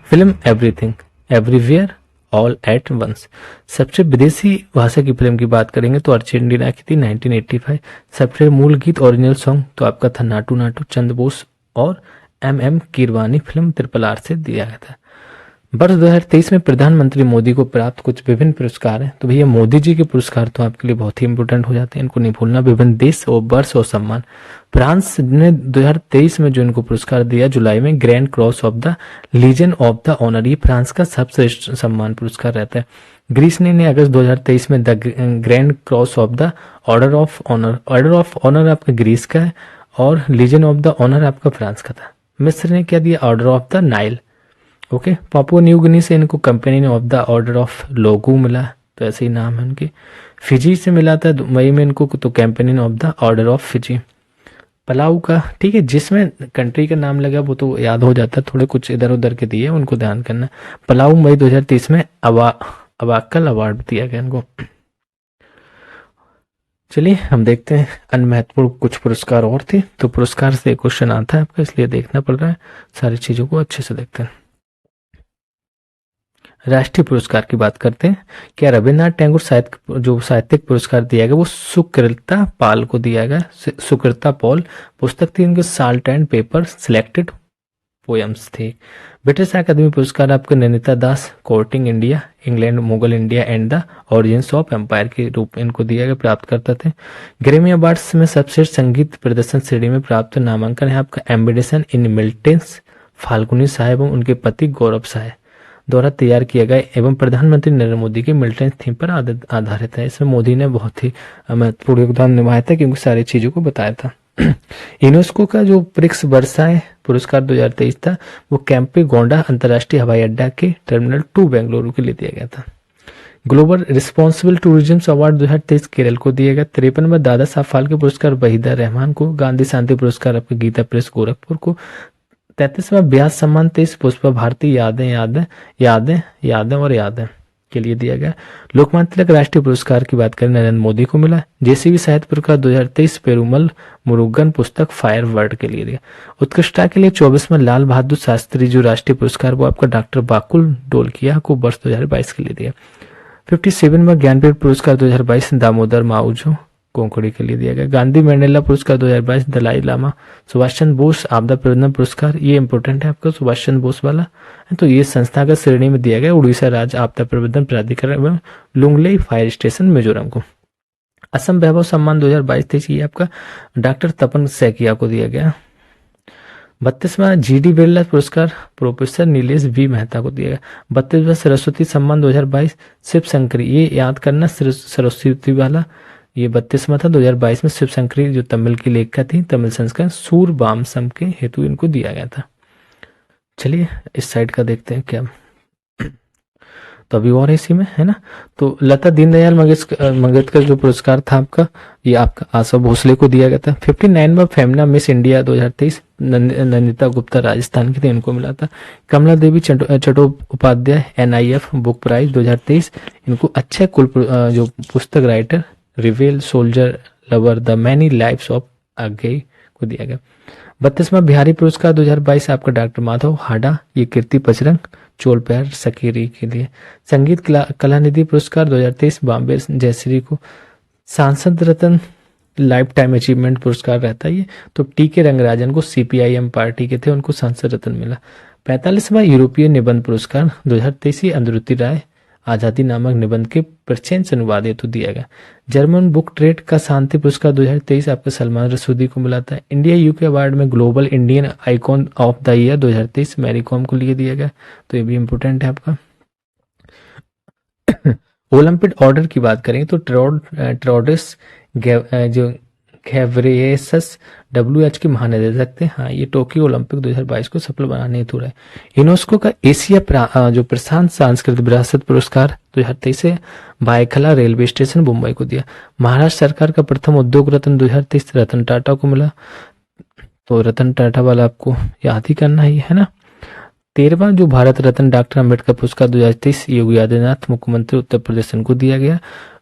film everything everywhere all at once. सबसे विदेशी भाषा की फिल्म की बात करेंगे तो अर्जेंटीना की थी 1985। सबसे मूल गीत ओरिजिनल सॉन्ग तो आपका था नाटू नाटू चंद बोस और MM कीरवानी, फिल्म RRR से दिया गया था। वर्ष 2023 में प्रधानमंत्री मोदी को प्राप्त कुछ विभिन्न पुरस्कार हैं, तो भैया मोदी जी के पुरस्कार तो आपके लिए बहुत ही इंपोर्टेंट हो जाते हैं, इनको नहीं भूलना। विभिन्न देश और वर्ष और सम्मान। फ्रांस ने 2023 में जो इनको पुरस्कार दिया जुलाई में, Grand cross of the Legion of the Honour, ये फ्रांस का सबसे सम्मान पुरस्कार रहता है। ग्रीस ने अगस्त 2023 में the grand cross of the order of honour, order of honour आपका ग्रीस का है और लीजन ऑफ द ऑनर आपका फ्रांस का था। मिस्र ने क्या दिया, order of the Nile. Okay, Papua New Guinea से इनको company of the order of Logohu मिला, तो ऐसे ही नाम है उनके। फिजी से मिला था मई में इनको, तो company of the order of Fiji. Palau का, ठीक है, जिसमें कंट्री का नाम लगा वो तो याद हो जाता, थोड़े कुछ इधर उधर के दिए उनको ध्यान करना। पलाऊ मई 2023 में अवाकल अवार्ड दिया गया इनको। चलिए हम देखते हैं अन्य महत्वपूर्ण कुछ पुरस्कार और थे, तो पुरस्कार से क्वेश्चन आता है आपका, इसलिए देखना पड़ रहा है, सारी चीजों को अच्छे से देखते हैं। राष्ट्रीय पुरस्कार की बात करते हैं। क्या रविन्द्रनाथ टैगोर साहित्यिक पुरस्कार दिया गया वो सुकृता पाल को दिया गया। सुकृता पॉल पुस्तक थी उनके salt and pepper selected poems थे। ब्रिटिश अकादमी पुरस्कार आपके Nandini Das courting India England Mughal India and the origins of empire के रूप में इनको दिया गया, प्राप्त करते थे। ग्रैमी अवार्ड्स में सर्वश्रेष्ठ संगीत प्रदर्शन श्रेणी में प्राप्त नामांकन है आपका एम्बिडेशन इन मिल्टन्स फाल्गुनी साहब एवं उनके पति गौरव साहब द्वारा तैयार किया गया एवं प्रधानमंत्री नरेंद्र मोदी के मिल्टन थीम पर आधारित है। इसमें मोदी ने बहुत ही महत्वपूर्ण योगदान निभाया था क्योंकि सारी चीजों को बताया था। यूनेस्को का जो प्रिक्स वर्साए पुरस्कार 2023 था वो कैंपे गोंडा अंतर्राष्ट्रीय हवाई अड्डा के टर्मिनल 2 बेंगलुरु के लिए दिया गया था। Global responsible tourism award 2023 Kerala को दिया गया। 53वां दादा साहब फाल्के पुरस्कार वहीदा रहमान को। गांधी शांति पुरस्कार आपके गीता प्रेस गोरखपुर को। 33वां ब्यास सम्मान 23 पुष्पा भारती यादें यादें यादें यादें और यादें के लिए दिया गया। लोकमान्य तिलक राष्ट्रीय पुरस्कार की बात करें नरेंद्र मोदी को मिला। जेसीबी साहित्य पुरस्कार 2023 पेरुमल मुरुगन पुस्तक फायर वर्ड के लिए दिया। उत्कृष्टता के लिए 24वां लाल बहादुर शास्त्री जो राष्ट्रीय पुरस्कार वो आपका डॉक्टर बाकुल डोलकिया को वर्ष 2022 के लिए दिया। 57वां ज्ञानपीठ पुरस्कार 2022 दामोदर माउजो कोंकणी के लिए दिया गया। गांधी मंडेला पुरस्कार 2022 दलाई लामा। सुभाष चंद्र बोस आपदा प्रबंधन पुरस्कार, ये इंपॉर्टेंट है आपका सुभाष चंद्र बोस वाला, तो ये संस्थागत श्रेणी में दिया गया उड़ीसा राज्य आपदा प्रबंधन प्राधिकरण एवं लुंगलेई फायर स्टेशन मिजोरम को। असम वैभव सम्मान 2022-23 ये आपका डॉक्टर तपन सैकिया को दिया गया। 32वां जीडी बिरला पुरस्कार प्रोफेसर नीलेश वी मेहता को दिया गया। 32वां सरस्वती सम्मान 2022 शिव शंकरी, ये याद करना सरस्वती वाला, ये 32वां था। 2022 में शिव शंकरी जो तमिल की लेखिका थी, तमिल संस्करण सूर बामसम के हेतु इनको दिया गया था। चलिए इस साइड का देखते हैं क्या, तो अभी और इसी में है ना। तो लता दीनदयाल मंगेशकर जो पुरस्कार था आपका, ये आपका आशा भोसले को दिया गया था। 59वां Femina miss India 2023 Nandita Gupta Rajasthan की थी, इनको मिला था। Kamala Devi Chattopadhyay NIF book prize 2023, इनको अच्छे कुल जो पुस्तक राइटर रिवेल soldier lover the many lives of Agyeya को दिया गया। 32वां बिहारी पुरस्कार 2022 आपका डॉक्टर माधव हाडा, ये कीर्ति पचरंग चोल पैर सकीरी के लिए। संगीत कलानिधि पुरस्कार 2023 बॉम्बे जयश्री को। सांसद रत्न लाइफ टाइम अचीवमेंट पुरस्कार रहता है ये, तो TK रंगराजन को CPIM पार्टी के थे, उनको सांसद रत्न मिला। 45वां यूरोपीय निबंध पुरस्कार 2023 अंधरुति राय आजादी नामक निबंध के प्रचेंस अनुवाद हेतु दिया गया। जर्मन बुक ट्रेड का शांति पुरस्कार 2023 आपका सलमान रसूदी को मिला था। इंडिया UK अवार्ड में global Indian icon of the year 2023 Mary Kom को लिए दिया गया, तो ये भी इंपोर्टेंट है आपका। ओलंपिक ऑर्डर की बात करें तो ट्रोडस जो घेब्रेयेसस WH के महानिदेशक थे, हाँ ये टोक्यो ओलंपिक 2022 को सफल बनाने हेतु रहे। यूनेस्को का एशिया जो प्रशांत सांस्कृतिक विरासत पुरस्कार 2023 से भायखला रेलवे स्टेशन मुंबई को दिया। महाराष्ट्र सरकार का प्रथम उद्योग रत्न 2023 रतन टाटा को मिला, तो रतन टाटा वाला आपको याद ही करना ही है ना। 13वां जो भारत रत्न डॉक्टर अम्बेडकर पुरस्कार 2023 योगी आदित्यनाथ मुख्यमंत्री उत्तर प्रदेश को दिया गया।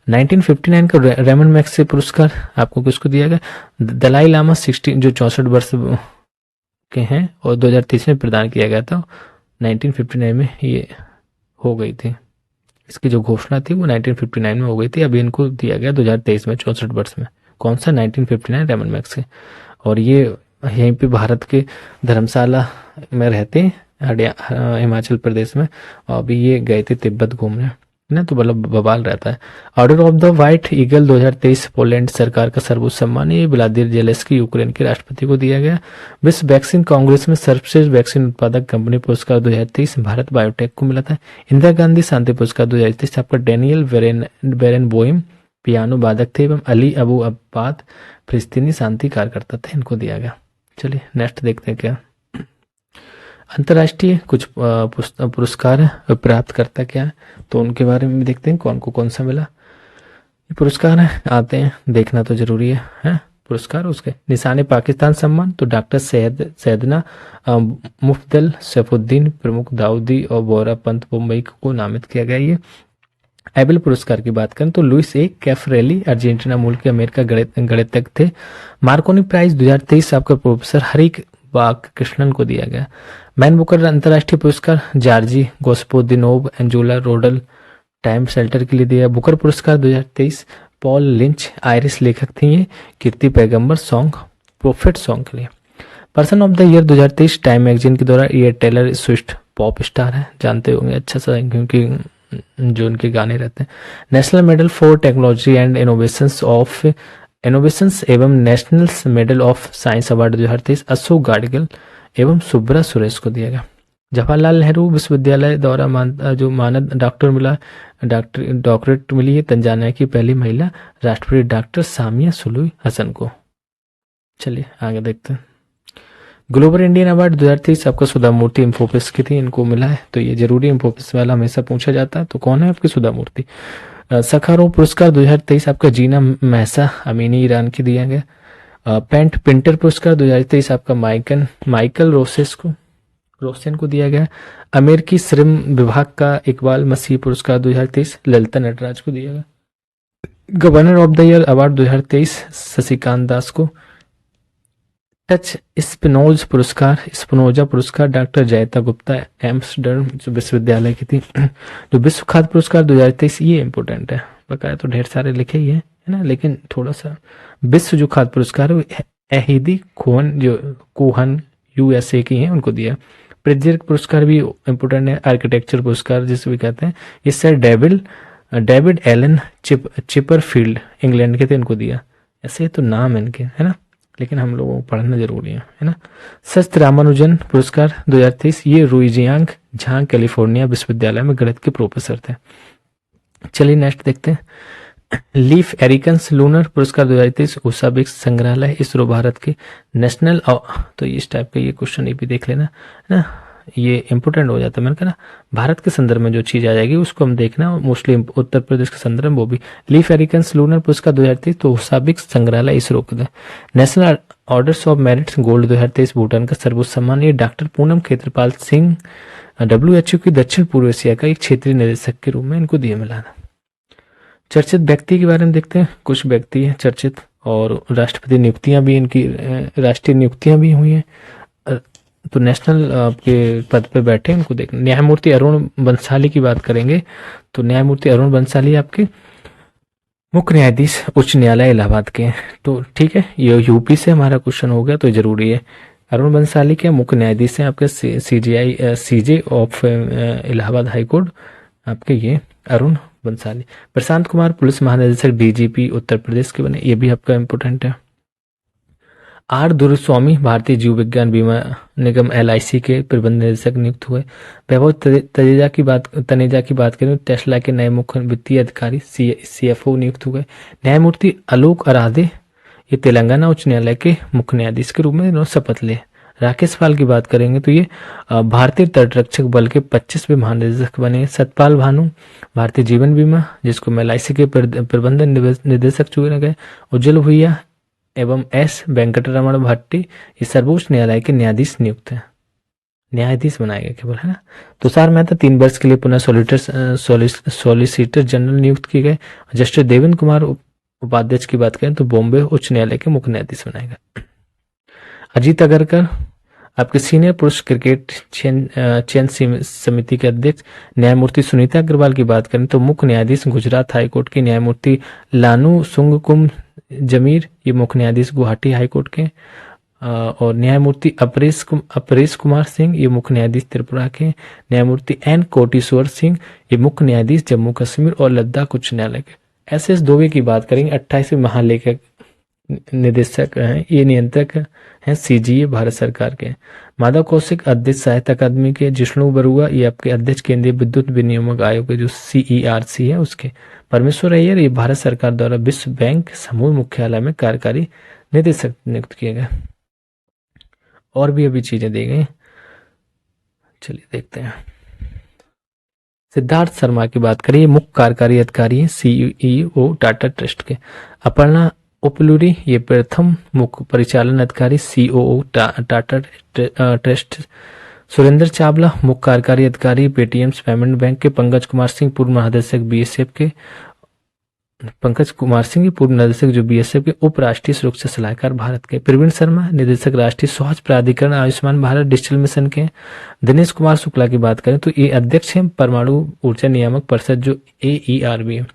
1959 का रेमन मैक्से पुरस्कार आपको किसको दिया गया, दलाई लामा 16 जो 64 वर्ष के हैं और 2023 में प्रदान किया गया था। 1959 में ये हो गई थी, इसकी जो घोषणा थी वो 1959 में हो गई थी, अभी इनको दिया गया 2023 में 64 वर्ष में। कौन सा 1959 रेमन मैक्से, और ये यहीं पे भारत के धर्मशाला में रहते हैं हिमाचल प्रदेश में, और अभी ये गए थे तिब्बत घूमने ना, तो मतलब बवाल रहता है। Order of the white eagle 2023 Poland सरकार का सर्वोच्च सम्मान, ये व्लादिमीर जेलेंस्की यूक्रेन के राष्ट्रपति को दिया गया। विश्व वैक्सीन कांग्रेस में सर्वश्रेष्ठ वैक्सीन उत्पादक कंपनी पुरस्कार 2023 भारत बायोटेक को मिला था। इंदिरा गांधी शांति पुरस्कार 2023 आपका डेनियल बेरेनबोइम पियानो वादक थे एवं अली अबू अब्बाद फिलिस्तीनी शांति कार्यकर्ता थे, इनको दिया गया। चलिए नेक्स्ट देखते हैं क्या अंतर्राष्ट्रीय कुछ पुरस्कार प्राप्त करता क्या है, तो उनके बारे में भी देखते हैं कौन को कौन सा मिला। ये पुरस्कार है आते हैं, देखना तो जरूरी है पुरस्कार। उसके निशाने पाकिस्तान सम्मान, तो डॉक्टर सैदना मुफ्दल सैफुद्दीन प्रमुख दाऊदी और बोरा पंत मुंबई को नामित किया गया। ये एबल पुरस्कार की बात करें तो लुइस ए कैफरेली अर्जेंटीना मूल के अमेरिका गणितज्ञ थे। मार्कोनी प्राइज 2023 आपका प्रोफेसर हरिक बाग कृष्णन को दिया गया। मैन बुकर अंतर्राष्ट्रीय पुरस्कार जॉर्जी गोस्पोदिनोव एंजुला रोडल टाइम शेल्टर के लिए दिया। बुकर पुरस्कार 2023 पॉल लिंच आयरिश लेखक थे, ये कीर्ति पैगंबर सॉन्ग प्रोफेट सॉन्ग के लिए। Person of the year 2023 time magazine के द्वारा ये टेलर स्विफ्ट पॉप स्टार है, जानते होंगे अच्छा सा क्योंकि जो उनके गाने रहते हैं। National medal for technology and innovations एवं national medal of science award 2023 Ashok Gadgil एवं सुब्रा सुरेश को दिया गया। जवाहरलाल नेहरू विश्वविद्यालय द्वारा जो मानद डॉक्टरेट मिली है तंजानिया की पहली महिला राष्ट्रपति डॉक्टर सामिया सुलूह हसन को। चलिए आगे देखते हैं। ग्लोबल इंडियन अवार्ड 2023 आपका सुधा मूर्ति इंफोसिस की थी, इनको मिला है, तो ये जरूरी इंफोसिस वाला हमेशा पूछा जाता है। तो कौन है आपकी सुधा मूर्ति? सखारोव पुरस्कार 2023 आपका जीना महसा अमीनी ईरान की दिया गया। पेंट पिंटर पुरस्कार 2023 आपका माइकल रोसेन को दिया गया। अमेरिकी श्रम विभाग का इकबाल मसीह पुरस्कार 2023 ललिता नटराज को दिया गया। Governor of the year award 2023 Shaktikanta Das को। टच स्पिनोजा पुरस्कार डॉक्टर जयता गुप्ता एम्स्टर्डम विश्वविद्यालय की थी। जो विश्व खाद्य पुरस्कार 2023 ये इंपॉर्टेंट है, बकाया तो ढेर सारे लिखे ही है ना, लेकिन थोड़ा सा विश्व जो खाद्य पुरस्कार है एहिदी कोहन यूएसए की है, उनको दिया। प्रिज्जर पुरस्कार भी इंपॉर्टेंट है, आर्किटेक्चर पुरस्कार जिसे भी कहते हैं, ये sir David Alan Chipperfield England के थे, इनको दिया। ऐसे तो नाम है इनके, है ना, लेकिन हम लोगों को पढ़ना जरूरी है ना। सस्त रामानुजन पुरस्कार 2023 ये रुइजियांग झांग कैलिफोर्निया विश्वविद्यालय में गणित के प्रोफेसर थे। चलिए नेक्स्ट देखते हैं। लीफ एरिकन्स लूनर पुरस्कार 2023 उषा बिक्स संग्रहालय इसरो भारत के नेशनल। तो इस टाइप का ये क्वेश्चन ये भी देख लेना है ना, ये इंपोर्टेंट हो जाता है। मैंने कहा ना भारत के संदर्भ में जो चीज आ जाएगी उसको हम देखना, मोस्टली उत्तर प्रदेश के संदर्भ में वो भी। लीफ एरिकन्स लूनर पुरस्कार 2023 तो उषा बिक्स संग्रहालय इसरो के। National orders of merit gold 2023 Bhutan का सर्वोच्च सम्मान, ये डॉक्टर पूनम खेत्रपाल सिंह WHO की दक्षिण पूर्व एशिया का एक क्षेत्रीय निदेशक के रूप में इनको दिया मिला। चर्चित व्यक्ति के बारे में देखते हैं। कुछ व्यक्ति हैं चर्चित और राष्ट्रपति नियुक्तियां भी, इनकी राष्ट्रीय नियुक्तियां भी हुई हैं, तो नेशनल आपके पद पे बैठे उनको देखना। न्यायमूर्ति अरुण बंसाली की बात करेंगे तो न्यायमूर्ति अरुण बंसाली आपके मुख्य न्यायाधीश उच्च न्यायालय इलाहाबाद के हैं। तो ठीक है, ये यूपी से हमारा क्वेश्चन हो गया तो जरूरी है। अरुण बंसाली के मुख्य न्यायाधीश हैं आपके CJ ऑफ इलाहाबाद हाईकोर्ट आपके, ये अरुण बंसाली। प्रशांत कुमार पुलिस महानिदेशक DGP उत्तर प्रदेश के बने, ये भी आपका इंपोर्टेंट है। R दुर्गस्वामी भारतीय जीव विज्ञान बीमा निगम LIC के प्रबंध निदेशक नियुक्त हुए। वैभव तनेजा की बात करें, टेस्ला के नए मुख्य वित्तीय अधिकारी CFO नियुक्त हुए। न्यायमूर्ति आलोक आराधे ये तेलंगाना उच्च न्यायालय के मुख्य न्यायाधीश के रूप में इन्होंने शपथ लिए। राकेश पाल की बात करेंगे तो ये भारतीय तटरक्षक बल के 25वें महानिदेशक बने। सतपाल भानु भारतीय जीवन बीमा जिसको LIC के प्रबंधन निदेशक चुने गए। उज्जवल भुइया एवं S वेंकटरमण भट्टी ये सर्वोच्च न्यायालय के न्यायाधीश नियुक्त हैं, न्यायाधीश बनाए गए केवल, है ना। तुषार मेहता 3 वर्ष के लिए पुनः सॉलिसिटर जनरल नियुक्त किए गए। जस्टिस देवेंद्र कुमार उपाध्यक्ष की बात करें तो बॉम्बे उच्च न्यायालय के मुख्य न्यायाधीश बनाए गए। अजीत अगरकर आपके सीनियर पुरुष क्रिकेट चयन समिति के अध्यक्ष। न्यायमूर्ति सुनीता अग्रवाल की बात करें तो मुख्य न्यायाधीश गुजरात हाईकोर्ट के। न्यायमूर्ति लानू सुंगकुम जमीर ये मुख्य न्यायाधीश गुवाहाटी हाईकोर्ट के। और न्यायमूर्ति अपरेश कुमार सिंह ये मुख्य न्यायाधीश त्रिपुरा के। न्यायमूर्ति N कोटेश्वर सिंह ये मुख्य न्यायाधीश जम्मू कश्मीर और लद्दाख उच्च न्यायालय के। SS दोगे की बात करेंगे, 28वें महालेखक निदेशक हैं, ये नियंत्रक हैं CGA भारत सरकार के। माधव कौशिक अध्यक्ष साहित्य अकादमी के। जिष्णु बरुआ ये आपके अध्यक्ष केंद्रीय विद्युत विनियामक आयोग के जो CERC है उसके। परमेश्वर अय्यर ये भारत सरकार द्वारा विश्व बैंक समूह मुख्यालय में कार्यकारी निदेशक नियुक्त किए गए। और भी अभी चीजें दी गई, चलिए देखते हैं। सिद्धार्थ शर्मा की बात करिए, मुख्य कार्यकारी अधिकारी है CEO टाटा ट्रस्ट के। अपर्णा उपलूरी ये प्रथम मुख्य परिचालन अधिकारी COO टाटा ट्रस्ट। सुरेंद्र चावला मुख्य कार्यकारी अधिकारी पेटीएम पेमेंट बैंक के। पंकज कुमार सिंह पूर्व महानिदेशक BSF के। पंकज कुमार सिंह पूर्व निदेशक जो BSF के उप राष्ट्रीय सुरक्षा सलाहकार भारत के। प्रवीण शर्मा निदेशक राष्ट्रीय स्वास्थ्य प्राधिकरण आयुष्मान भारत डिजिटल मिशन के। दिनेश कुमार शुक्ला की बात करें तो ये अध्यक्ष हैं परमाणु ऊर्जा नियामक परिषद जो AERB है।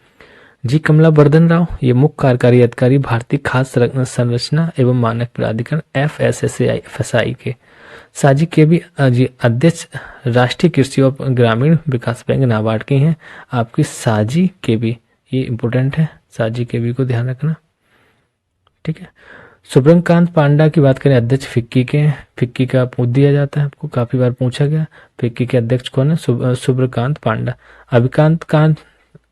जी कमला वर्धन राव ये मुख्य कार्यकारी अधिकारी भारतीय खाद्य संरचना एवं मानक प्राधिकरण FSSAI के। साजी के भी जी अध्यक्ष राष्ट्रीय कृषि और ग्रामीण विकास बैंक नाबार्ड की हैं आपकी। साजी के भी ये इंपोर्टेंट है, साजी के भी को ध्यान रखना, ठीक है। सुब्रकांत पांडा की बात करें, अध्यक्ष फिक्की के। फिक्की का पूछ दिया जाता है, आपको काफी बार पूछा गया। फिक्की के अध्यक्ष कौन है? सुब्रकांत पांडा।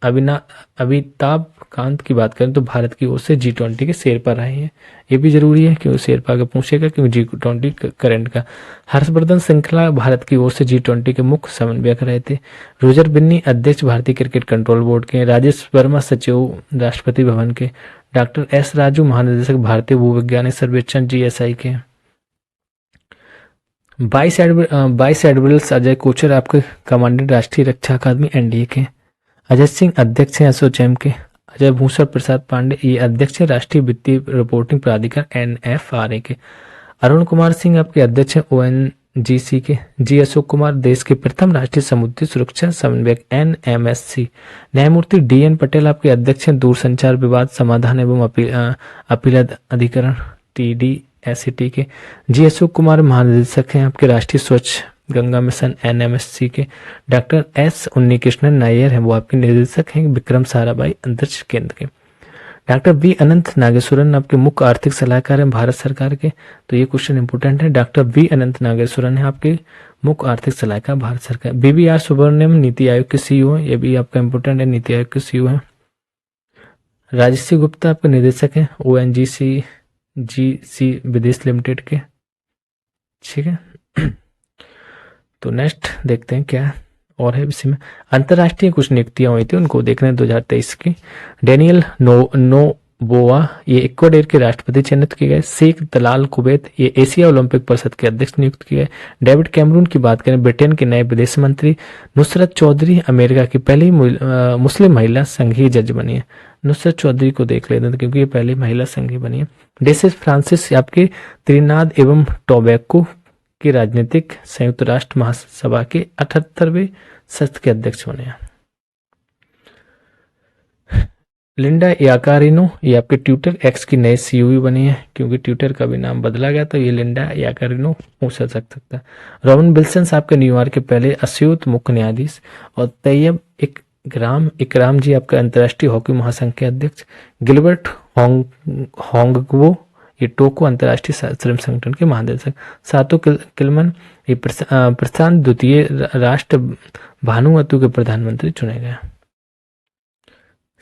अमिताभ कांत की बात करें तो भारत की ओर से G20 के शेरपा रहे हैं। ये भी जरूरी है कि वो शेरपा का पूछेगा क्योंकि G20 करंट का। हर्षवर्धन श्रृंखला भारत की ओर से G20 के मुख्य समन्वयक रहे थे। रोजर बिन्नी अध्यक्ष भारतीय क्रिकेट कंट्रोल बोर्ड के। राजेश वर्मा सचिव राष्ट्रपति भवन के। डॉक्टर एस राजू महानिदेशक भारतीय भूवैज्ञानिक सर्वेक्षण GSI के। वाइस एडमिरल्स अजय कोचर आपके कमांडेंट राष्ट्रीय रक्षा अकादमी NDA के। अजय सिंह अध्यक्ष हैं एसोचैम के। अजय भूषण प्रसाद पांडे ये अध्यक्ष है राष्ट्रीय वित्तीय रिपोर्टिंग प्राधिकरण NFRA के। अरुण कुमार सिंह आपके अध्यक्ष हैं ONGC के। जी अशोक कुमार देश के प्रथम राष्ट्रीय समुद्री सुरक्षा समन्वयक NMSC। न्यायमूर्ति DN पटेल आपके अध्यक्ष हैं दूरसंचार विवाद समाधान एवं अपील अधिकरण TDSAT के। जी अशोक कुमार महानिदेशक हैं आपके राष्ट्रीय स्वच्छ गंगा मिशन NMSC के। डॉक्टर S उन्नीकृष्णन नायर हैं वो आपके निदेशक हैं विक्रम साराभाई अंतरिक्ष केंद्र के। डॉक्टर V अनंत नागेश्वरन आपके मुख्य आर्थिक सलाहकार हैं भारत सरकार के। तो ये क्वेश्चन इंपोर्टेंट है। डॉक्टर V अनंत नागेश्वरन है आपके मुख्य आर्थिक सलाहकार भारत सरकार। BVR सुब्रमण्यम नीति आयोग के CEO हैं, ये भी आपका इंपोर्टेंट है, नीति आयोग के CEO हैं। राजश्री गुप्ता आपके निदेशक हैं ONGC GC विदेश लिमिटेड के। ठीक है तो नेक्स्ट देखते हैं क्या और है इसी में। अंतर्राष्ट्रीय कुछ नियुक्तियां हुई थी उनको देखना है 2023 की। डेनियल नोबोआ ये इक्वाडोर के राष्ट्रपति चयनित किए गए। शेख दलाल कुवैत ये एशिया ओलंपिक परिषद के अध्यक्ष नियुक्त किए गए। डेविड कैमरून की बात करें ब्रिटेन के नए विदेश मंत्री। नुसरत चौधरी अमेरिका की पहली मुस्लिम महिला संघीय जज बनी है। नुसरत चौधरी को देख लेते हैं क्योंकि ये पहली महिला संघीय बनी है। डेसिस फ्रांसिस आपके त्रिनाद एवं टोबैको के राजनीतिक संयुक्त राष्ट्र महासभा के 78वें सत्र के अध्यक्ष बने हैं। लिंडा याकारिनो ये आपके ट्विटर X की नई CEO बनी है क्योंकि ट्विटर का भी नाम बदला गया तो ये लिंडा याकारिनो पूछा जा सकता है। रॉबिन विल्सन आपके न्यूयॉर्क के पहले अस्यूत मुख्य न्यायाधीश। और तैयब इकराम जी आपका अंतर्राष्ट्रीय हॉकी महासंघ के अध्यक्ष। गिलबर्ट होंगगो ये टोको अंतर्राष्ट्रीय श्रम संगठन के महानिदेशक। सातो किलमन ये प्रशांत द्वितीय राष्ट्र भानुअतु के प्रधानमंत्री चुने गए।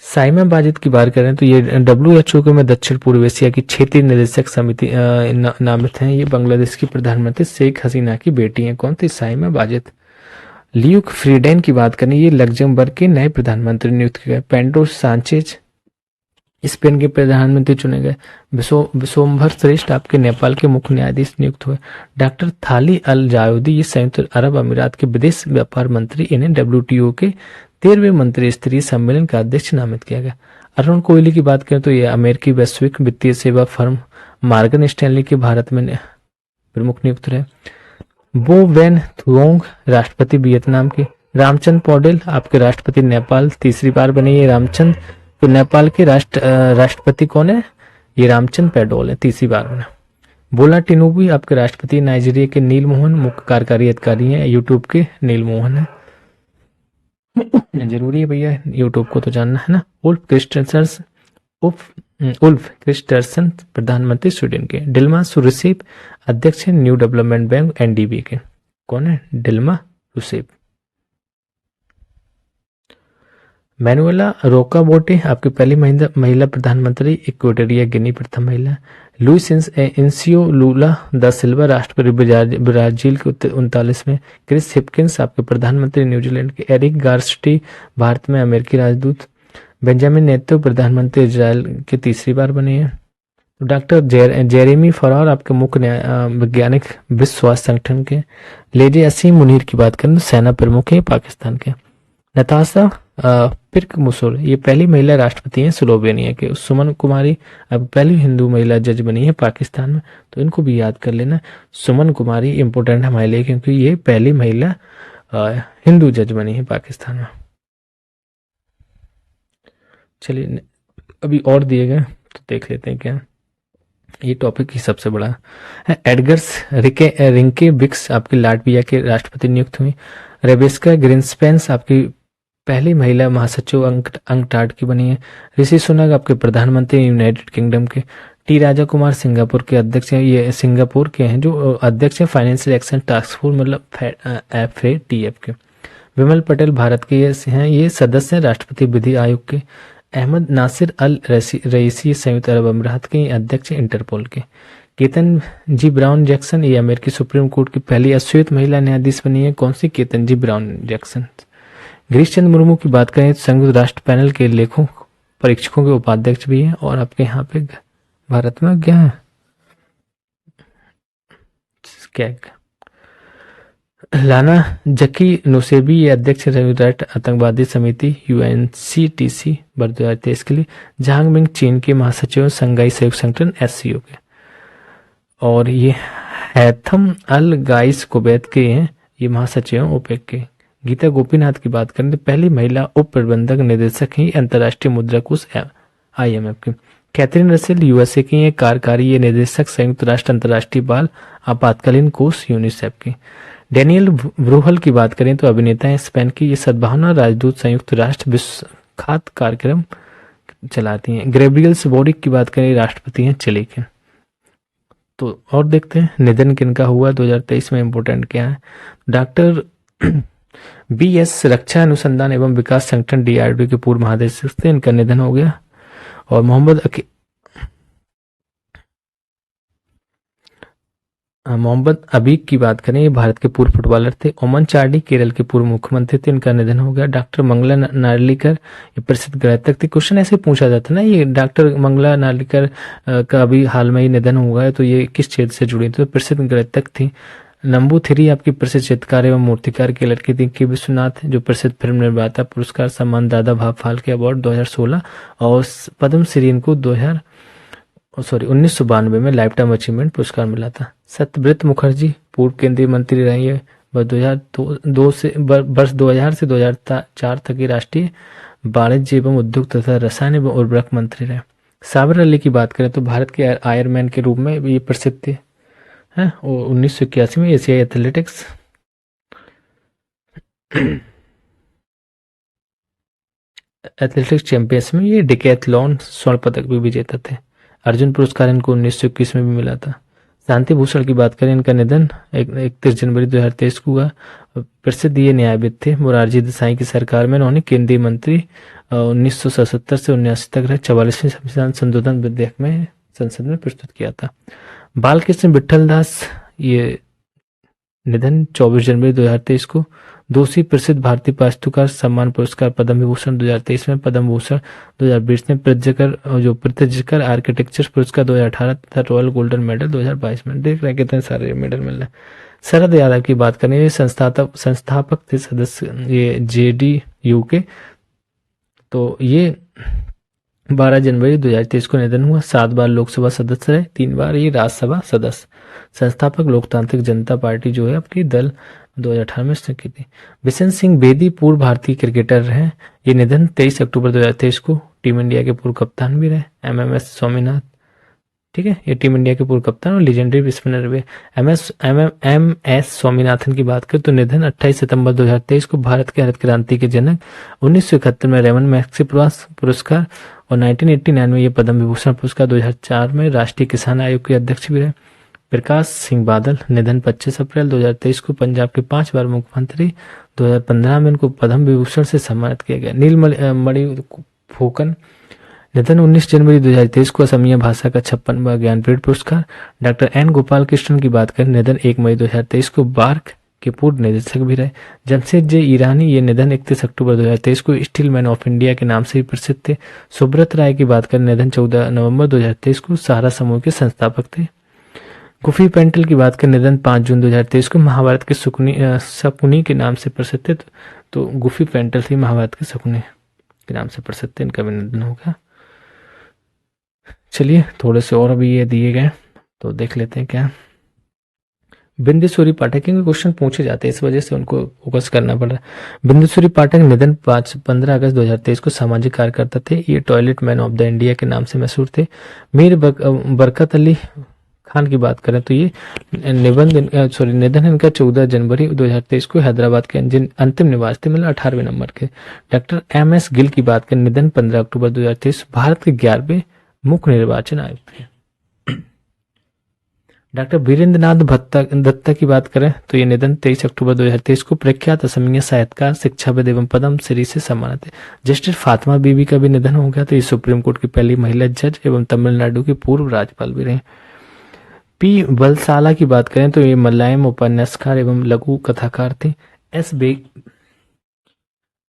साइमा वाजिद की बात करें तो ये WHO के में दक्षिण पूर्व एशिया की क्षेत्रीय निदेशक समिति नामित हैं। ये बांग्लादेश की प्रधानमंत्री शेख हसीना की बेटी हैं। कौन थी? साइमा वाजिद। ल्यूक फ्रीडेन की बात करें ये लग्जमबर्ग के नए प्रधानमंत्री नियुक्त किए गए। पेड्रो सांचेज स्पेन के प्रधानमंत्री चुने गए। विशोम्भर श्रेष्ठ आपके नेपाल के मुख्य न्यायाधीश नियुक्त हुए। डॉक्टर थाली अल जायूदी ये संयुक्त अरब अमीरात के विदेश व्यापार मंत्री। इन्हें WTO के 13वें मंत्री स्तरीय सम्मेलन का अध्यक्ष नामित किया गया। अरुण कोहली की बात करें तो ये अमेरिकी वैश्विक वित्तीय सेवा फर्म मार्गन स्टैनली के भारत में प्रमुख नियुक्त रहे। बो वेन थुओंग राष्ट्रपति वियतनाम के। रामचंद्र पौडेल आपके राष्ट्रपति नेपाल तीसरी बार बने। ये रामचंद्र तो नेपाल के राष्ट्रपति कौन है? ये रामचंद्र पैडोल है, तीसरी बार बने। बोला टिनुबू आपके राष्ट्रपति नाइजीरिया के नील मोहन मुख्य कार्यकारी अधिकारी हैं। यूट्यूब के नील मोहन है। जरूरी है भैया यूट्यूब को तो जानना है ना। उल्फ क्रिस्टर्सन प्रधानमंत्री स्वीडन के। डिल्मा रूसेफ अध्यक्ष है न्यू डेवलपमेंट बैंक NDB के। कौन है? Dilma Rousseff. मैनुएला रोकाबोटे आपकी पहली महिला प्रधानमंत्री। इक्वेटोरिया गिनी प्रथम महिला। लुइस इनसियो लूला दा सिल्वा राष्ट्रपति ब्राजील के 39वें। क्रिस हिपकिंस आपके प्रधानमंत्री न्यूजीलैंड के। एरिक गार्स्टी भारत में अमेरिकी राजदूत। बेंजामिन नेतन्याहू प्रधानमंत्री इजराइल के तीसरी बार बने हैं। डॉक्टर जेरेमी फरार आपके मुख्य वैज्ञानिक विश्व स्वास्थ्य संगठन के। लेडी असीम मुनीर की बात करें सेना प्रमुख है पाकिस्तान के। नताशा पिर्क मुसोर ये पहली महिला राष्ट्रपति हैं स्लोवेनिया के। सुमन कुमारी अब पहली हिंदू महिला जज बनी है पाकिस्तान में, तो इनको भी याद कर लेना। सुमन कुमारी इंपोर्टेंट है हमारे लिए क्योंकि ये पहली महिला हिंदू जज बनी है पाकिस्तान में। चलिए अभी और दिए गए तो देख लेते हैं क्या ये टॉपिक ही सबसे बड़ा है। एडगर्स रिंके विक्स आपकी लाटविया के राष्ट्रपति नियुक्त हुई। रेबेस्का ग्रिन्सपेंस आपकी पहली महिला महासचिव अंकटाड की बनी है। ऋषि सुनक आपके प्रधानमंत्री यूनाइटेड किंगडम के। टी राजा कुमार सिंगापुर के अध्यक्ष हैं। ये सिंगापुर के हैं जो अध्यक्ष हैं फाइनेंशियल एक्शन टास्क फोर्स मतलब FATF के। विमल पटेल भारत के ये हैं, ये सदस्य हैं राष्ट्रपति विधि आयोग के। अहमद नासिर अल रईसी संयुक्त अरब अमीरात के अध्यक्ष इंटरपोल के। केतन जी ब्राउन जैक्सन ये अमेरिकी सुप्रीम कोर्ट की पहली अश्वेत महिला न्यायाधीश बनी है। कौन सी? केतन जी ब्राउन जैक्सन। गिरीश चंद्र मुर्मू की बात करें तो संयुक्त राष्ट्र पैनल के लेखों परीक्षकों के उपाध्यक्ष भी हैं और आपके यहाँ पे भारत में क्या है, क्या लाना जकी नुसेबी ये अध्यक्ष राष्ट्र आतंकवादी समिति UNCTC वर्ष 2023 के लिए। जहांग मिंग चीन के महासचिव संघाई सहयोग संगठन SCO के। और ये हैथम अल गाइस कुवैत के हैं, ये महासचिव ओपेक के। गीता गोपीनाथ की बात करें तो पहली महिला उप प्रबंधक निदेशक ही अंतर्राष्ट्रीय मुद्रा कोष IMF की। कैथरीन रसेल USA की ये कार्यकारी ये निदेशक संयुक्त राष्ट्र अंतर्राष्ट्रीय बाल आपातकालीन कोष UNICEF की। डैनियल ब्रूहल की बात करें तो अभिनेता हैं स्पेन की, ये सद्भावना राजदूत संयुक्त राष्ट्र विश्व खाद्य कार्यक्रम चलाती हैं। ग्रेब्रियल सिबोरिक की बात करें राष्ट्रपति हैं चिली के। तो और देखते हैं निधन किनका हुआ 2023 में, इम्पोर्टेंट क्या है। डॉक्टर BS रक्षा अनुसंधान एवं विकास संगठन DRDO के पूर्व महानिदेशक थे, इनका निधन हो गया। और मोहम्मद अबीक की बात करें, ये भारत के पूर्व फुटबॉलर थे। ओमन चांडी केरल के पूर्व मुख्यमंत्री थे, इनका निधन हो गया। डॉक्टर मंगला नार्लिकर ये प्रसिद्ध गणितज्ञ थे। क्वेश्चन ऐसे पूछा जाता ना, ये डॉक्टर मंगला नार्लिकर का अभी हाल में ही निधन हुआ है, तो ये किस क्षेत्र से जुड़ी थी? तो प्रसिद्ध गणितज्ञ थी। नंबूथिरी आपकी प्रसिद्ध चित्रकार एवं मूर्तिकार की लड़की थी। के विश्वनाथ जो प्रसिद्ध फिल्म निर्माता, पुरस्कार सम्मान दादा भाव फाल्के अवार्ड 2016 और पद्मश्री इनको 1992 में लाइफ टाइम अचीवमेंट पुरस्कार मिला था। सत्यव्रत मुखर्जी पूर्व केंद्रीय मंत्री रही है, वर्ष 2000 से 2004 तक की राष्ट्रीय वाणिज्य एवं उद्योग तथा रसायन एवं उर्वरक मंत्री रहे। साबर अली की बात करें तो भारत के आयरमैन के रूप में ये प्रसिद्ध थे हैं, और 1981 में एशियाई एथलेटिक्स चैंपियंस में ये डिकैथलॉन स्वर्ण पदक भी विजेता थे। अर्जुन पुरस्कार इनको 1921 में भी मिला था। शांति भूषण की बात करें, इनका निधन 31 जनवरी 2023 को हुआ। प्रसिद्ध ये न्यायविद थे। मोरारजी देसाई की सरकार में उन्होंने केंद्रीय मंत्री 1977 से 1980 तक रहे। 44वें संविधान संशोधन विधेयक में संसद में प्रस्तुत किया था। बालकृष्ण विठल दास ये निधन 24 जनवरी 2023 को। दूसरी प्रसिद्ध भारतीय वास्तुकार सम्मान पुरस्कार पद्म विभूषण 2023 में, पद्म भूषण 2020 में, प्रित्जकर आर्किटेक्चर पुरस्कार 2018 तथा रॉयल गोल्डन मेडल 2022 में। देख रहे हैं कितने सारे मेडल मिल रहे हैं। शरद यादव की बात करें, ये संस्थापक थे, सदस्य ये JDU के। तो ये 12 जनवरी 2023 को निधन हुआ। 7 बार लोकसभा सदस्य रहे, 3 बार ये राज्यसभा सदस्य। संस्थापक लोकतांत्रिक जनता पार्टी जो है आपकी दल 2018 में इसने की थी। बिशन सिंह बेदी पूर्व भारतीय क्रिकेटर हैं, ये निधन 23 अक्टूबर 2023 को। टीम इंडिया के पूर्व कप्तान भी रहे। MMS स्वामीनाथन, ठीक है, ये टीम इंडिया के पूर्व कप्तान और लीजेंडरी स्पिनर हुए। MS स्वामीनाथन की बात करें तो निधन 28 सितंबर 2023 को। भारत के हरित क्रांति के जनक, 1971 में रेमन मैग्सेसे पुरस्कार और 1989 में ये पद्म विभूषण पुरस्कार, 2004 में राष्ट्रीय किसान आयोग के अध्यक्ष भी रहे। प्रकाश सिंह बादल निधन 25 अप्रैल 2023 को। पंजाब के 5 बार मुख्यमंत्री, 2015 में इनको पद्म विभूषण से सम्मानित किया गया। नीलमणि फुकन निधन 19 जनवरी 2023 को। असमिया भाषा का 56वां ज्ञानपीठ पुरस्कार। डॉक्टर N गोपाल कृष्णन की बात करें, निधन 1 मई 2023 को। बार्क के पूर्व निदेशक भी रहे। जमशेद जे ईरानी ये निधन 31 अक्टूबर 2023 को। स्टील मैन ऑफ इंडिया के नाम से भी प्रसिद्ध थे। सुब्रत राय की बात करें, निधन 14 नवंबर 2023 को। सहारा समूह के संस्थापक थे। गुफी पेंटल की बात करें, निधन 5 जून 2023 को। महाभारत के शकुनी के नाम से प्रसिद्ध थे, तो गुफी पेंटल थी महाभारत के शकुनी के नाम से प्रसिद्ध थे, इनका भी निधन हो गया। चलिए थोड़े से और अभी ये दिए गए तो देख लेते हैं क्या। बिंदेश्वरी पाठक के क्वेश्चन पूछे जाते हैं, इस वजह से उनको फोकस करना पड़ रहा है। बिंदेश्वरी पाठक निधन 15 अगस्त 2023 को। सामाजिक कार्यकर्ता थे, ये toilet man of the India के नाम से मशहूर थे। मीर बरकत अली खान की बात करें तो ये निधन इनका 14 जनवरी 2023 को। हैदराबाद के अंतिम निवास थे, मतलब 18वें नंबर के। डॉक्टर MS गिल की बात करें, निधन 15 अक्टूबर 2023, भारत के 11वें मुख्य निर्वाचन आयुक्त थे। डॉक्टर वीरेंद्र नाथ दत्ता की बात करें तो ये निधन 23 अक्टूबर 2023 को प्रख्यात असमीय साहित्यकार, शिक्षाविद एवं पद्म श्री से सम्मानित है। जस्टिस फातिमा बीबी का भी निधन हो गया। तो ये सुप्रीम कोर्ट की पहली महिला जज एवं तमिलनाडु की पूर्व राज्यपाल भी रहे। पी बलसाला की बात करें तो ये मलयालम उपन्यासकार एवं लघु कथाकार थे।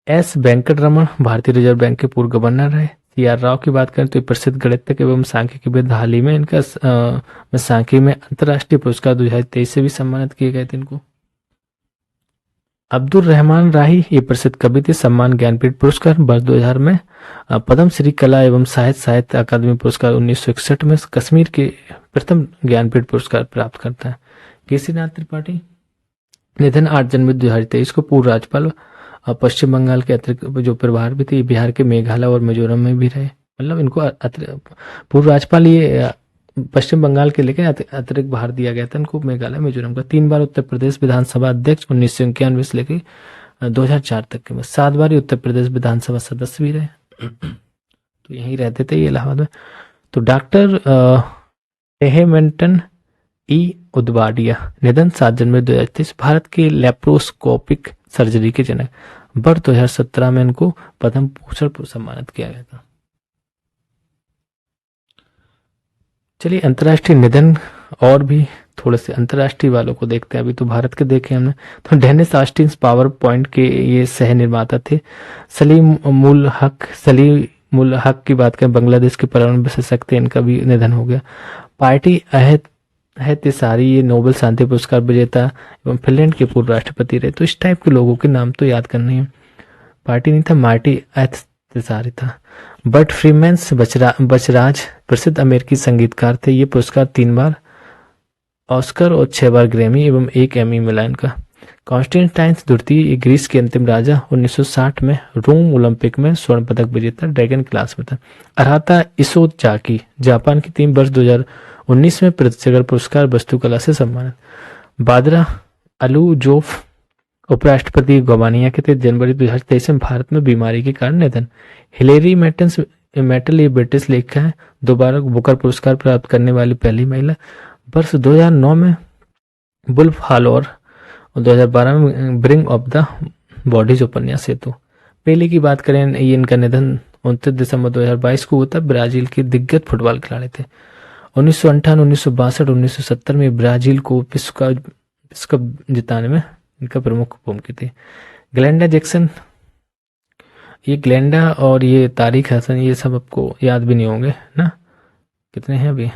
एस वेंकटरमण भारतीय रिजर्व बैंक के पूर्व गवर्नर रहे। सी आर राव की बात करें तो प्रसिद्ध गणितज्ञ एवं सांख्यिकीविद, हाल ही में इनका सांख्यिकी में अंतर्राष्ट्रीय पुरस्कार 2023 से भी सम्मानित किए गए थे इनको। अब्दुल रहमान राही ये प्रसिद्ध कवि थे, सम्मान ज्ञानपीठ पुरस्कार वर्ष 2000 में, पद्म श्री कला एवं साहित्य अकादमी पुरस्कार 1961 में कश्मीर के प्रथम ज्ञानपीठ पुरस्कार प्राप्त करता है। केसीनाथ त्रिपाठी निधन 8 जनवरी 2023 को पूर्व राज्यपाल, पश्चिम बंगाल के अतिरिक्त जो प्रभार भी थे, बिहार के मेघालय और मिजोरम में भी रहे। मतलब इनको पूर्व राज्यपाल ये पश्चिम बंगाल के, लेकिन अतिरिक्त भार दिया गया था इनको मेघालय मिजोरम का। 3 बार उत्तर प्रदेश विधानसभा अध्यक्ष 1991 से लेकर 2004 तक के में। 7 बार उत्तर प्रदेश विधानसभा सदस्य भी रहे। तो यहीं रहते थे ये इलाहाबाद में। तो डॉक्टर हेमेंटन ई उदवाडिया निधन 7 जनवरी 2023, भारत के लेप्रोस्कोपिक सर्जरी के जनक। वर्ष 2017 में इनको पद्म भूषण सम्मानित किया गया था। चलिए अंतर्राष्ट्रीय निधन और भी थोड़े से अंतर्राष्ट्रीय वालों को देखते हैं। अभी तो भारत के देखे हमने। तो डेनिस ऑस्टिन पावर पॉइंट के ये सह निर्माता थे। सलीमुल हक की बात करें, बांग्लादेश के परमाणु विशेषज्ञ, इनका भी निधन हो गया। पार्टी अहतिसारी ये नोबेल शांति पुरस्कार विजेता एवं फिनलैंड के पूर्व राष्ट्रपति रहे। तो इस टाइप के लोगों के नाम तो याद करने हैं। पार्टी नहीं था, मार्टी अहतिसारी था। बट फ्रीमैन्स बचराज प्रसिद्ध अमेरिकी संगीतकार थे। ये पुरस्कार 3 बार ऑस्कर और 6 बार ग्रैमी एवं 1 एमी मिला इनका। कॉन्स्टेंटाइन्स द्वितीय ग्रीस के अंतिम राजा, 1960 में रोम ओलंपिक में स्वर्ण पदक विजेता, ड्रैगन क्लास में था। अराता इसोजाकी जापान की टीम वर्ष 2019 में प्रित्जकर पुरस्कार वास्तुकला से सम्मानित। बादरा अलूजोफ उपराष्ट्रपति गोमानिया के थे। जनवरी 2023 में भारत में बीमारी के कारण निधन। हिलेरी मेटल ये ब्रिटिश लेखिका है, 2 बार बुकर पुरस्कार प्राप्त करने वाली पहली महिला। वर्ष 2009 में वुल्फ हॉल और 2012 में ब्रिंग ऑफ द बॉडीज उपन्यास हेतु। पहले की बात करें, ये इनका निधन 29 दिसंबर 2022 को हुआ। ब्राजील के दिग्गज फुटबॉल खिलाड़ी थे। 1958, 1962, 1970 में ब्राजील को विश्व कप जिताने में इनका प्रमुख भूमिका थी। ग्लेंडा जैक्सन, ये ग्लेंडा और ये तारिक हसन, ये सब आपको याद भी नहीं होंगे ना, कितने हैं अभी,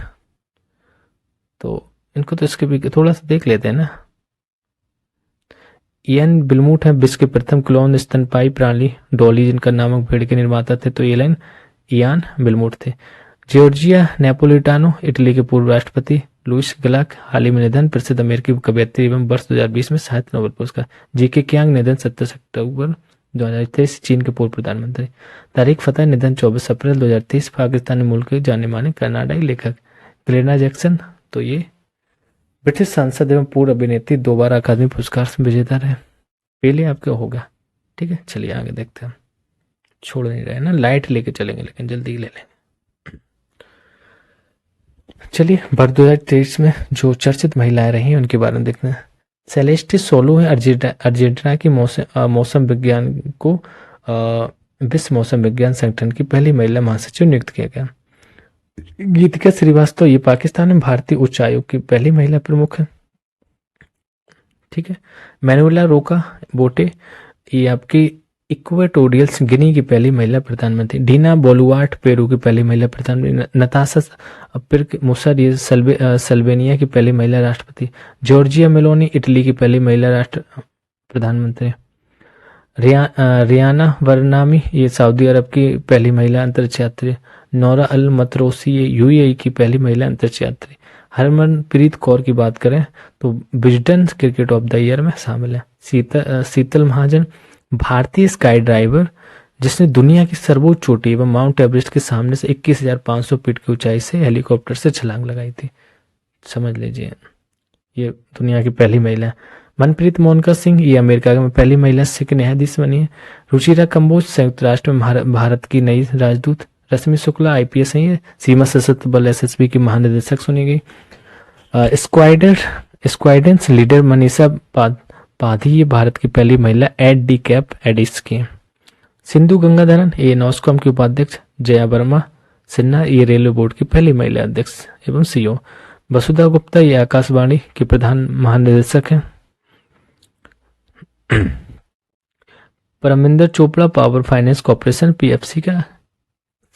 तो इनको तो इसके भी थोड़ा सा देख लेते हैं ना। इयन बिलमूट है विश्व के प्रथम क्लोन स्तनपायी प्राणी डॉली जिनका नामक भेड़ के निर्माता थे। तो इयान बिलमूट थे। जॉर्जिया नेपोलिटानो इटली के पूर्व राष्ट्रपति। लुइस ग्लाक हाल ही में निधन, प्रसिद्ध अमेरिकी कवयित्री एवं वर्ष 2020 में साहित्य नोबेल पुरस्कार। जीके क्यांग निधन 27 अक्टूबर 2023, चीन के पूर्व प्रधानमंत्री। तारिक फतेह निधन 24 अप्रैल 2023, पाकिस्तानी मूल के जाने माने कनाडाई लेखक। ग्लेना जैक्सन तो ये ब्रिटिश सांसद एवं पूर्व अभिनेत्री, 2 बार अकादमी पुरस्कार से विजेता रहे। पहले आपका होगा, ठीक है। चलिए आगे देखते हैं, छोड़ नहीं रहे ना, लाइट लेके चलेंगे लेकिन जल्दी ले लेंगे। चलिए वर्ष 2023 में जो चर्चित महिलाएं रही उनके बारे में देखते हैं। सेलेस्टी सोलो है अर्जेंटीना की मौसम विज्ञान को विश्व मौसम विज्ञान संगठन की पहली महिला महासचिव नियुक्त किया गया। गीतिका श्रीवास्तव ये पाकिस्तान में भारतीय उच्च आयोग की पहली महिला प्रमुख है, ठीक है। मैनुएला रोका बोटे ये आपकी इक्वेटोरियल गिनी की पहली महिला प्रधानमंत्री। डीना बोलुआर्ट पेरू की पहली महिला प्रधानमंत्री। नताशा पिर्क मुसर ये सल्वेनिया की पहली महिला राष्ट्रपति। जॉर्जिया मेलोनी इटली की पहली महिला राष्ट्र प्रधानमंत्री। रियाना वरनामी ये सऊदी अरब की पहली महिला अंतरिक्ष यात्री। नौरा अल मतरोसी ये यूएई की पहली महिला अंतरिक्ष यात्री। हरमनप्रीत कौर की बात करें तो Wisden cricket of the year में शामिल है। शीतल महाजन भारतीय स्काई ड्राइवर जिसने दुनिया की सर्वोच्च चोटी एवं माउंट एवरेस्ट के सामने से 21,500 फीट की ऊंचाई से हेलीकॉप्टर से छलांग लगाई थी, समझ लीजिए, ये दुनिया की पहली महिला है। मनप्रीत मोहनका सिंह ये अमेरिका में पहली महिला सिख न्यायाधीश बनी है। रुचिरा कंबोज संयुक्त राष्ट्र में भारत की नई राजदूत। रश्मि शुक्ला आईपीएस है, सीमा सशस्त्र बल एसएसबी की महानिदेशक सुनी गई। Squadron squadrons leader Manisha Padhi ये भारत की पहली महिला एट डी कैप एडिस की हैं। सिंधु गंगाधरन ये नॉस्कॉम की उपाध्यक्ष। जया वर्मा सिन्हा ये रेलवे बोर्ड की पहली महिला अध्यक्ष एवं सीईओ। वसुधा गुप्ता ये आकाशवाणी की प्रधान महानिदेशक हैं। Parminder Chopra power finance corporation PFC का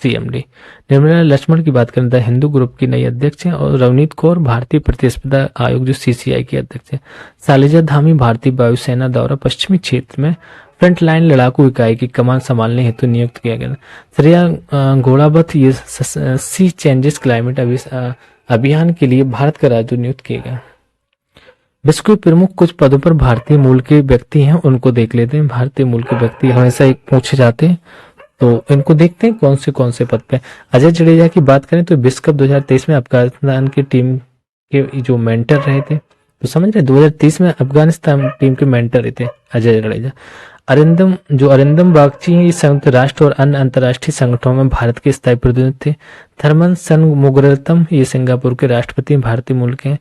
सीएमडी। निर्मला लक्ष्मण की बात करें तो हिंदू ग्रुप की नई अध्यक्ष हैं। और रवनीत कौर भारतीय प्रतिस्पर्धा आयोग जो सीसीआई की अध्यक्ष है। सालिजा धामी भारतीय वायुसेना द्वारा पश्चिमी क्षेत्र में फ्रंट लाइन लड़ाकू इकाई की कमान संभालने हेतु नियुक्त किया गया। श्रेया घोड़ावत ये सी चेंजेस क्लाइमेट अभियान के लिए भारत का राजदूत नियुक्त किया गया। विश्व के प्रमुख कुछ पदों पर भारतीय मूल के व्यक्ति हैं, उनको देख लेते हैं। भारतीय मूल के व्यक्ति हमेशा एक पूछे जाते हैं, तो इनको देखते हैं कौन से पद पे। अजय जडेजा की बात करें तो विश्व कप 2023 में अफगानिस्तान की टीम के जो मेंटर रहे थे, तो समझ रहे 2023 में अफगानिस्तान टीम के मेंटर रहे थे अजय जडेजा। अरिंदम बागची ये संयुक्त राष्ट्र और अन्य अंतर्राष्ट्रीय संगठनों में भारत के स्थायी प्रतिनिधि थे। थर्मन सनमुगरतम ये सिंगापुर के राष्ट्रपति भारतीय मूल के हैं।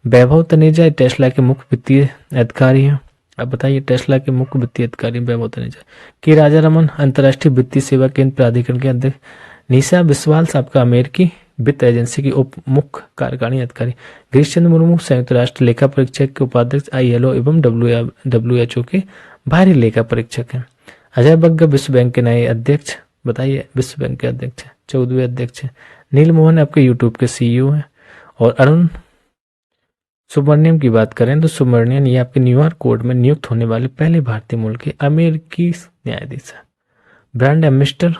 वैभव तनेजा टेस्ला के मुख्य वित्तीय अधिकारी हैं। अब बताइए टेस्ला के मुख्य वित्तीय अधिकारी वैभव तनेजा। के राजा रमन अंतर्राष्ट्रीय वित्तीय सेवा केंद्र प्राधिकरण के अध्यक्ष। निशा बिस्वाल आपका अमेरिकी वित्त एजेंसी की उप मुख्य कार्यकारिणी अधिकारी। गिरीश चंद्र मुर्मू संयुक्त राष्ट्र लेखा परीक्षक के उपाध्यक्ष ILO एवं WHO के बाहरी लेखा परीक्षक हैं। अजय बग्गा विश्व बैंक के नए अध्यक्ष। बताइए विश्व बैंक के अध्यक्ष 14वें अध्यक्ष हैं। नील मोहन आपके यूट्यूब के CEO हैं। और अरुण सुब्रमण्यम की बात करें तो सुब्रमण्यम ये आपके न्यूयॉर्क कोर्ट में नियुक्त होने वाले पहले भारतीय मूल के अमेरिकी न्यायाधीश है। ब्रांड एम्बेसडर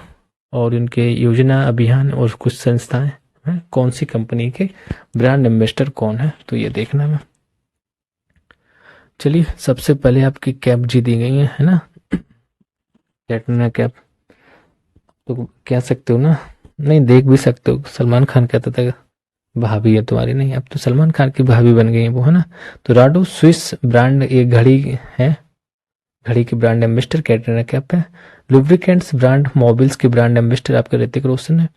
और उनके योजना अभियान और कुछ संस्थाएं हैं, कौन सी कंपनी के ब्रांड एम्बेसडर कौन है, तो ये देखना है। चलिए सबसे पहले आपकी कैप जी दी गई है ना, कैटरीना कैप। तो कह सकते हो ना, नहीं देख भी सकते हो, सलमान खान कहता था भाभी है तुम्हारी, नहीं अब तो सलमान खान की भाभी बन गई है वो, है ना। तो राडो स्विस ब्रांड एक घड़ी है, घड़ी की ब्रांड एम्बेसडर कैटरीना कैफ है। लुब्रिकेंट्स ब्रांड मोबिल्स के ब्रांड एम्बेसडर आपके ऋतिक रोशन है।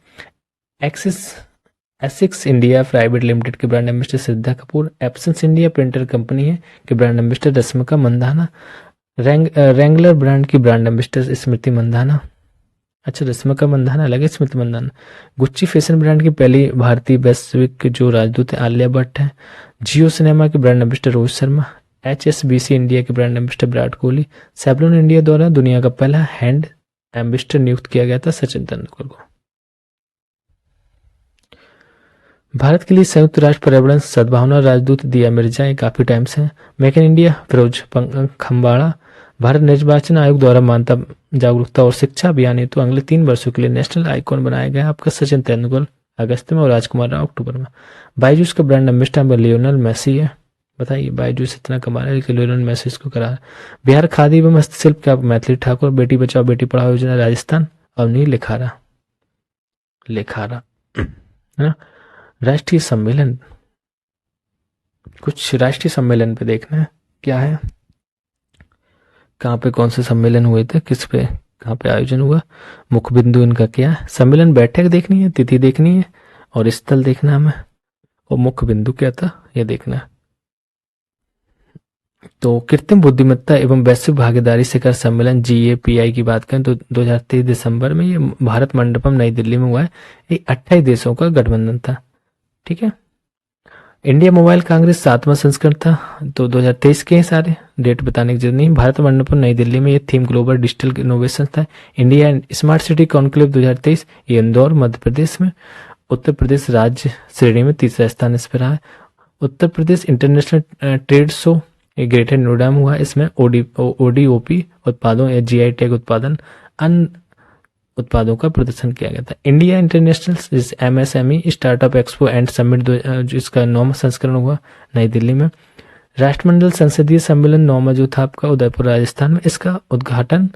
एसिक्स इंडिया प्राइवेट लिमिटेड के brand ambassador Shraddha Kapoor. Epsons India printer company है के brand ambassador Rashmika Mandanna. Wrangler brand की ब्रांड एम्बेसडर स्मृति मंदाना। अच्छा रश्मिका मंदाना अलग है, Smriti Mandhana. Gucci fashion brand की पहली भारतीय वैश्विक जो राजदूत है आलिया भट्ट है। जियो सिनेमा के brand ambassador Rohit Sharma. HSBC India के brand ambassador Virat Kohli. Savlon India द्वारा दुनिया का पहला हैंड एम्बेसडर नियुक्त किया गया था सचिन तेंदुलकर को। भारत के लिए संयुक्त राष्ट्र पर्यावरण सद्भावना राजदूत दिया मिर्जा काफी टाइम से। Make in India Firoz Khambata. Bharat निर्वाचन आयोग द्वारा मानता जागरूकता और शिक्षा अभियान हेतु अगले 3 वर्षों के लिए नेशनल आइकॉन बनाया गया आपका सचिन तेंदुलकर अगस्त में और राजकुमार राव अक्टूबर में। बायजूस का ब्रांड एम्बेसडर लियोनल मेसी है। बताइए बायजूस इतना कमा रहा है कि लियोनल मेसी इसको करा है। बिहार खादी एवं हस्तशिल्प का मैथिली ठाकुर। बेटी बचाओ बेटी पढ़ाओ योजना राजस्थान अवनी लेखारा है ना। राष्ट्रीय सम्मेलन, कुछ राष्ट्रीय सम्मेलन पे देखना है क्या है, कहाँ पे कौन से सम्मेलन हुए थे, किस पे कहाँ पे आयोजन हुआ, मुख्य बिंदु इनका क्या है। सम्मेलन बैठक देखनी है, तिथि देखनी है और स्थल देखना है हमें, और मुख्य बिंदु क्या था ये देखना है। तो कृत्रिम बुद्धिमत्ता एवं वैश्विक भागीदारी शिखर सम्मेलन GAPI की बात करें तो 2023 दिसंबर में ये भारत मंडपम नई दिल्ली में हुआ है। ये 28 देशों का गठबंधन था, ठीक है। इंडिया मोबाइल कांग्रेस 7वां संस्करण था, तो 2023 के सारे डेट बताने की जरूरत नहीं। भारत मंडपम नई दिल्ली में ये थीम ग्लोबल डिजिटल इनोवेशन था। इंडिया स्मार्ट सिटी कॉन्क्लेव 2023 ये इंदौर मध्य प्रदेश में। उत्तर प्रदेश राज्य श्रेणी में तीसरा स्थान इस पर रहा है। Uttar Pradesh international trade show ये ग्रेटर नोएडा में हुआ। इसमें ODOP उत्पादों या GI टैग उत्पादन अन्य उत्पादों का प्रदर्शन किया गया था। India international MSME startup expo and summit जिसका 9वां संस्करण हुआ नई दिल्ली में। राष्ट्रमंडल संसदीय सम्मेलन 9वां जो था आपका उदयपुर राजस्थान में। इसका उद्घाटन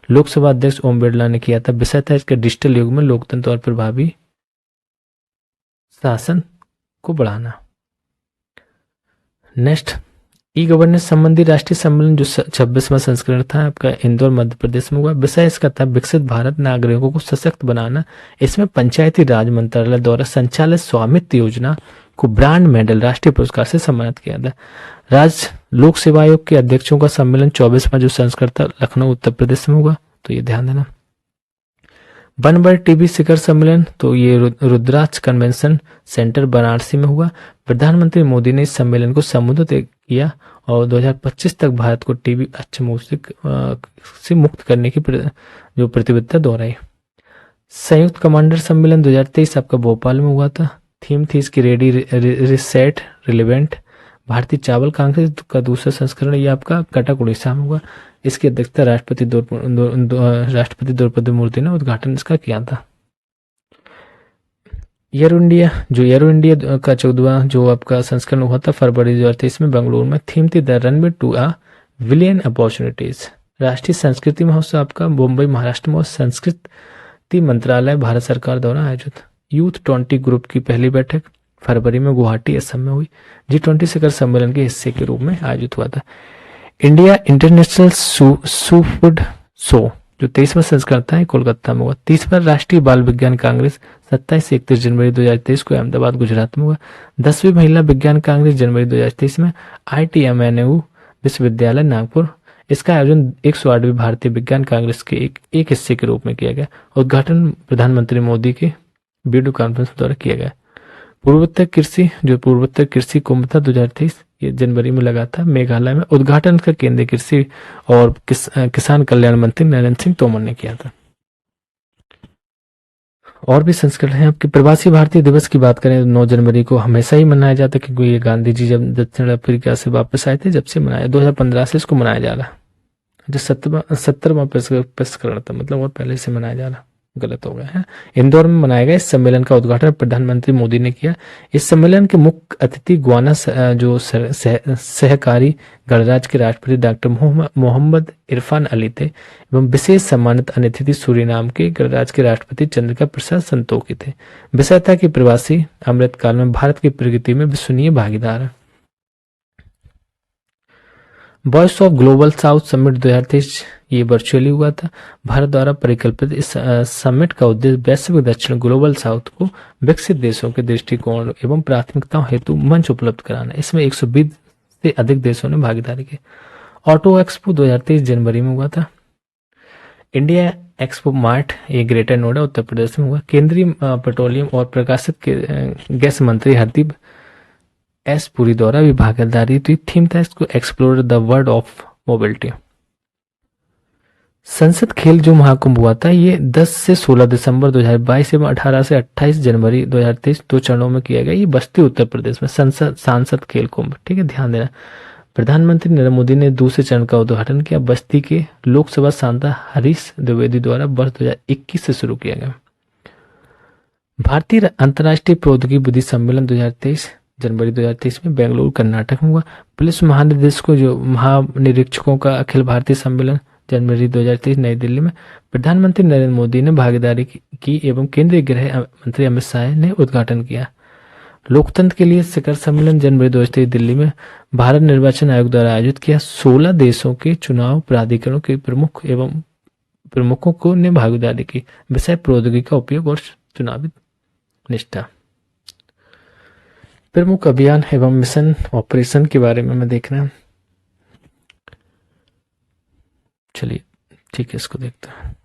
लोकसभा अध्यक्ष ओम बिरला ने किया था। विषय था इसका डिजिटल युग में लोकतंत्र और प्रभावी शासन को बढ़ाना। नेक्स्ट ई गवर्नेंस संबंधी राष्ट्रीय सम्मेलन जो 26वां संस्करण था आपका इंदौर मध्य प्रदेश में हुआ। विषय इसका था विकसित भारत नागरिकों को सशक्त बनाना। इसमें पंचायती राज मंत्रालय द्वारा संचालित स्वामित्व योजना को ब्रांड मेडल राष्ट्रीय पुरस्कार से सम्मानित किया था। राज्य लोक सेवा आयोग के अध्यक्षों का सम्मेलन 24वां जो संस्करण था लखनऊ उत्तर प्रदेश में हुआ, तो ये ध्यान देना। वन वर्ल्ड टीबी शिखर सम्मेलन तो ये रुद्राक्ष कन्वेंशन सेंटर वाराणसी में हुआ। प्रधानमंत्री मोदी ने इस सम्मेलन को संबोधित किया और 2025 तक भारत को टीबी अच्छे से मुक्त करने की जो प्रतिबद्धता दोहराई। संयुक्त कमांडर सम्मेलन 2023 आपका भोपाल में हुआ था। थीम थी इसकी रेडी रिसेट रिलेवेंट। भारतीय चावल कांग्रेस का दूसरा संस्करण ये आपका कटक उड़ीसा में हुआ। इसकी अध्यक्षता राष्ट्रपति द्रौपदी मुर्मू ने उद्घाटन इसका किया था। एरो इंडिया का 14वां जो आपका संस्करण हुआ था फरवरी 2023 में बेंगलुरु में। थीम थी the runway to a billion opportunities. राष्ट्रीय संस्कृति महोत्सव आपका मुंबई महाराष्ट्र में। संस्कृति मंत्रालय भारत सरकार द्वारा आयोजित। यूथ 20 ग्रुप की पहली बैठक फरवरी में गुवाहाटी असम में हुई। G20 शिखर सम्मेलन के हिस्से के रूप में आयोजित हुआ था। इंडिया इंटरनेशनल फूड शो जो 23वां संस्करण था कोलकाता में हुआ। 30वां राष्ट्रीय बाल विज्ञान कांग्रेस 27 से 31 जनवरी 2023 को अहमदाबाद गुजरात में हुआ। 10वीं महिला विज्ञान कांग्रेस जनवरी 2023 में ITMNU विश्वविद्यालय नागपुर। इसका आयोजन 108वीं भारतीय विज्ञान कांग्रेस के एक हिस्से के रूप में किया गया। उद्घाटन प्रधानमंत्री मोदी के वीडियो कॉन्फ्रेंस द्वारा किया गया। पूर्वोत्तर कृषि कुंभ था 2023 ये जनवरी में लगा था मेघालय में। उद्घाटन का केंद्रीय कृषि और किसान कल्याण मंत्री नरेंद्र सिंह तोमर ने किया था। और भी संस्करण है आपके। प्रवासी भारतीय दिवस की बात करें 9 जनवरी को हमेशा ही मनाया जाता है क्योंकि ये गांधी जी जब दक्षिण अफ्रीका से वापस आए थे जब से मनाया। 2015 से इसको मनाया जा रहा। जो 70वां संस्करण था मतलब और पहले से मनाया जा रहा, गलत हो गया है। इंदौर में मनाया गया इस सम्मेलन का उद्घाटन प्रधानमंत्री मोदी ने किया। इस सम्मेलन के मुख्य अतिथि गुयाना जो सहकारी गणराज्य के राष्ट्रपति डॉक्टर मोहम्मद इरफान अली थे एवं विशेष सम्मानित अन्य अतिथि सूरीनाम के गणराज्य के राष्ट्रपति चंद्रिका प्रसाद संतोखी थे। विषय था कि प्रवासी अमृतकाल में भारत की प्रगति में विश्वसनीय भागीदार है। Voice of global south summit 2023 ये वर्चुअली हुआ था। भारत द्वारा परिकल्पित इस समिट का उद्देश्य वैश्विक दक्षिण ग्लोबल साउथ को विकसित देशों के दृष्टिकोण एवं प्राथमिकताओं हेतु मंच उपलब्ध कराना। इसमें 120 से अधिक देशों ने भागीदारी की। ऑटो एक्सपो 2023 जनवरी में हुआ था। इंडिया एक्सपो मार्ट ये ग्रेटर नोएडा उत्तर प्रदेश में हुआ। केंद्रीय पेट्रोलियम और प्रकाशित गैस मंत्री हरदीप एस पुरी द्वारा भी भागीदारी थी। थीम था इसको explore the world of mobility. संसद खेल जो महाकुंभ हुआ था ये 10 से 16 दिसंबर 2022 एवं 18 से 28 जनवरी 2023 दो चरणों में किया गया। ये बस्ती उत्तर प्रदेश में सांसद खेल कुंभ। ठीक है, ध्यान देना। प्रधानमंत्री नरेंद्र मोदी ने दूसरे चरण का उद्घाटन किया। बस्ती के लोकसभा सांसद हरीश द्विवेदी द्वारा वर्ष 2021 से शुरू किया गया। भारतीय अंतर्राष्ट्रीय प्रौद्योगिकी बुद्धि सम्मेलन 2023 जनवरी 2023 में बेंगलुरु कर्नाटक में हुआ। पुलिस महानिदेशकों जो महानिरीक्षकों का अखिल भारतीय सम्मेलन जनवरी 2023 नई दिल्ली में। प्रधानमंत्री नरेंद्र मोदी ने भागीदारी की एवं केंद्रीय गृह मंत्री अमित शाह ने उद्घाटन किया। लोकतंत्र के लिए शिखर सम्मेलन जनवरी 2023 दिल्ली में भारत निर्वाचन आयोग द्वारा आयोजित किया। 16 देशों के चुनाव प्राधिकरणों के प्रमुख एवं प्रमुखों को ने भागीदारी की। विषय प्रौद्योगिकी का उपयोग और चुनावी निष्ठा। प्रमुख अभियान एवं मिशन ऑपरेशन के बारे में देख रहे हैं। चलिए ठीक है, इसको देखते हैं।